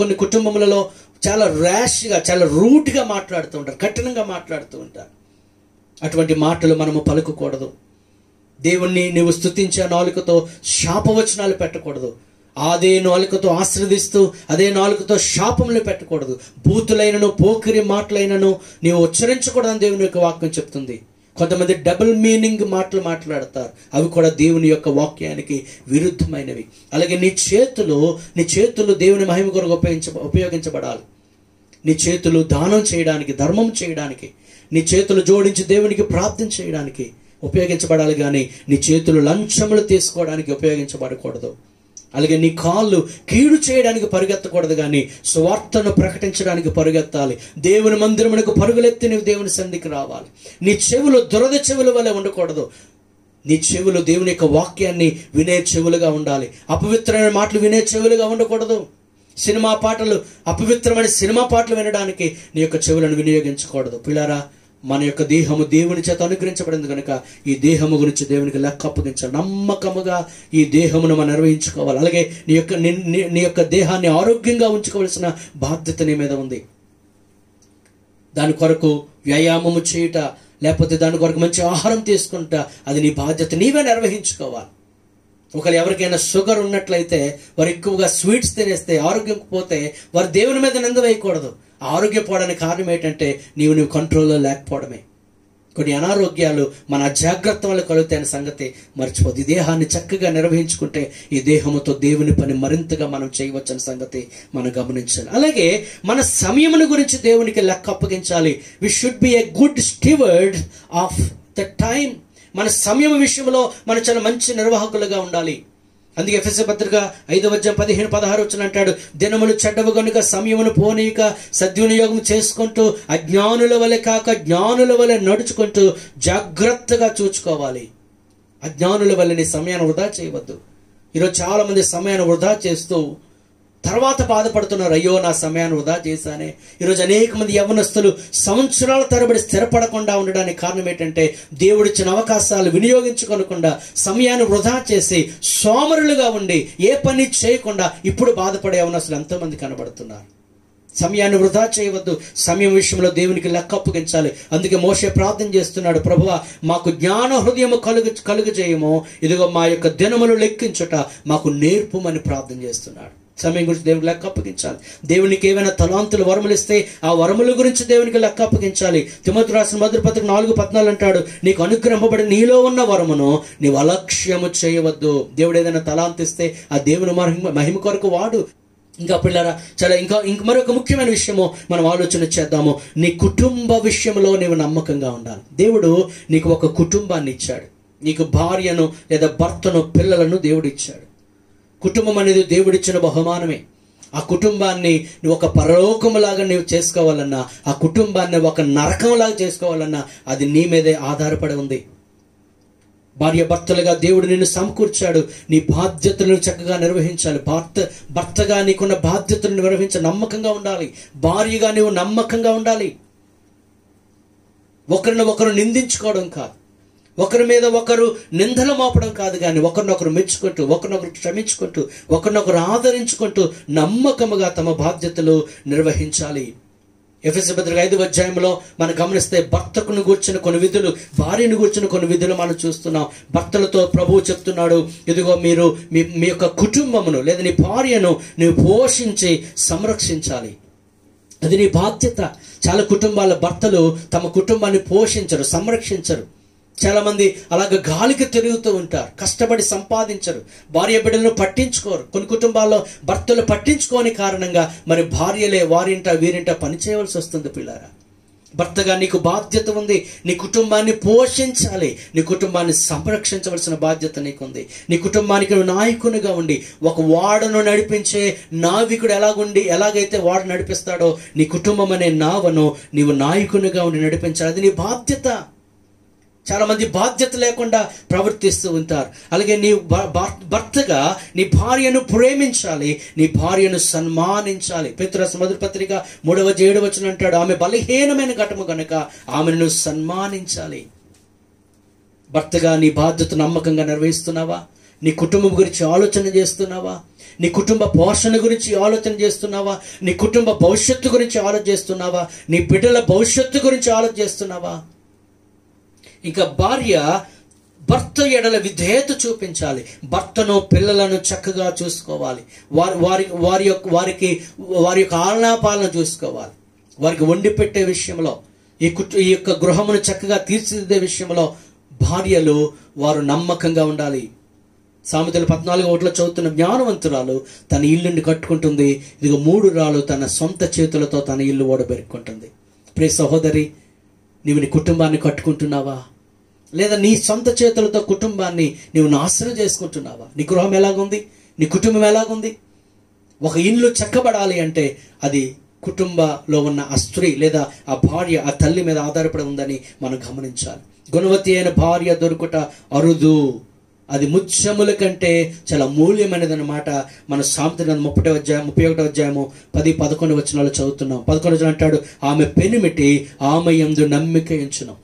కొన్ని కుటుంబములలో చాలా ర్యాష్గా, చాలా రూట్గా మాట్లాడుతూ ఉంటారు, కఠినంగా మాట్లాడుతూ ఉంటారు. అటువంటి మాటలు మనము పలుకకూడదు. దేవుణ్ణి నువ్వు స్తుతించే నాలుకతో శాపవచనాలు పెట్టకూడదు. అదే నాలుకతో ఆశీర్వదిస్తూ అదే నాలుకతో శాపములు పెట్టకూడదు. బూతులైనను పోకిరి మాటలైనను నీవు ఉచ్చరించకూడదని దేవుని యొక్క వాక్యం చెప్తుంది. కొంతమంది డబుల్ మీనింగ్ మాటలు మాట్లాడతారు, అవి కూడా దేవుని యొక్క వాక్యానికి విరుద్ధమైనవి. అలాగే నీ చేతులు దేవుని మహిమ కొరకు ఉపయోగించబడాలి. నీ చేతులు దానం చేయడానికి, ధర్మం చేయడానికి, నీ చేతులు జోడించి దేవునికి ప్రార్థన చేయడానికి ఉపయోగించబడాలి. కానీ నీ చేతులు లంచములు తీసుకోవడానికి ఉపయోగించబడకూడదు. అలాగే నీ కాళ్ళు కీడు చేయడానికి పరిగెత్తకూడదు, కానీ సువార్తను ప్రకటించడానికి పరిగెత్తాలి. దేవుని మందిరమునకు పరుగులెత్తి నువ్వు దేవుని సన్నిధికి రావాలి. నీ చెవులు దురద చెవుల వలె ఉండకూడదు. నీ చెవులు దేవుని యొక్క వాక్యాన్ని వినే చెవులుగా ఉండాలి. అపవిత్రమైన మాటలు వినే చెవులుగా ఉండకూడదు. అపవిత్రమైన సినిమా పాటలు వినడానికి నీ యొక్క చెవులను వినియోగించకూడదు. పిల్లారా, మన యొక్క దేహము దేవుని చేత అనుగ్రహించబడింది కనుక ఈ దేహము గురించి దేవునికి లెక్క అప్పగించాలి. నమ్మకముగా ఈ దేహమును మనం నిర్వహించుకోవాలి. అలాగే నీ యొక్క దేహాన్ని ఆరోగ్యంగా ఉంచుకోవాల్సిన బాధ్యత నీ మీద ఉంది. దాని కొరకు వ్యాయామము చేయుట, లేకపోతే దాని కొరకు మంచి ఆహారం తీసుకుంటా, అది నీ బాధ్యత, నీవే నిర్వహించుకోవాలి. ఒకవేళ ఎవరికైనా షుగర్ ఉన్నట్లయితే వారు ఎక్కువగా స్వీట్స్ తినేస్తే, ఆరోగ్యం పోతే వారు దేవుని మీద నింద వేయకూడదు. ఆరోగ్యపోవడానికి కారణం ఏంటంటే నీవు కంట్రోల్లో లేకపోవడమే. కొన్ని అనారోగ్యాలు మన అజాగ్రత్త వల్ల కలుగుతాయనే సంగతి మర్చిపోద్దు. ఈ దేహాన్ని చక్కగా నిర్వహించుకుంటే ఈ దేహముతో దేవుని పని మరింతగా మనం చేయవచ్చని సంగతి మనం గమనించాలి. అలాగే మన సమయమును గురించి దేవునికి లెక్క అప్పగించాలి. We should be a good steward of the time. మన సమయం విషయంలో మనం చాలా మంచి నిర్వాహకులుగా ఉండాలి. అందుకే ఎఫెసీ పత్రిక 5:15-16 అంటాడు, దినములు చెడ్డవు గనుక సమయమును పోనీక సద్వినియోగం చేసుకుంటూ అజ్ఞానుల వలె కాక జ్ఞానుల వలె నడుచుకుంటూ జాగ్రత్తగా చూసుకోవాలి. అజ్ఞానుల వలె నీ సమయాన్ని వృధా చేయవద్దు. ఈరోజు చాలా మంది సమయాన్ని వృధా చేస్తూ తర్వాత బాధపడుతున్నారు, అయ్యో నా సమయాన్ని వృధా చేశానే. ఈరోజు అనేక మంది యవ్వనస్తులు సంవత్సరాల తరబడి స్థిరపడకుండా ఉండడానికి కారణం ఏంటంటే దేవుడిచ్చిన అవకాశాలు వినియోగించుకోకుండా సమయాన్ని వృధా చేసి సోమరులుగా ఉండి ఏ పని చేయకుండా ఇప్పుడు బాధపడే యవ్వనస్తులు ఎంతోమంది కనబడుతున్నారు. సమయాన్ని వృధా చేయవద్దు. సమయం విషయంలో దేవునికి లెక్క అప్పగించాలి. అందుకే మోషే ప్రార్థన చేస్తున్నాడు, ప్రభువా మాకు జ్ఞాన హృదయము కలుగు చేయము, ఇదిగో మా యొక్క దినములు లెక్కించుట మాకు నేర్పుమని ప్రార్థన చేస్తున్నాడు. సమయం గురించి దేవునికి లెక్క అప్పగించాలి. దేవునికి ఏమైనా తలాంతులు వరములు ఇస్తే ఆ వరముల గురించి దేవునికి లెక్క అప్పగించాలి. తిమోతి రాసిన మొదటి పత్రిక 4:14 అంటాడు, నీకు అనుగ్రహింపబడి నీలో ఉన్న వరమును నీవు అలక్ష్యము చేయవద్దు. దేవుడు ఏదైనా తలాంతు ఇస్తే ఆ దేవుని మహిమ కొరకు వాడు. ఇంకా పిల్లరా, చాలా ఇంకా మరొక ముఖ్యమైన విషయము మనం ఆలోచన చేద్దాము. నీ కుటుంబ విషయంలో నీవు నమ్మకంగా ఉండాలి. దేవుడు నీకు ఒక కుటుంబాన్ని ఇచ్చాడు. నీకు భార్యను లేదా భర్తను పిల్లలను దేవుడు ఇచ్చాడు. కుటుంబం అనేది దేవుడిచ్చిన బహుమానమే. ఆ కుటుంబాన్ని నువ్వు ఒక పరలోకములాగా నీవు చేసుకోవాలన్నా, ఆ కుటుంబాన్ని ఒక నరకంలాగా చేసుకోవాలన్నా అది నీ మీదే ఆధారపడి ఉంది. భార్య భర్తలుగా దేవుడు నిన్ను సమకూర్చాడు. నీ బాధ్యతలను చక్కగా నిర్వహించాలి. భర్తగా నీకున్న బాధ్యతలను నిర్వహించ నమ్మకంగా ఉండాలి. భార్యగా నీవు నమ్మకంగా ఉండాలి. ఒకరిని ఒకరు నిందించుకోవడం కాదు, ఒకరి మీద ఒకరు నిందలు మోపడం కాదు, కానీ ఒకరినొకరు మెచ్చుకుంటూ, ఒకరినొకరు క్షమించుకుంటూ, ఒకరినొకరు ఆదరించుకుంటూ నమ్మకముగా తమ బాధ్యతలు నిర్వహించాలి. ఎఫెసీ పత్రిక 5 మనం గమనిస్తే భర్తకును గూర్చిన కొన్ని విధులు, భార్యను గూర్చిన కొన్ని విధులు మనం చూస్తున్నాం. భర్తలతో ప్రభువు చెప్తున్నాడు, ఇదిగో మీరు మీ యొక్క కుటుంబమును లేదా నీ భార్యను నీవు పోషించి సంరక్షించాలి. అది నీ బాధ్యత. చాలా కుటుంబాల భర్తలు తమ కుటుంబాన్ని పోషించరు, సంరక్షించరు. చాలా మంది అలాగ గాలికి తిరుగుతూ ఉంటారు, కష్టపడి సంపాదించరు, భార్య బిడ్డలను పట్టించుకోరు. కొన్ని కుటుంబాల్లో భర్తలు పట్టించుకోని కారణంగా మరి భార్యలే వారింట వీరింట పని చేయవలసి వస్తుంది. పిల్లారా, భర్తగా నీకు బాధ్యత ఉంది. నీ కుటుంబాన్ని పోషించాలి, నీ కుటుంబాన్ని సంరక్షించవలసిన బాధ్యత నీకుంది. నీ కుటుంబానికి నువ్వు నాయకునిగా ఉండి, ఒక ఓడను నడిపించే నావికుడు ఎలాగైతే ఓడ నడిపిస్తాడో నీ కుటుంబం అనే నావను నీవు నాయకునిగా ఉండి నడిపించాలి. అది నీ బాధ్యత. చాలా మంది బాధ్యత లేకుండా ప్రవర్తిస్తూ ఉంటారు. అలాగే నీ భర్తగా నీ భార్యను ప్రేమించాలి, నీ భార్యను సన్మానించాలి. పేతురు రాసిన మొదటి పత్రిక 3:7 అంటాడు, ఆమె బలహీనమైన ఘటము కనుక ఆమెను సన్మానించాలి. భర్తగా నీ బాధ్యత నమ్మకంగా నిర్వహిస్తున్నావా? నీ కుటుంబం గురించి ఆలోచన చేస్తున్నావా? నీ కుటుంబ పోషణ గురించి ఆలోచన చేస్తున్నావా? నీ కుటుంబ భవిష్యత్తు గురించి ఆలోచన చేస్తున్నావా? నీ బిడ్డల భవిష్యత్తు గురించి ఆలోచన చేస్తున్నావా? ఇంకా భార్య భర్త ఎడల విధేయత చూపించాలి. భర్తను పిల్లలను చక్కగా చూసుకోవాలి. వారి యొక్క ఆలనాపాలను చూసుకోవాలి. వారికి వండి పెట్టే విషయంలో, ఈ యొక్క గృహమును చక్కగా తీర్చిదిద్దే విషయంలో భార్యలు వారు నమ్మకంగా ఉండాలి. సామెతలు 14:1 చదువుతున్న జ్ఞానవంతురాలు తన ఇల్లుని కట్టుకుంటుంది, ఇదిగో 3 రాళ్ళు తన సొంత చేతులతో తన ఇల్లు ఓడబెరుక్కుంటుంది. ప్రియ సహోదరి, నీవు నీ కుటుంబాన్ని కట్టుకుంటున్నావా? లేదా నీ సొంత చేతులతో కుటుంబాన్ని నీవు నాశనం చేసుకుంటున్నావా? నీ గృహం ఎలాగుంది? నీ కుటుంబం ఎలాగుంది? ఒక ఇల్లు చక్కబడాలి అంటే అది కుటుంబంలో ఉన్న ఆ స్త్రీ లేదా ఆ భార్య, ఆ తల్లి మీద ఆధారపడి ఉందని మనం గమనించాలి. గుణవతి అయిన భార్య దొరుకుట అరుదు, అది ముత్యముల కంటే చాలా మూల్యమైనదన్నమాట. మన సామెతలు 31 అధ్యాయము 10-11 చదువుతున్నాం. 11 అంటాడు, ఆమె పెనిమిటి ఆమె యందు నమ్మిక ఉంచును.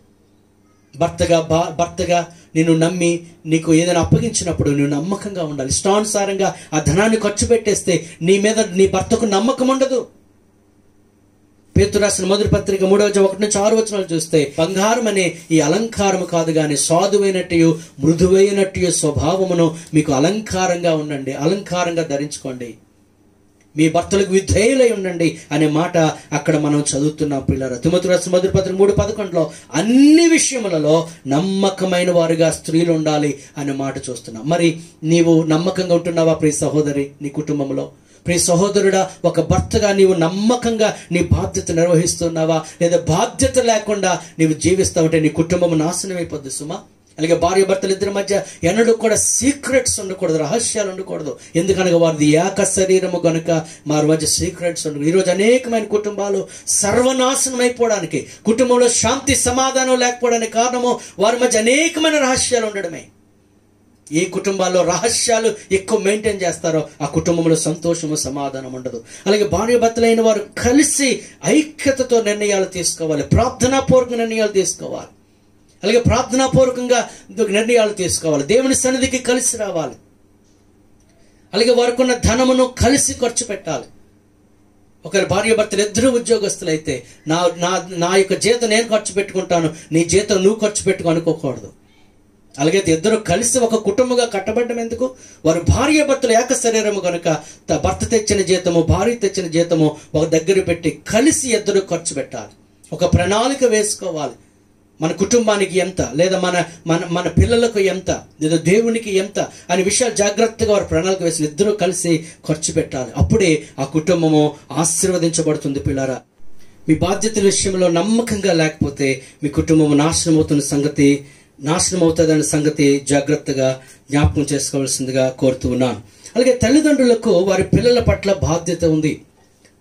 భర్తగా నిన్ను నమ్మి నీకు ఏదైనా అప్పగించినప్పుడు నువ్వు నమ్మకంగా ఉండాలి. ఇష్టానుసారంగా ఆ ధనాన్ని ఖర్చు పెట్టేస్తే నీ మీద నీ భర్తకు నమ్మకం ఉండదు. పేతురు రాసిన మొదటి పత్రిక 3:1-6 చూస్తే, బంగారం అనే ఈ అలంకారము కాదు గాని సాధువైనట్టు మృదువైనట్టు స్వభావమును మీకు అలంకారంగా ఉండండి, అలంకారంగా ధరించుకోండి. మీ భర్తలకు విధేయులై ఉండండి అనే మాట అక్కడ మనం చదువుతున్నాం. పిల్లరా, తిమోతి రాసిన మొదటి పత్రిక 3:11 అన్ని విషయములలో నమ్మకమైన వారుగా స్త్రీలు ఉండాలి అనే మాట చూస్తున్నాం. మరి నీవు నమ్మకంగా ఉంటున్నావా ప్రియ సహోదరి? నీ కుటుంబంలో ప్రియ సహోదరుడా, ఒక భర్తగా నీవు నమ్మకంగా నీ బాధ్యత నిర్వహిస్తున్నావా? లేదా బాధ్యత లేకుండా నీవు జీవిస్తావంటే నీ కుటుంబం నాశనం అయిపోద్ది సుమా. అలాగే భార్య భర్తలు ఇద్దరి మధ్య ఎన్నడూ కూడా సీక్రెట్స్ ఉండకూడదు, రహస్యాలు ఉండకూడదు. ఎందుకనగా వారిది ఏక శరీరము గనుక వారి మధ్య సీక్రెట్స్ ఉండకూడదు. ఈరోజు అనేకమైన కుటుంబాలు సర్వనాశనం అయిపోవడానికి, కుటుంబంలో శాంతి సమాధానం లేకపోవడానికి కారణము వారి మధ్య అనేకమైన రహస్యాలు ఉండడమే. ఏ కుటుంబాల్లో రహస్యాలు ఎక్కువ మెయింటైన్ చేస్తారో ఆ కుటుంబంలో సంతోషము సమాధానం ఉండదు. అలాగే భార్య భర్తలైన వారు కలిసి ఐక్యతతో నిర్ణయాలు తీసుకోవాలి, ప్రార్థనాపూర్వక నిర్ణయాలు తీసుకోవాలి. అలాగే ప్రార్థనాపూర్వకంగా నిర్ణయాలు తీసుకోవాలి, దేవుని సన్నిధికి కలిసి రావాలి. అలాగే వారికి ఉన్న ధనమును కలిసి ఖర్చు పెట్టాలి. ఒకవేళ భార్య భర్తలు ఇద్దరు ఉద్యోగస్తులైతే నా యొక్క జీతం నేను ఖర్చు పెట్టుకుంటాను, నీ జీతం నువ్వు ఖర్చు పెట్టుకో అనుకోకూడదు. అలాగే ఇద్దరు కలిసి ఒక కుటుంబంగా కట్టబడ్డం ఎందుకు? వారు భార్య భర్తలు ఏక శరీరము కనుక భర్త తెచ్చిన జీతము భార్య తెచ్చిన జీతము ఒక దగ్గర పెట్టి కలిసి ఇద్దరు ఖర్చు పెట్టాలి. ఒక ప్రణాళిక వేసుకోవాలి. మన కుటుంబానికి ఎంత, లేదా మన మన మన పిల్లలకు ఎంత, లేదా దేవునికి ఎంత అనే విషయాలు జాగ్రత్తగా వారు ప్రణాళిక వేసి ఇద్దరు కలిసి ఖర్చు పెట్టాలి. అప్పుడే ఆ కుటుంబము ఆశీర్వదించబడుతుంది. పిల్లారా, మీ బాధ్యతల విషయంలో నమ్మకంగా లేకపోతే మీ కుటుంబం నాశనం అవుతుందనే సంగతి జాగ్రత్తగా జ్ఞాపకం చేసుకోవాల్సిందిగా కోరుతూ ఉన్నాను. అలాగే తల్లిదండ్రులకు వారి పిల్లల పట్ల బాధ్యత ఉంది.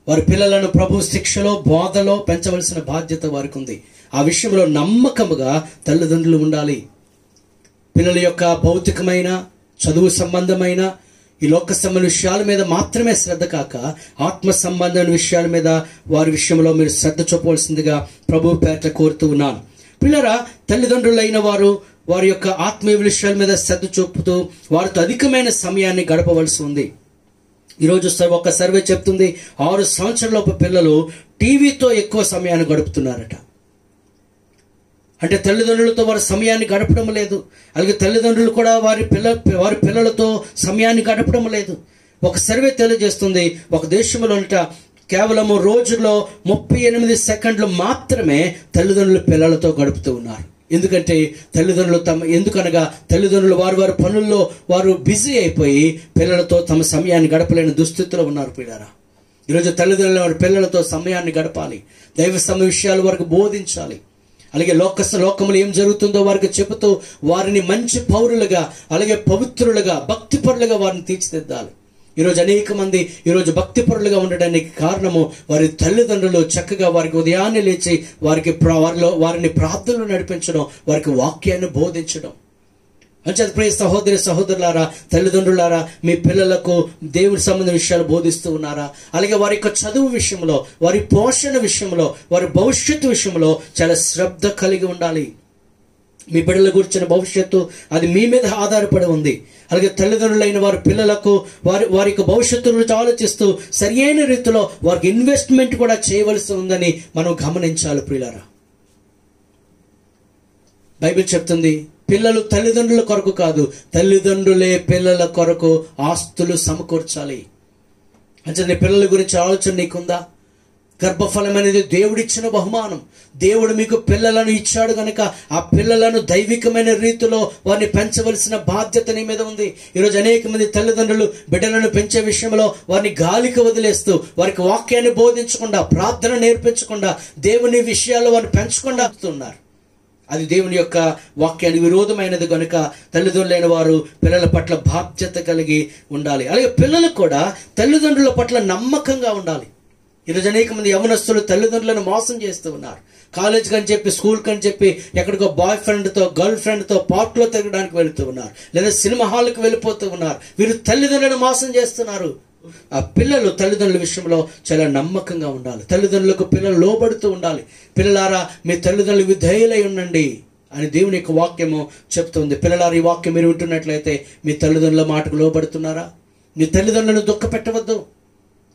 వారి పిల్లలను ప్రభు శిక్షలో బోధలో పెంచవలసిన బాధ్యత వారికి ఉంది. ఆ విషయంలో నమ్మకముగా తల్లిదండ్రులు ఉండాలి. పిల్లల యొక్క భౌతికమైన చదువు సంబంధమైన ఈ లోక సంబంధ విషయాల మీద మాత్రమే శ్రద్ధ కాక ఆత్మ సంబంధమైన విషయాల మీద వారి విషయంలో మీరు శ్రద్ధ చూపవలసిందిగా ప్రభు పేట కోరుతూ ఉన్నాను. పిల్లరా, తల్లిదండ్రులైన వారు వారి యొక్క ఆత్మీయ విషయాల మీద శ్రద్ధ చూపుతూ వారితో అధికమైన సమయాన్ని గడపవలసి ఉంది. ఈరోజు ఒక సర్వే చెప్తుంది 6 సంవత్సరాలలోపు పిల్లలు టీవీతో ఎక్కువ సమయాన్ని గడుపుతున్నారట. అంటే తల్లిదండ్రులతో వారి సమయాన్ని గడపడం లేదు. అలాగే తల్లిదండ్రులు కూడా వారి పిల్లలతో సమయాన్ని గడపడం లేదు. ఒక సర్వే తెలియజేస్తుంది, ఒక దేశంలో కేవలము రోజులో 38 సెకండ్లు మాత్రమే తల్లిదండ్రులు పిల్లలతో గడుపుతూ ఉన్నారు. ఎందుకంటే తల్లిదండ్రులు వారి పనుల్లో వారు బిజీ అయిపోయి పిల్లలతో తమ సమయాన్ని గడపలేని దుస్థితిలో ఉన్నారు. పిల్లరా, ఈరోజు తల్లిదండ్రులు వారి పిల్లలతో సమయాన్ని గడపాలి. దైవ విషయాలు వారికి బోధించాలి. అలాగే లోకములు ఏం జరుగుతుందో వారికి చెబుతూ వారిని మంచి పౌరులుగా, అలాగే పవిత్రులుగా, భక్తిపరులుగా వారిని తీర్చిదిద్దాలి. ఈరోజు అనేక మంది భక్తిపరులుగా ఉండడానికి కారణము వారి తల్లిదండ్రులు చక్కగా వారికి ఉదయాన్నే లేచి వారిని ప్రార్థనలు నడిపించడం, వారికి వాక్యాన్ని బోధించడం. అంచేత ప్రియ సహోదరులారా, తల్లిదండ్రులారా, మీ పిల్లలకు దేవుడి సంబంధ విషయాలు బోధిస్తూ ఉన్నారా? అలాగే వారి యొక్క చదువు విషయంలో, వారి పోషణ విషయంలో, వారి భవిష్యత్తు విషయంలో చాలా శ్రద్ధ కలిగి ఉండాలి. మీ బిడ్డల గురించిన భవిష్యత్తు అది మీ మీద ఆధారపడి ఉంది. అలాగే తల్లిదండ్రులైన వారి పిల్లలకు వారి యొక్క భవిష్యత్తు గురించి ఆలోచిస్తూ సరియైన రీతిలో వారికి ఇన్వెస్ట్మెంట్ కూడా చేయవలసి ఉందని మనం గమనించాలి. ప్రియులారా, బైబిల్ చెప్తుంది, పిల్లలు తల్లిదండ్రుల కొరకు కాదు, తల్లిదండ్రులే పిల్లల కొరకు ఆస్తులు సమకూర్చాలి. అంటే నీ పిల్లల గురించి ఆలోచన నీకుందా? గర్భఫలం అనేది దేవుడిచ్చిన బహుమానం. దేవుడు మీకు పిల్లలను ఇచ్చాడు కనుక ఆ పిల్లలను దైవికమైన రీతిలో వారిని పెంచవలసిన బాధ్యత నీ మీద ఉంది. ఈరోజు అనేక మంది తల్లిదండ్రులు బిడ్డలను పెంచే విషయంలో వారిని గాలికి వదిలేస్తూ, వారికి వాక్యాన్ని బోధించకుండా, ప్రార్థన నేర్పించకుండా, దేవుని విషయాల్లో వారిని పెంచకుండా ఉన్నారు. అది దేవుని యొక్క వాక్యానికి విరోధమైనది కనుక తల్లిదండ్రులైన వారు పిల్లల పట్ల బాధ్యత కలిగి ఉండాలి. అలాగే పిల్లలు కూడా తల్లిదండ్రుల పట్ల నమ్మకంగా ఉండాలి. ఈరోజు అనేక మంది యవనస్తులు తల్లిదండ్రులను మోసం చేస్తూ ఉన్నారు. కాలేజ్ కని చెప్పి, స్కూల్ కని చెప్పి ఎక్కడికో బాయ్ ఫ్రెండ్తో, గర్ల్ ఫ్రెండ్తో పార్క్లో తిరగడానికి వెళుతూ ఉన్నారు, లేదా సినిమా హాల్కి వెళ్ళిపోతూ ఉన్నారు. వీరు తల్లిదండ్రులను మోసం చేస్తున్నారు. ఆ పిల్లలు తల్లిదండ్రుల విషయంలో చాలా నమ్మకంగా ఉండాలి. తల్లిదండ్రులకు పిల్లలు లోబడుతూ ఉండాలి. పిల్లలారా, మీ తల్లిదండ్రులు విధేయులై ఉండండి అని దేవుని యొక్క వాక్యము చెప్తుంది. పిల్లలారా, ఈ వాక్యం మీరు వింటున్నట్లయితే మీ తల్లిదండ్రుల మాటకు లోబడుతున్నారా? మీ తల్లిదండ్రులను దుఃఖ పెట్టవద్దు,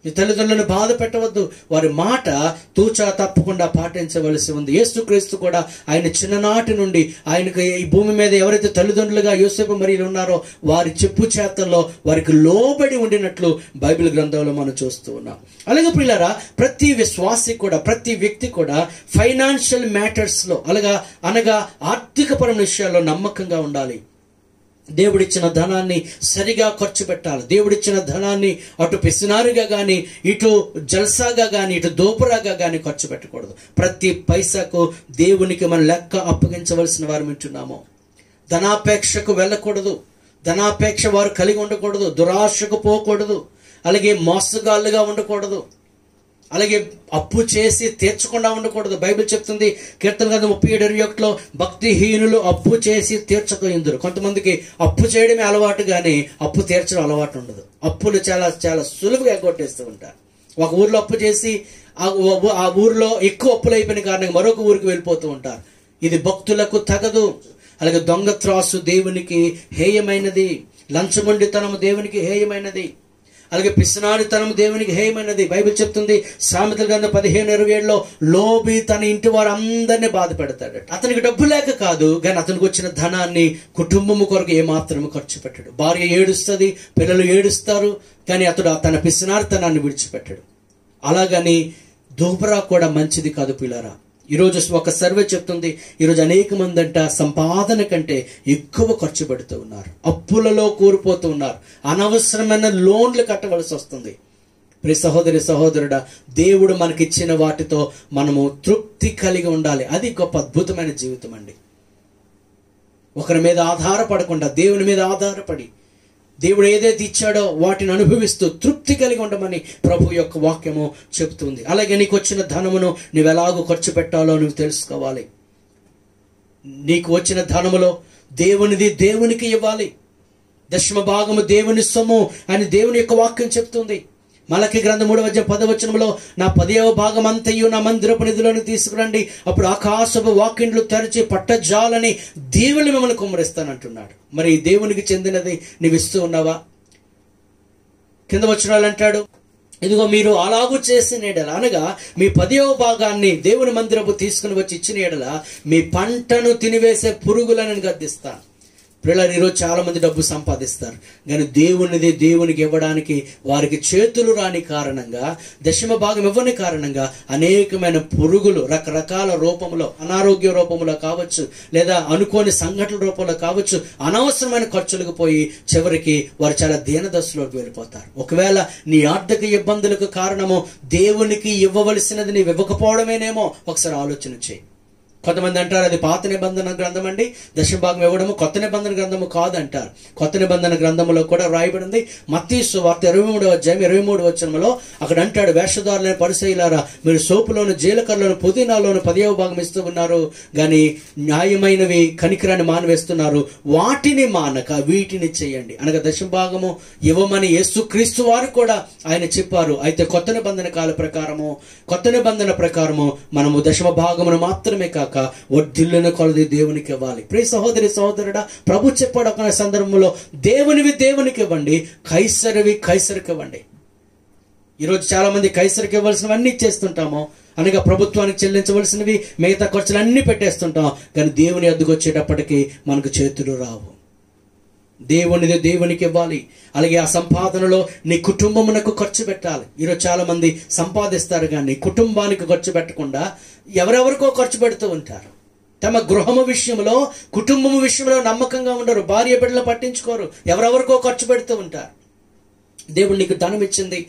మీ తల్లిదండ్రులను బాధ పెట్టవద్దు. వారి మాట తూచా తప్పకుండా పాటించవలసి ఉంది. యేసుక్రీస్తు కూడా ఆయన చిన్ననాటి నుండి ఆయనకు ఈ భూమి మీద ఎవరైతే తల్లిదండ్రులుగా యోసేపు మరియులు ఉన్నారో వారి చెప్పు చేతల్లో వారికి లోబడి ఉండినట్లు బైబిల్ గ్రంథంలో మనం చూస్తూ ఉన్నాం. అలాగే పిల్లరా, ప్రతి విశ్వాసి కూడా, ప్రతి వ్యక్తి కూడా ఫైనాన్షియల్ మ్యాటర్స్లో అనగా ఆర్థికపరమైన విషయాల్లో నమ్మకంగా ఉండాలి. దేవుడిచ్చిన ధనాన్ని సరిగా ఖర్చు పెట్టాలి. దేవుడిచ్చిన ధనాన్ని అటు పిసినారుగా కానీ, ఇటు జల్సాగా కానీ, ఇటు దోపురాగా కానీ ఖర్చు పెట్టకూడదు. ప్రతి పైసాకు దేవునికి మనం లెక్క అప్పగించవలసిన వారు వింటున్నాము. ధనాపేక్షకు వెళ్ళకూడదు, ధనాపేక్ష వారు కలిగి ఉండకూడదు, దురాశకు పోకూడదు, అలాగే మోసగాళ్ళుగా ఉండకూడదు, అలాగే అప్పు చేసి తీర్చకుండా ఉండకూడదు. బైబిల్ చెప్తుంది కీర్తన గ్రంథం 37:21లో భక్తిహీనులు అప్పు చేసి తీర్చకపోయిందరు. కొంతమందికి అప్పు చేయడమే అలవాటు కానీ అప్పు తీర్చడం అలవాటు ఉండదు. అప్పులు చాలా చాలా సులువుగా ఎగ్గొట్టేస్తూ ఉంటారు. ఒక ఊర్లో అప్పు చేసి ఆ ఊరిలో ఎక్కువ అప్పులు అయిపోయిన కారణంగా మరొక ఊరికి వెళ్ళిపోతూ ఉంటారు. ఇది భక్తులకు తగదు. అలాగే దొంగ త్రాసు దేవునికి హేయమైనది, లంచగొండితనము దేవునికి హేయమైనది, అలాగే పిసినారితనం దేవునికి హేయమైనది. బైబిల్ చెప్తుంది సామెతల గ్రంథం 15:27లో లోబి తన ఇంటి వారు అందరినీ బాధ పెడతాడు. అతనికి డబ్బు లేక కాదు, కానీ అతనికి వచ్చిన ధనాన్ని కుటుంబము కొరకు ఏమాత్రము ఖర్చు పెట్టాడు. భార్య ఏడుస్తుంది, పిల్లలు ఏడుస్తారు, కానీ అతడు తన పిసినారితనాన్ని విడిచిపెట్టాడు. అలాగని దూపరా కూడా మంచిది కాదు పిల్లరా. ఈరోజు ఒక సర్వే చెప్తుంది, ఈరోజు అనేక మంది అంట సంపాదన కంటే ఎక్కువ ఖర్చు పెడుతూ ఉన్నారు, అప్పులలో కూరిపోతూ ఉన్నారు, అనవసరమైన లోన్లు కట్టవలసి వస్తుంది. ప్రియ సహోదరి సహోదరుడా, దేవుడు మనకిచ్చిన వాటితో మనము తృప్తి కలిగి ఉండాలి. అది గొప్ప అద్భుతమైన జీవితం అండి. ఒకరి మీద ఆధారపడకుండా దేవుని మీద ఆధారపడి దేవుడు ఏదైతే ఇచ్చాడో వాటిని అనుభవిస్తూ తృప్తి కలిగి ఉండమని ప్రభు యొక్క వాక్యము చెప్తుంది. అలాగే నీకు వచ్చిన ధనమును నువ్వు ఎలాగో ఖర్చు పెట్టాలో నువ్వు తెలుసుకోవాలి. నీకు వచ్చిన ధనములో దేవునిది దేవునికి ఇవ్వాలి. దశమ భాగము దేవుని సొమ్ము అని దేవుని యొక్క వాక్యం చెప్తుంది. మలకి గ్రంథం 3:10 నా 10వ భాగం అంతయు నా మందిరపు నిధులను తీసుకురండి, అప్పుడు ఆకాశపు వాకిండ్లు తెరచి పట్టజాలని దేవుని మిమ్మల్ని కుమ్మరిస్తానంటున్నాడు. మరి దేవునికి చెందినది నీవు ఇస్తూ ఉన్నావా? కింద వచనాలు అంటాడు, ఇదిగో మీరు అలాగూ చేసిన ఎడల, అనగా మీ 10వ భాగాన్ని దేవుని మందిరపు తీసుకుని వచ్చి ఇచ్చిన ఎడల మీ పంటను తినివేసే పురుగులను గద్దిస్తాను. పిల్లలు ఈరోజు చాలా మంది డబ్బు సంపాదిస్తారు, కానీ దేవునిది దేవునికి ఇవ్వడానికి వారికి చేతులు రాని కారణంగా, దశమ భాగం ఇవ్వని కారణంగా అనేకమైన పురుగులు రకరకాల రూపంలో, అనారోగ్య రూపంలో కావచ్చు, లేదా అనుకోని సంఘటనల రూపంలో కావచ్చు, అనవసరమైన ఖర్చులకు పోయి చివరికి వారు చాలా దీనదశలోకి వెళ్ళిపోతారు. ఒకవేళ నీ ఆర్థిక ఇబ్బందులకు కారణము దేవునికి ఇవ్వవలసినది నీవు ఇవ్వకపోవడమేనేమో ఒకసారి ఆలోచన చేయి. కొంతమంది అంటారు అది పాత నిబంధన గ్రంథం అండి, దశమ భాగం ఇవ్వడము కొత్త నిబంధన గ్రంథము కాదంటారు. కొత్త నిబంధన గ్రంథంలో కూడా రాయబడింది. మత్తయి సువార్త 23:23 అక్కడ అంటాడు, వేషధారులైన పరిసయ్యులారా, మీరు సోపులోను జీలకర్రలోను పుదీనాలోను 10వ భాగం ఇస్తూ ఉన్నారు, కానీ న్యాయమైనవి కనికరాన్ని మానవేస్తున్నారు, వాటిని మానక వీటిని చేయండి. అనగా దశమ భాగము ఇవ్వమని యేసుక్రీస్తు వారు కూడా ఆయన చెప్పారు. అయితే కొత్త నిబంధన కాల ప్రకారము, కొత్త నిబంధన ప్రకారము మనము దశమ భాగమును మాత్రమే కాక వడ్డిల్లున కొలది దేవునికి ఇవ్వాలి. ప్రియ సహోదరి సహోదరుడా, ప్రభు చెప్పాడు ఒక సందర్భంలో, దేవునివి దేవునికి ఇవ్వండి, కైసరివి కైసరికి ఇవ్వండి. ఈరోజు చాలా మంది కైసరికి ఇవ్వాల్సినవన్నీ ఇచ్చేస్తుంటాము, అనగా ప్రభుత్వానికి చెల్లించవలసినవి మిగతా ఖర్చులు అన్ని పెట్టేస్తుంటాం, కానీ దేవుని అద్దెకు వచ్చేటప్పటికి మనకు చేతులు రావు. దేవునిది దేవునికి ఇవ్వాలి. అలాగే ఆ సంపాదనలో నీ కుటుంబమునకు ఖర్చు పెట్టాలి. ఈరోజు చాలా మంది సంపాదిస్తారు కానీ కుటుంబానికి ఖర్చు పెట్టకుండా ఎవరెవరికో ఖర్చు పెడుతూ ఉంటారు. తమ గృహము విషయంలో, కుటుంబము విషయంలో నమ్మకంగా ఉండరు, భార్య బిడ్డలు పట్టించుకోరు, ఎవరెవరికో ఖర్చు పెడుతూ ఉంటారు. దేవుడు నీకు ధనం ఇచ్చింది,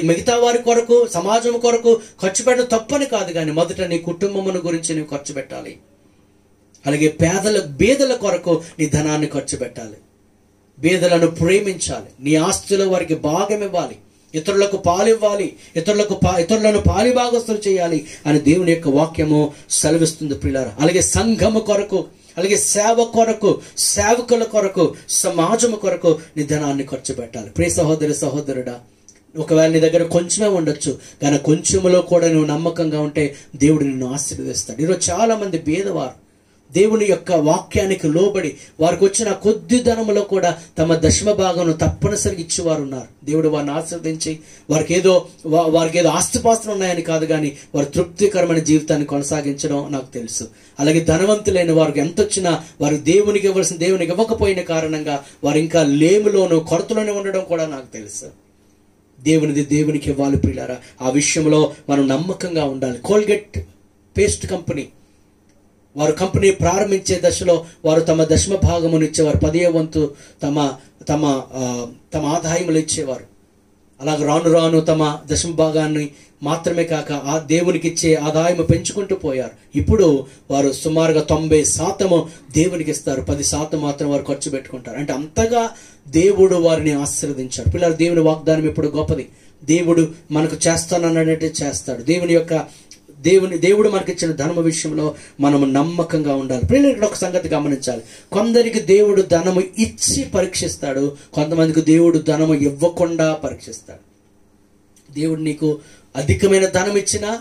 మిగతా వారి కొరకు, సమాజం కొరకు ఖర్చు పెట్టడం తప్పని కాదు, కానీ మొదట నీ కుటుంబమును గురించి నీవు ఖర్చు పెట్టాలి. అలాగే బేదల కొరకు నీ ధనాన్ని ఖర్చు పెట్టాలి. బేదలను ప్రేమించాలి, నీ ఆస్తుల వారికి భాగం ఇవ్వాలి, ఇతరులకు పాలు ఇవ్వాలి, ఇతరులను పాలి భాగస్తులు చేయాలి అని దేవుని యొక్క వాక్యము సెలవిస్తుంది ప్రియులారా. అలాగే సంఘము కొరకు, అలాగే సేవ కొరకు, సేవకుల కొరకు, సమాజము కొరకు నీ ధనాన్ని ఖర్చు పెట్టాలి. ప్రియ సహోదరి సహోదరుడా, ఒకవేళ నీ దగ్గర కొంచెమే ఉండొచ్చు, కానీ కొంచెములో కూడా నువ్వు నమ్మకంగా ఉంటే దేవుడు నిన్ను ఆశీర్వదిస్తాడు. ఈరోజు చాలా మంది బీదవారు దేవుని యొక్క వాక్యానికి లోబడి వారికి వచ్చిన కొద్ది ధనములో కూడా తమ దశమ భాగం తప్పనిసరిగా ఇచ్చేవారు ఉన్నారు. దేవుడు వారిని ఆశీర్వదించి వారికి ఏదో ఆస్తిపాస్తులు ఉన్నాయని కాదు, కానీ వారు తృప్తికరమైన జీవితాన్ని కొనసాగించడం నాకు తెలుసు. అలాగే ధనవంతులైన వారికి ఎంత వచ్చినా వారు దేవునికి ఇవ్వాల్సిన దేవునికి ఇవ్వకపోయిన కారణంగా వారు ఇంకా లేములోను కొరతలోనే ఉండడం కూడా నాకు తెలుసు. దేవునిది దేవునికి ఇవ్వాలి ప్రియులారా. ఆ విషయంలో మనం నమ్మకంగా ఉండాలి. కోల్గేట్ పేస్ట్ కంపెనీ వారు కంపెనీ ప్రారంభించే దశలో వారు తమ దశమ భాగమును ఇచ్చేవారు, 10వ వంతు తమ ఆదాయములు ఇచ్చేవారు. అలాగ రాను రాను తమ దశమ భాగాన్ని మాత్రమే కాక ఆ దేవునికి ఇచ్చే ఆదాయం పెంచుకుంటూ పోయారు. ఇప్పుడు వారు సుమారుగా 90% దేవునికి ఇస్తారు, 10% మాత్రం వారు ఖర్చు పెట్టుకుంటారు. అంటే అంతగా దేవుడు వారిని ఆశీర్వదించారు. పిల్లలు, దేవుని వాగ్దానం ఇప్పుడు గొప్పది. దేవుడు మనకు చేస్తానన్నట్టే చేస్తాడు. దేవుడు మనకి ఇచ్చిన ధనము విషయంలో మనము నమ్మకంగా ఉండాలి. పిల్లలు, ఇక్కడ ఒక సంగతి గమనించాలి. కొందరికి దేవుడు ధనము ఇచ్చి పరీక్షిస్తాడు, కొంతమందికి దేవుడు ధనము ఇవ్వకుండా పరీక్షిస్తాడు. దేవుడు నీకు అధికమైన ధనం ఇచ్చినా,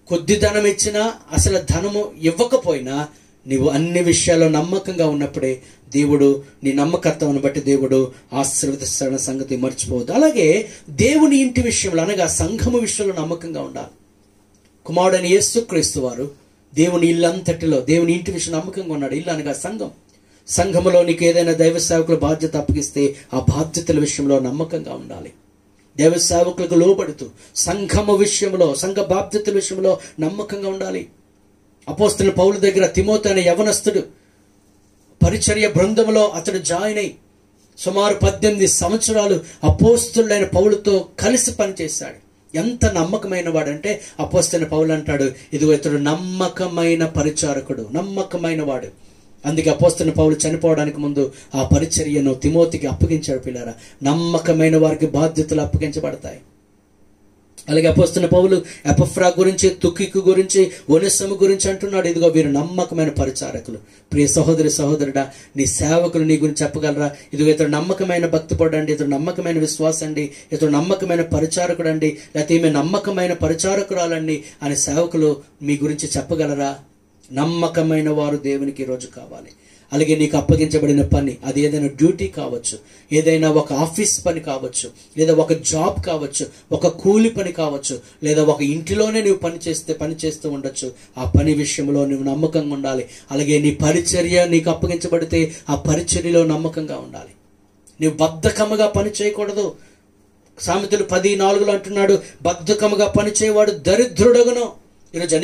కొద్ది ధనం ఇచ్చినా, అసలు ధనము ఇవ్వకపోయినా, నీవు అన్ని విషయాల్లో నమ్మకంగా ఉన్నప్పుడే దేవుడు నీ నమ్మకత్వాన్ని బట్టి దేవుడు ఆశీర్వదిస్తాడన్న సంగతి మర్చిపోవద్దు. అలాగే దేవుని ఇంటి విషయంలో అనగా సంఘము విషయంలో నమ్మకంగా ఉండాలి. కుమారుడైన యేసుక్రీస్తు వారు దేవుని ఇల్లంతటిలో దేవుని ఇంటి విషయం నమ్మకంగా ఉన్నాడు. ఇల్లు అనగా సంఘం. సంఘములో నీకు ఏదైనా దైవ సేవకుల బాధ్యత అప్పగిస్తే ఆ బాధ్యతల విషయంలో నమ్మకంగా ఉండాలి. దైవ సేవకులకు లోబడుతూ సంఘము విషయంలో, సంఘ బాధ్యతల విషయంలో నమ్మకంగా ఉండాలి. అపోస్తలుడైన పౌలు దగ్గర తిమోతి అనే యవనస్తుడు పరిచర్య బృందంలో అతడు జాయిన్ అయి సుమారు 18 సంవత్సరాలు అపోస్తలుడైన పౌలుతో కలిసి పనిచేశాడు. ఎంత నమ్మకమైన వాడంటే అపోస్తలుడైన పౌలు అంటాడు, ఇదిగో ఇతడు నమ్మకమైన పరిచారకుడు, నమ్మకమైన వాడు. అందుకే అపోస్తలుడైన పౌలు చనిపోవడానికి ముందు ఆ పరిచర్యను తిమోతికి అప్పగించాడు. పిల్లరా, నమ్మకమైన వారికి బాధ్యతలు అప్పగించబడతాయి. అలాగే అపోస్తలుడైన పౌలు ఎపఫ్రా గురించి, తుకికు గురించి, ఒనెసిము గురించి అంటున్నాడు, ఇదిగో వీరు నమ్మకమైన పరిచారకులు. ప్రియ సహోదరి సహోదరుడా, నీ సేవకులు నీ గురించి చెప్పగలరా? ఇదిగో ఇతడు నమ్మకమైన భక్తిపరుడు అండి, ఇతడు నమ్మకమైన విశ్వాసం అండి, ఇతడు నమ్మకమైన పరిచారకుడు అండి, లేకపోతే ఈమె నమ్మకమైన పరిచారకురాలండి అని సేవకులు మీ గురించి చెప్పగలరా? నమ్మకమైన వారు దేవునికి ఈరోజు కావాలి. అలాగే నీకు అప్పగించబడిన పని, అది ఏదైనా డ్యూటీ కావచ్చు, ఏదైనా ఒక ఆఫీస్ పని కావచ్చు, లేదా ఒక జాబ్ కావచ్చు, ఒక కూలి పని కావచ్చు, లేదా ఒక ఇంటిలోనే నువ్వు పనిచేస్తూ ఉండొచ్చు. ఆ పని విషయంలో నువ్వు నమ్మకంగా ఉండాలి. అలాగే నీ పరిచర్య నీకు అప్పగించబడితే ఆ పరిచర్యలో నమ్మకంగా ఉండాలి. నువ్వు బద్ధకముగా పని చేయకూడదు. సామెతలు 10:4 అంటున్నాడు, బద్ధకముగా పని చేయవాడు దరిద్రుడగును. ఈరోజు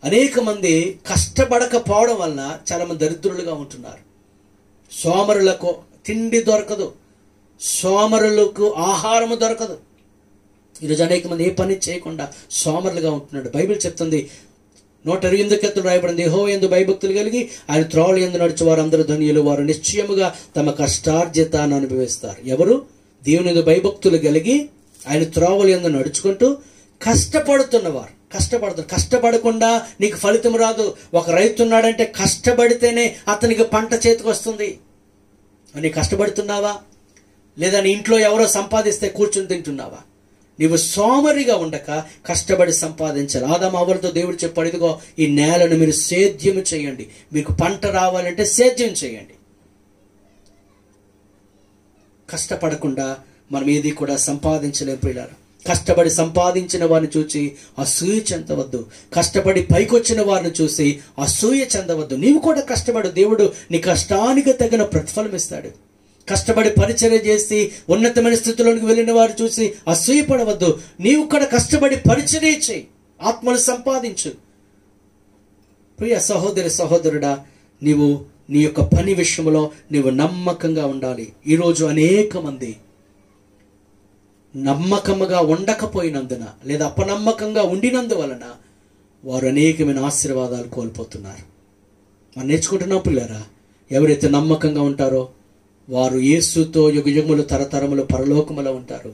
అనేక మంది కష్టపడకపోవడం వలన చాలా మంది దరిద్రులుగా ఉంటున్నారు. సోమరులకు తిండి దొరకదు, సోమరులకు ఆహారము దొరకదు. ఈరోజు అనేక మంది ఏ పని చేయకుండా సోమరులుగా ఉంటున్నాడు. బైబిల్ చెప్తుంది, 128 రాయబడింది, యెహోవా యందు భయభక్తులు కలిగి ఆయన త్రోవల యందు నడిచే వారు అందరూ ధన్యులు, వారు నిశ్చయముగా తమ కష్టార్జితాన్ని అనుభవిస్తారు. ఎవరు దేవుని యందు భయభక్తులు కలిగి ఆయన త్రోవల యందు నడుచుకుంటూ కష్టపడుతున్నవారు. కష్టపడకుండా నీకు ఫలితం రాదు. ఒక రైతు ఉన్నాడంటే కష్టపడితేనే అతనికి పంట చేతికి వస్తుంది. నీ కష్టపడుతున్నావా? లేదా నీ ఇంట్లో ఎవరో సంపాదిస్తే కూర్చుని తింటున్నావా? నీవు సోమరిగా ఉండక కష్టపడి సంపాదించాలి. ఆదాము అవ్వలతో దేవుడు చెప్పాడు, ఇదిగో ఈ నేలను మీరు సేద్యము చేయండి, మీకు పంట రావాలంటే సేద్యం చేయండి. కష్టపడకుండా మనం ఏది కూడా సంపాదించలేం ప్రియులారా. కష్టపడి సంపాదించిన వారిని చూసి అసూయ చెందవద్దు. కష్టపడి పైకొచ్చిన వారిని చూసి అసూయ చెందవద్దు. నీవు కూడా కష్టపడు, దేవుడు నీ కష్టానికి తగిన ప్రతిఫలం ఇస్తాడు. కష్టపడి పరిచర్య చేసి ఉన్నతమైన స్థితిలోనికి వెళ్ళిన వారు చూసి అసూయపడవద్దు. నీవు కూడా కష్టపడి పరిచర్య చేయి, ఆత్మలు సంపాదించు. ప్రియ సహోదరి సహోదరుడా, నీవు నీ యొక్క పని విషయంలో నీవు నమ్మకంగా ఉండాలి. ఈరోజు అనేక మంది నమ్మకముగా ఉండకపోయినందున లేదా అపనమ్మకంగా ఉండినందువలన వారు అనేకమైన ఆశీర్వాదాలు కోల్పోతున్నారు. మనం నేర్చుకుంటున్నాం పిల్లరా, ఎవరైతే నమ్మకంగా ఉంటారో వారు యేసుతో యుగయుగములు తరతరములు పరలోకములో ఉంటారు.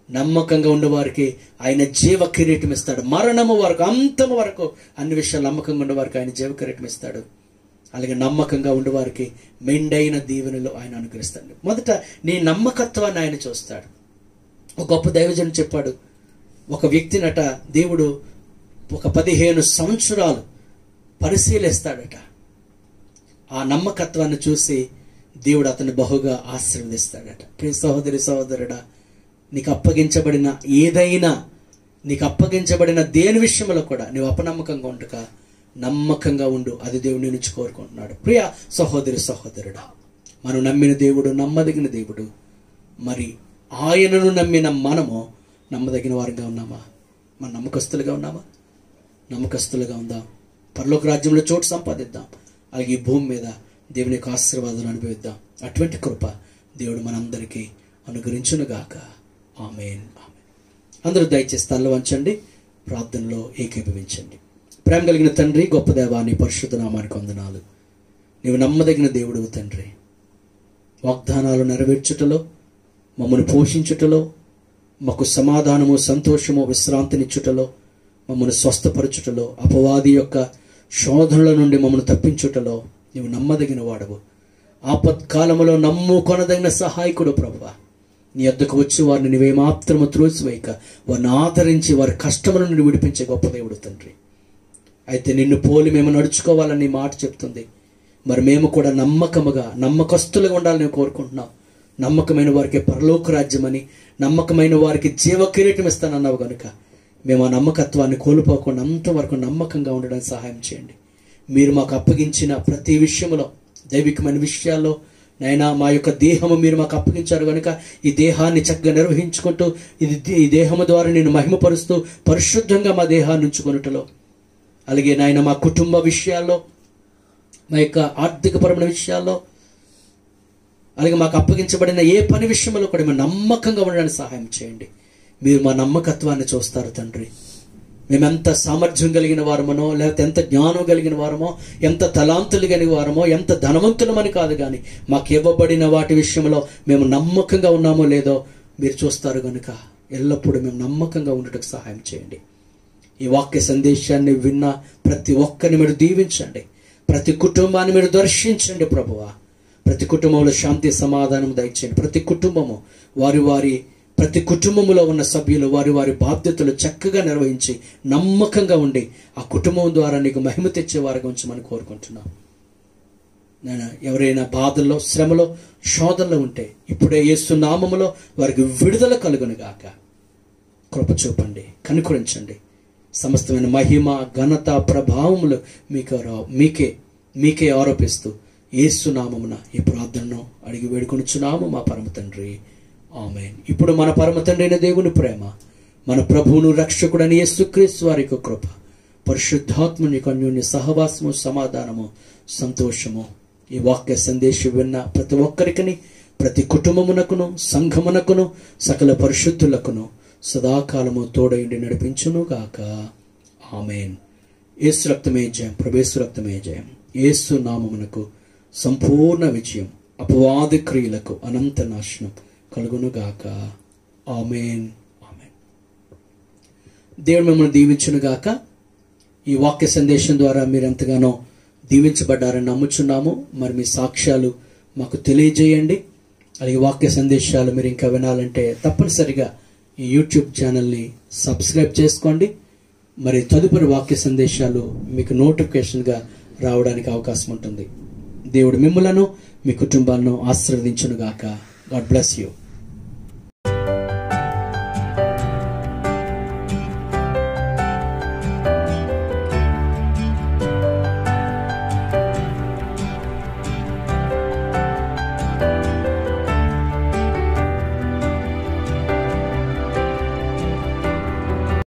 నమ్మకంగా ఉండేవారికి ఆయన జీవ కిరీటం ఇస్తాడు. మరణము వరకు, అంతము వరకు అన్ని విషయాలు నమ్మకంగా ఉండేవారికి ఆయన జీవ కిరీటం ఇస్తాడు. అలాగే నమ్మకంగా ఉండేవారికి మెండైన దీవెనలు ఆయన అనుగ్రహిస్తాడు. మొదట నీ నమ్మకత్వాన్ని ఆయన చూస్తాడు. ఒక గొప్ప దైవజనుడు చెప్పాడు, ఒక వ్యక్తినట దేవుడు ఒక 15 సంవత్సరాలు పరిశీలిస్తాడట. ఆ నమ్మకత్వాన్ని చూసి దేవుడు అతన్ని బహుగా ఆశీర్వదిస్తాడట. ప్రియ సహోదరి సహోదరుడా, నీకు అప్పగించబడిన దేని విషయంలో కూడా నీవు అపనమ్మకంగా ఉండక నమ్మకంగా ఉండు. అది దేవుడి నుంచి కోరుకుంటున్నాడు. ప్రియ సహోదరి సహోదరుడా, మనం నమ్మిన దేవుడు నమ్మదగిన దేవుడు. మరి ఆయనను నమ్మిన మనము నమ్మదగిన వారిగా ఉన్నామా? మన నమ్మకస్తులుగా ఉన్నామా? నమ్మకస్తులుగా ఉందాం. పరలోక రాజ్యంలో చోటు సంపాదిద్దాం. అలాగే ఈ భూమి మీద దేవుని యొక్క ఆశీర్వాదాలు అనుభవిద్దాం. అటువంటి కృప దేవుడు మనందరికీ అనుగ్రహించునుగాక. ఆమేన్. అందరూ దయచేసి తల వంచండి, ప్రార్థనలో ఏకీభవించండి. ప్రేమ కలిగిన తండ్రి, గొప్ప దేవా, నీ పరిశుద్ధ నామానికి వందనాలు. నీవు నమ్మదగిన దేవుడువు తండ్రి. వాగ్దానాలు నెరవేర్చుటలో, మమ్మల్ని పోషించుటలో, మాకు సమాధానము, సంతోషము, విశ్రాంతినిచ్చుటలో, మమ్మల్ని స్వస్థపరచుటలో, అపవాది యొక్క శోధనల నుండి మమ్మల్ని తప్పించుటలో నీవు నమ్మదగిన వాడవు. ఆపత్కాలములో నమ్ముకొనదగిన సహాయకుడు ప్రభువా. నీ వద్దకు వచ్చి వారిని నీవేమాత్రము త్రోసివేయక వారిని ఆదరించి వారి కష్టముల నుండి విడిపించే గొప్ప దేవుడు తండ్రి. అయితే నిన్ను పోలి మేము నడుచుకోవాలని మాట చెప్తుంది. మరి మేము కూడా నమ్మకస్తులుగా ఉండాలని నేను కోరుకుంటున్నాం. నమ్మకమైన వారికి పరలోక రాజ్యమని, నమ్మకమైన వారికి జీవ కిరీటం ఇస్తానన్నావు కనుక మేము ఆ నమ్మకత్వాన్ని కోల్పోకుండా అంతవరకు నమ్మకంగా ఉండడానికి సహాయం చేయండి. మీరు మాకు అప్పగించిన ప్రతి విషయంలో, దైవికమైన విషయాల్లో నైనా మా యొక్క దేహము మీరు మాకు అప్పగించారు కనుక ఈ దేహాన్ని చక్కగా నిర్వహించుకుంటూ ఈ దేహము ద్వారా నేను మహిమపరుస్తూ పరిశుద్ధంగా మా దేహాన్ని ఉంచుకొనుటలో, అలాగే నాయన మా కుటుంబ విషయాల్లో, మా యొక్క ఆర్థికపరమైన విషయాల్లో, అలాగే మాకు అప్పగించబడిన ఏ పని విషయంలో కూడా మేము నమ్మకంగా ఉండడానికి సహాయం చేయండి. మీరు మా నమ్మకత్వాన్ని చూస్తారు తండ్రి. మేము ఎంత సామర్థ్యం కలిగిన వారమనో, లేకపోతే ఎంత జ్ఞానం కలిగిన వారమో, ఎంత తలాంతులు కలిగిన వారమో, ఎంత ధనవంతులమని కాదు, కానీ మాకు ఇవ్వబడిన వాటి విషయంలో మేము నమ్మకంగా ఉన్నామో లేదో మీరు చూస్తారు కనుక ఎల్లప్పుడూ మేము నమ్మకంగా ఉండటకు సహాయం చేయండి. ఈ వాక్య సందేశాన్ని విన్న ప్రతి ఒక్కరిని మీరు దీవించండి. ప్రతి కుటుంబాన్ని మీరు దర్శించండి ప్రభువా. ప్రతి కుటుంబంలో శాంతి సమాధానం దయచేయండి. ప్రతి కుటుంబంలో ఉన్న సభ్యులు వారి బాధ్యతలు చక్కగా నిర్వహించి నమ్మకంగా ఉండి ఆ కుటుంబం ద్వారా నీకు మహిమ తెచ్చే వారిగా ఉంచమని కోరుకుంటున్నాం. నేను ఎవరైనా బాధల్లో, శ్రమలో, శోధనలో ఉంటే ఇప్పుడే యేసు నామములో వారికి విడుదల కలుగునుగాక. కృప చూపండి, కనుకరించండి. సమస్తమైన మహిమ, ఘనత, ప్రభావములు మీకే ఆరోపిస్తూ యేసు నామమున ఈ ప్రార్థనను అడిగి వేడుకొనుచున్నాము మా పరమ తండ్రి. ఆమేన్. ఇప్పుడు మన పరమ తండ్రి అయిన దేవుని ప్రేమ, మన ప్రభువును రక్షకుడని యేసుక్రీస్తు వారి యొక్క కృప, పరిశుద్ధాత్మని అన్యోన్య సహవాసము, సమాధానము, సంతోషము ఈ వాక్య సందేశం విన్న ప్రతి ఒక్కరికిని, ప్రతి కుటుంబమునకును, సంఘమునకును, సకల పరిశుద్ధులకును సదాకాలము తోడైండి నడిపించును గాక. ఆమేన్. యేసు రక్తమే జయం, ప్రభేసు రక్తమే జయం. యేసు నామమునకు సంపూర్ణ విజయం, అపవాది క్రియలకు అనంత నాశనం కలుగునుగాక. ఆమేన్. ఆమేన్. దేవుడు మిమ్మల్ని దీవించునుగాక. ఈ వాక్య సందేశం ద్వారా మీరు ఎంతగానో దీవించబడ్డారని నమ్ముచున్నాము. మరి మీ సాక్ష్యాలు మాకు తెలియజేయండి. అలాగే వాక్య సందేశాలు మీరు ఇంకా వినాలంటే తప్పనిసరిగా ఈ యూట్యూబ్ ఛానల్ని సబ్స్క్రైబ్ చేసుకోండి. మరి తదుపరి వాక్య సందేశాలు మీకు నోటిఫికేషన్గా రావడానికి అవకాశం ఉంటుంది. దేవుడు మిమ్మలను, మీ కుటుంబాలను ఆశీర్వదించునుగాక. God bless you.